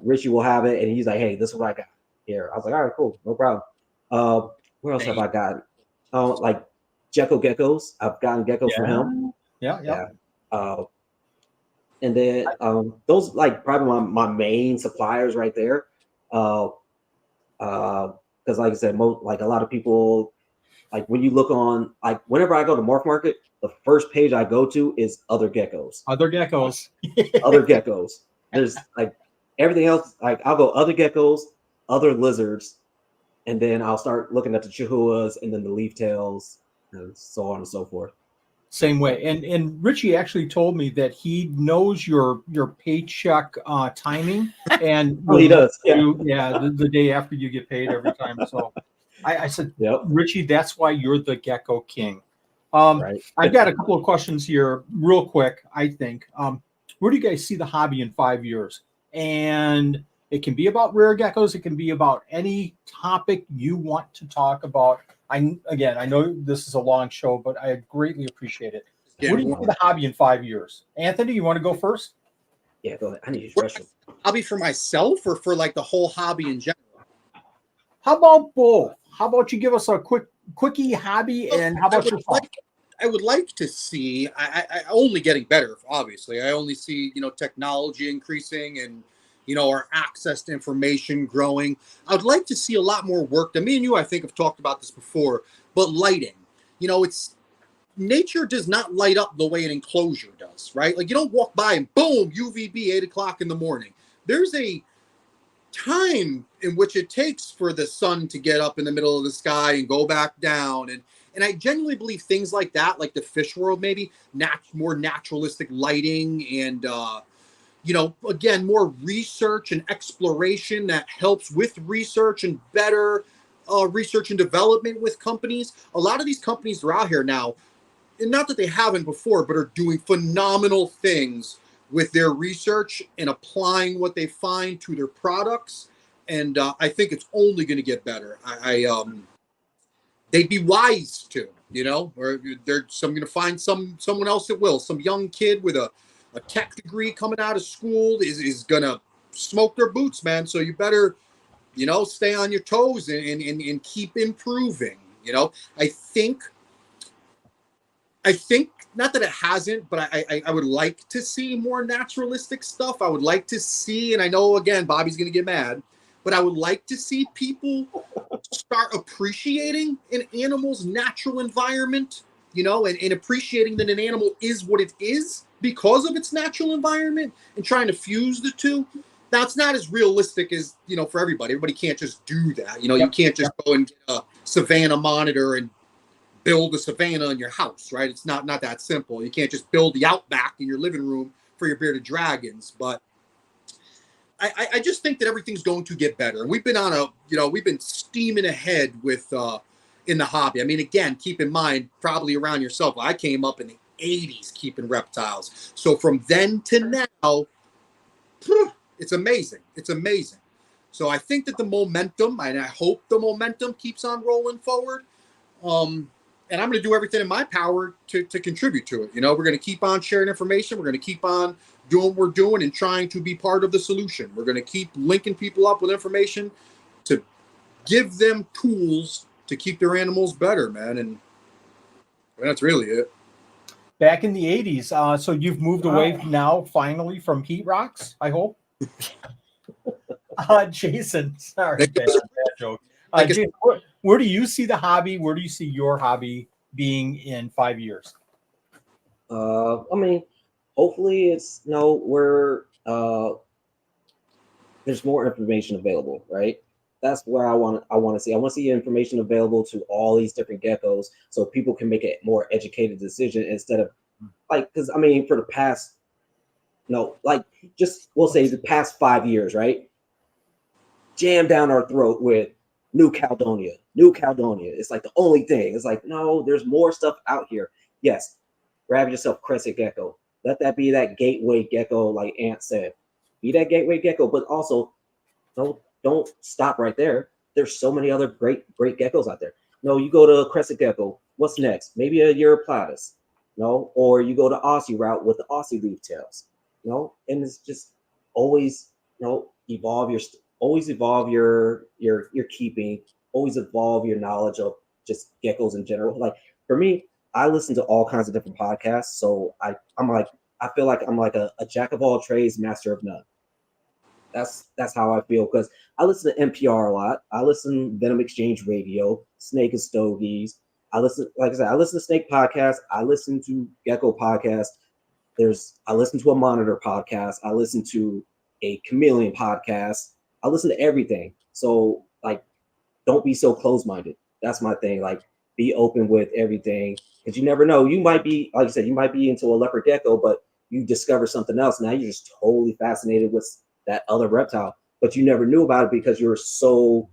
Richie will have it, and he's like, "Hey, this is what I got here." I was like, "All right, cool, no problem." Where else have I gotten? Like Gecko Geckos. I've gotten geckos from him. Yeah. And then those like probably my main suppliers right there. Because like I said, like a lot of people, like when you look on, like whenever I go to Morph Market, the first page I go to is other geckos. Other geckos. Other geckos. There's like everything else. Like I'll go other geckos, other lizards, and then I'll start looking at the Chihuahuas and then the leaf tails and so on and so forth. Same way. And Richie actually told me that he knows your paycheck timing, and he does. The day after you get paid every time. So I said, Yep. Richie, that's why you're the Gecko King. Right. I've got a couple of questions here real quick, I think. Where do you guys see the hobby in 5 years? And it can be about rare geckos. It can be about any topic you want to talk about. I know this is a long show, but I greatly appreciate it. Where do you see the hobby in 5 years? Anthony, you want to go first? Yeah, go ahead. I need your question. Hobby for myself or for like the whole hobby in general? How about both? How about you give us a quickie hobby, and how about yourself? I would like to see, I only getting better, obviously. I only see, technology increasing and, our access to information growing. I would like to see a lot more work. Me and you, I think, have talked about this before, but lighting. Nature does not light up the way an enclosure does, right? Like, you don't walk by and boom, UVB 8 o'clock in the morning. There's a time in which it takes for the sun to get up in the middle of the sky and go back down. And I genuinely believe things like that, like the fish world, maybe more naturalistic lighting and, again, more research and exploration that helps with research and better research and development with companies. A lot of these companies are out here now, and not that they haven't before, but are doing phenomenal things with their research and applying what they find to their products. And I think it's only going to get better. They'd be wise to. you know, or I'm going to find someone else that will. Some young kid with a tech degree coming out of school is going to smoke their boots, man. So you better, you know, stay on your toes and keep improving. You know, I think not that it hasn't, but I would like to see more naturalistic stuff. I would like to see, and I know again Bobby's going to get mad, but I would like to see people start appreciating an animal's natural environment, you know, and appreciating that an animal is what it is because of its natural environment, and trying to fuse the two. Now, it's not as realistic as, you know, for everybody. Everybody can't just do that. You know, you can't just go and get a Savannah monitor and build a Savannah in your house, right? It's not that simple. You can't just build the Outback in your living room for your bearded dragons. But I just think that everything's going to get better. And we've been steaming ahead with in the hobby. I mean, again, keep in mind, probably around yourself, I came up in the 80s keeping reptiles. So from then to now, it's amazing. It's amazing. So I think that the momentum, and I hope the momentum keeps on rolling forward. And I'm going to do everything in my power to contribute to it. You know, we're going to keep on sharing information. We're going to keep on doing what we're doing and trying to be part of the solution. We're going to keep linking people up with information to give them tools to keep their animals better, man. And that's really it. Back in the 80s, so you've moved away now, finally, from heat rocks, I hope? Jason, sorry, bad joke. Jason, where do you see the hobby? Where do you see your hobby being in 5 years? I mean, hopefully it's where there's more information available, right? That's where I want to see. I want to see information available to all these different geckos, so people can make a more educated decision instead of because I mean, for the past, we'll say the past 5 years, right? Jam down our throat with New Caledonia. It's like the only thing. It's like, no, there's more stuff out here. Yes, grab yourself crescent gecko. Let that be that gateway gecko, like Ant said. Be that gateway gecko, but also don't stop right there. There's so many other great geckos out there. No, you go to crescent gecko. What's next? Maybe a Europlatus. Or you go to Aussie route with the Aussie leaf tails. And it's just always evolve your keeping, always evolve your knowledge of just geckos in general. Like for me, I listen to all kinds of different podcasts, so I feel like I'm like a jack of all trades, master of none. That's how I feel, because I listen to NPR a lot. I listen to Venom Exchange Radio, Snake and Stogies. I listen to Snake podcast. I listen to Gecko podcast. I listen to a Monitor podcast. I listen to a Chameleon podcast. I listen to everything. So don't be so closed-minded. That's my thing. Be open with everything, because you never know. You might be, like you said, you might be into a leopard gecko, but you discover something else. Now you're just totally fascinated with that other reptile, but you never knew about it because you were so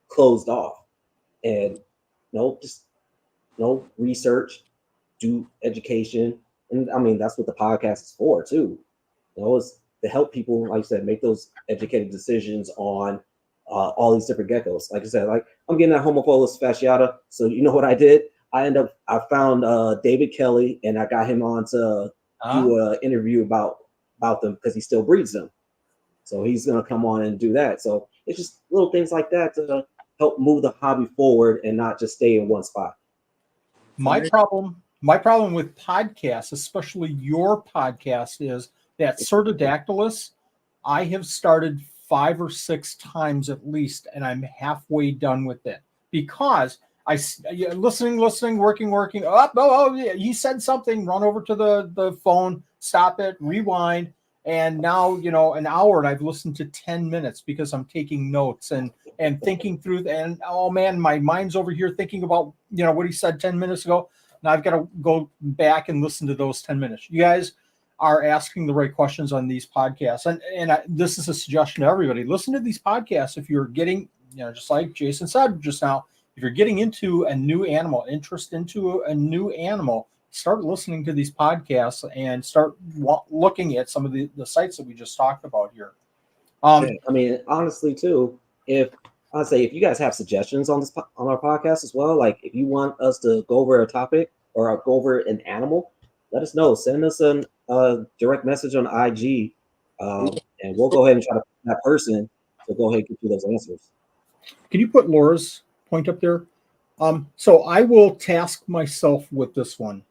closed off. And just research, do education, and I mean that's what the podcast is for too. It's to help people, like I said, make those educated decisions on all these different geckos. Like I said, I'm getting that Homophilus fasciata. So you know what I did? I found David Kelly, and I got him on to do an interview about them, because he still breeds them. So he's gonna come on and do that. So it's just little things like that to help move the hobby forward and not just stay in one spot. My problem with podcasts, especially your podcast, is that Cerdodactylus, I have started 5 or 6 times at least, and I'm halfway done with it, because listening, working. Oh, yeah, he said something. Run over to the phone, stop it, rewind, and now an hour, and I've listened to 10 minutes because I'm taking notes and thinking through. And oh man, my mind's over here thinking about what he said 10 minutes ago. Now I've got to go back and listen to those 10 minutes. You guys are asking the right questions on these podcasts. And this is a suggestion to everybody. Listen to these podcasts if you're getting, just like Jason said just now, if you're getting into a new animal, start listening to these podcasts and start looking at some of the sites that we just talked about here. I mean, honestly, too, if I'd say if you guys have suggestions on on our podcast as well, like if you want us to go over a topic or go over an animal, let us know. Send us a direct message on IG, and we'll go ahead and try to find that person to go ahead and get you those answers. Can you put Laura's point up there? So I will task myself with this one.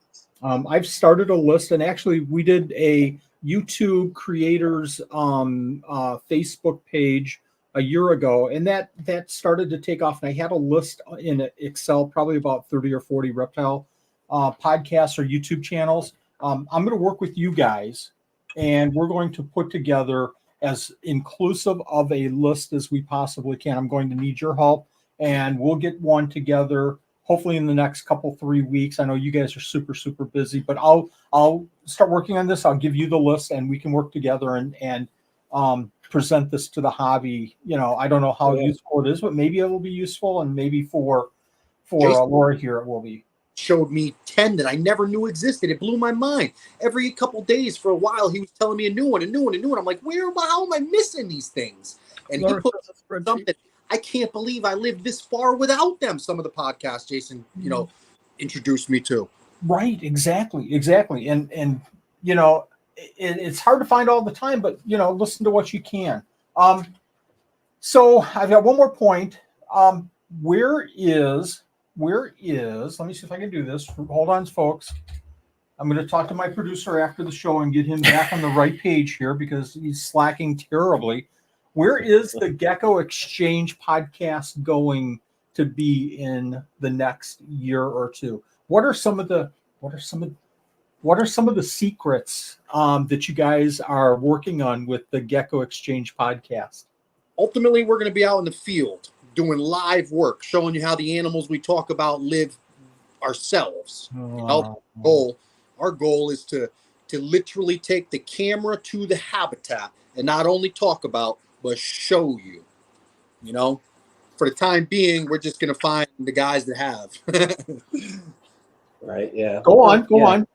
I've started a list, and actually we did a YouTube creators Facebook page a year ago, and that started to take off. And I had a list in Excel, probably about 30 or 40 reptile podcasts or YouTube channels. I'm going to work with you guys, and we're going to put together as inclusive of a list as we possibly can. I'm going to need your help, and we'll get one together hopefully in the next 3 weeks. I know you guys are super, super busy, but I'll start working on this. I'll give you the list, and we can work together and present this to the hobby. I don't know how useful it is, but maybe it will be useful, and maybe for Laura here it will be. Showed me 10 that I never knew existed. It blew my mind. Every couple days for a while, he was telling me a new one. I'm like, how am I missing these things? And he put something. I can't believe I lived this far without them. Some of the podcasts Jason, introduced me to. Right. Exactly. And it's hard to find all the time, but listen to what you can. So I've got one more point. Where is, let me see if I can do this. Hold on, folks. I'm going to talk to my producer after the show and get him back on the right page here because he's slacking terribly. Where is the Gecko Exchange podcast going to be in the next year or two? What are some of the secrets that you guys are working on with the Gecko Exchange podcast? Ultimately, we're going to be out in the field doing live work, showing you how the animals we talk about live ourselves. Our goal is to literally take the camera to the habitat and not only talk about, but show you. For the time being, we're just going to find the guys that have. Right? Yeah. Go on.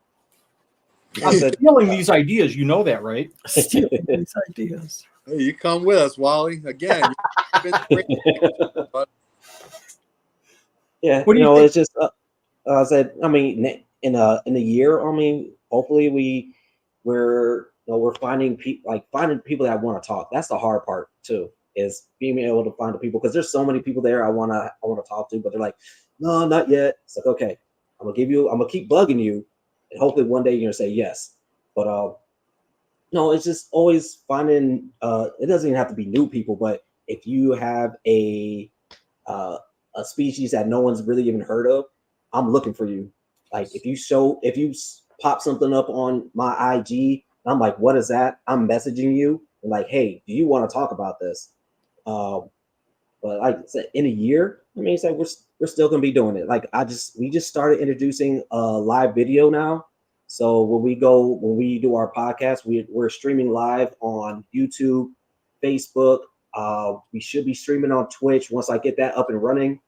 I'm stealing these ideas. You know that, right? Stealing these ideas. Hey, you come with us, Wally. Again. Yeah. What do you think? It's just I said. I mean, in a year. I mean, hopefully we're finding people that want to talk. That's the hard part too, is being able to find the people, because there's so many people there I want to talk to, but they're like, no, not yet. It's like, okay, I'm gonna keep bugging you, and hopefully one day you're gonna say yes. But no, it's just always finding. It doesn't even have to be new people, but if you have a species that no one's really even heard of, I'm looking for you. Like if you pop something up on my IG, and I'm like, what is that? I'm messaging you and like, hey, do you want to talk about this? But like I said, in a year, I mean, it's like we're still gonna be doing it. Like we just started introducing live video now. So when we do our podcast, we're streaming live on YouTube, Facebook. We should be streaming on Twitch once I get that up and running.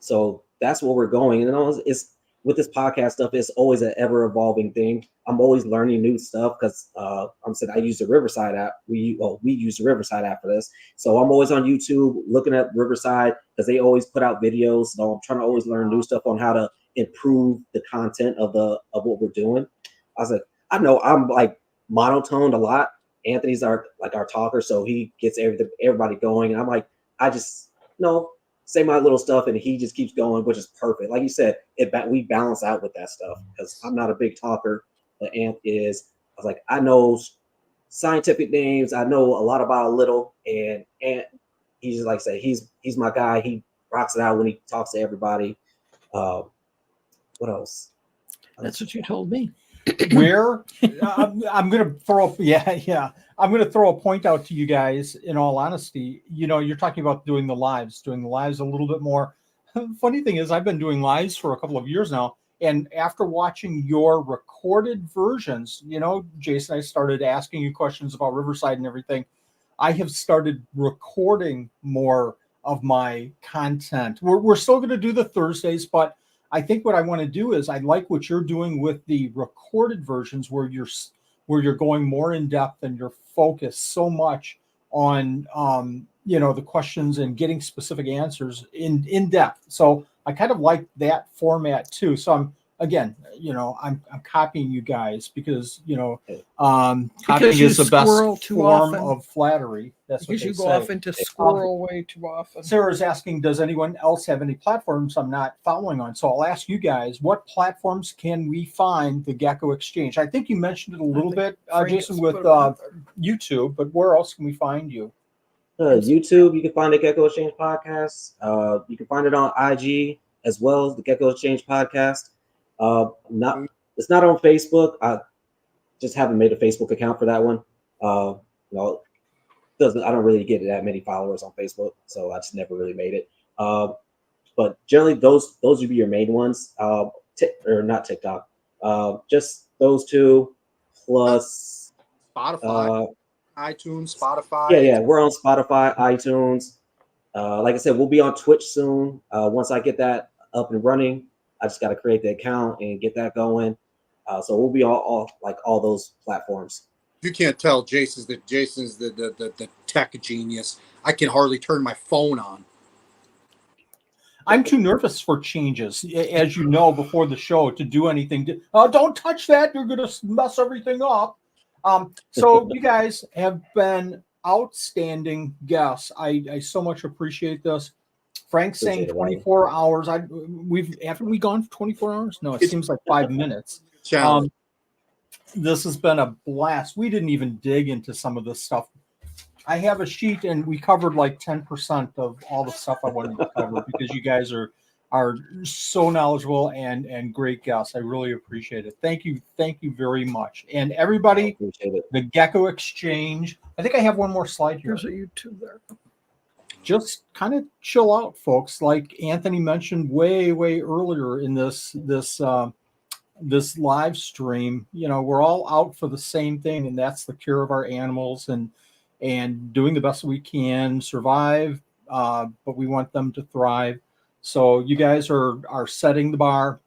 So that's where we're going. And it's with this podcast stuff, it's always an ever evolving thing. I'm always learning new stuff because I use the Riverside app. We use the Riverside app for this. So I'm always on YouTube looking at Riverside because they always put out videos. So I'm trying to always learn new stuff on how to improve the content of what we're doing. I was like, I know I'm like monotoned a lot. Anthony's our talker, so he gets everybody going. And I'm like, I just say my little stuff, and he just keeps going, which is perfect. Like you said, we balance out with that stuff because I'm not a big talker, but Ant is. I was like, I know scientific names, I know a lot about a little, and Ant, he's just like say he's my guy. He rocks it out when he talks to everybody. What else? That's what you told me. Where I'm going to throw I'm going to throw a point out to you guys. In all honesty, you're talking about doing the lives a little bit more. Funny thing is, I've been doing lives for a couple of years now, and after watching your recorded versions, Jason, I started asking you questions about Riverside and everything. I have started recording more of my content. We're still going to do the Thursdays, but I think what I want to do is I like what you're doing with the recorded versions where you're going more in depth and you're focused so much on the questions and getting specific answers in depth. So I kind of like that format too. So I'm copying you guys because copying Because you is the best squirrel too form often. of flattery. That's what Because they you go say. off into squirrel way too often. Sarah's asking, does anyone else have any platforms I'm not following on? So I'll ask you guys, what platforms can we find the Gecko Exchange? I think you mentioned it a little bit, Jason, with YouTube, but where else can we find you? YouTube, you can find the Gecko Exchange podcast. You can find it on IG as well as the Gecko Exchange podcast. It's not on Facebook. I just haven't made a Facebook account for that one. I don't really get that many followers on Facebook, so I just never really made it. But generally, those would be your main ones. Or not TikTok. Just those two plus Spotify, iTunes, Spotify. Yeah, we're on Spotify, iTunes. Like I said, we'll be on Twitch soon. Once I get that up and running, I just got to create the account and get that going. So we'll be all those platforms. You can't tell Jason's the tech genius. I can hardly turn my phone on. I'm too nervous for changes, as you know, before the show to do anything. Don't touch that. You're going to mess everything up. So you guys have been outstanding guests. I so much appreciate this. Frank's saying 24 hours. Haven't we gone for 24 hours? No, it seems like 5 minutes. This has been a blast. We didn't even dig into some of this stuff. I have a sheet and we covered like 10% of all the stuff I wanted to cover because you guys are so knowledgeable and great guests. I really appreciate it. Thank you very much. And everybody, the Gecko Exchange. I think I have one more slide here. There's a YouTube there. Just kind of chill out, folks. Like Anthony mentioned way earlier in this live stream, we're all out for the same thing, and that's the cure of our animals and doing the best we can, survive, but we want them to thrive. So you guys are setting the bar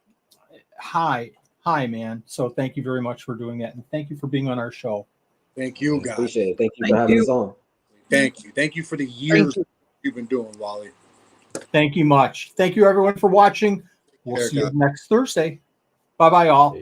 high, man. So thank you very much for doing that, and thank you for being on our show. Thank you, guys. Appreciate it. Thank you for having us on. Thank you for the years you've been doing, Wally. Thank you much. Thank you, everyone, for watching. We'll see you next Thursday. Bye-bye, all.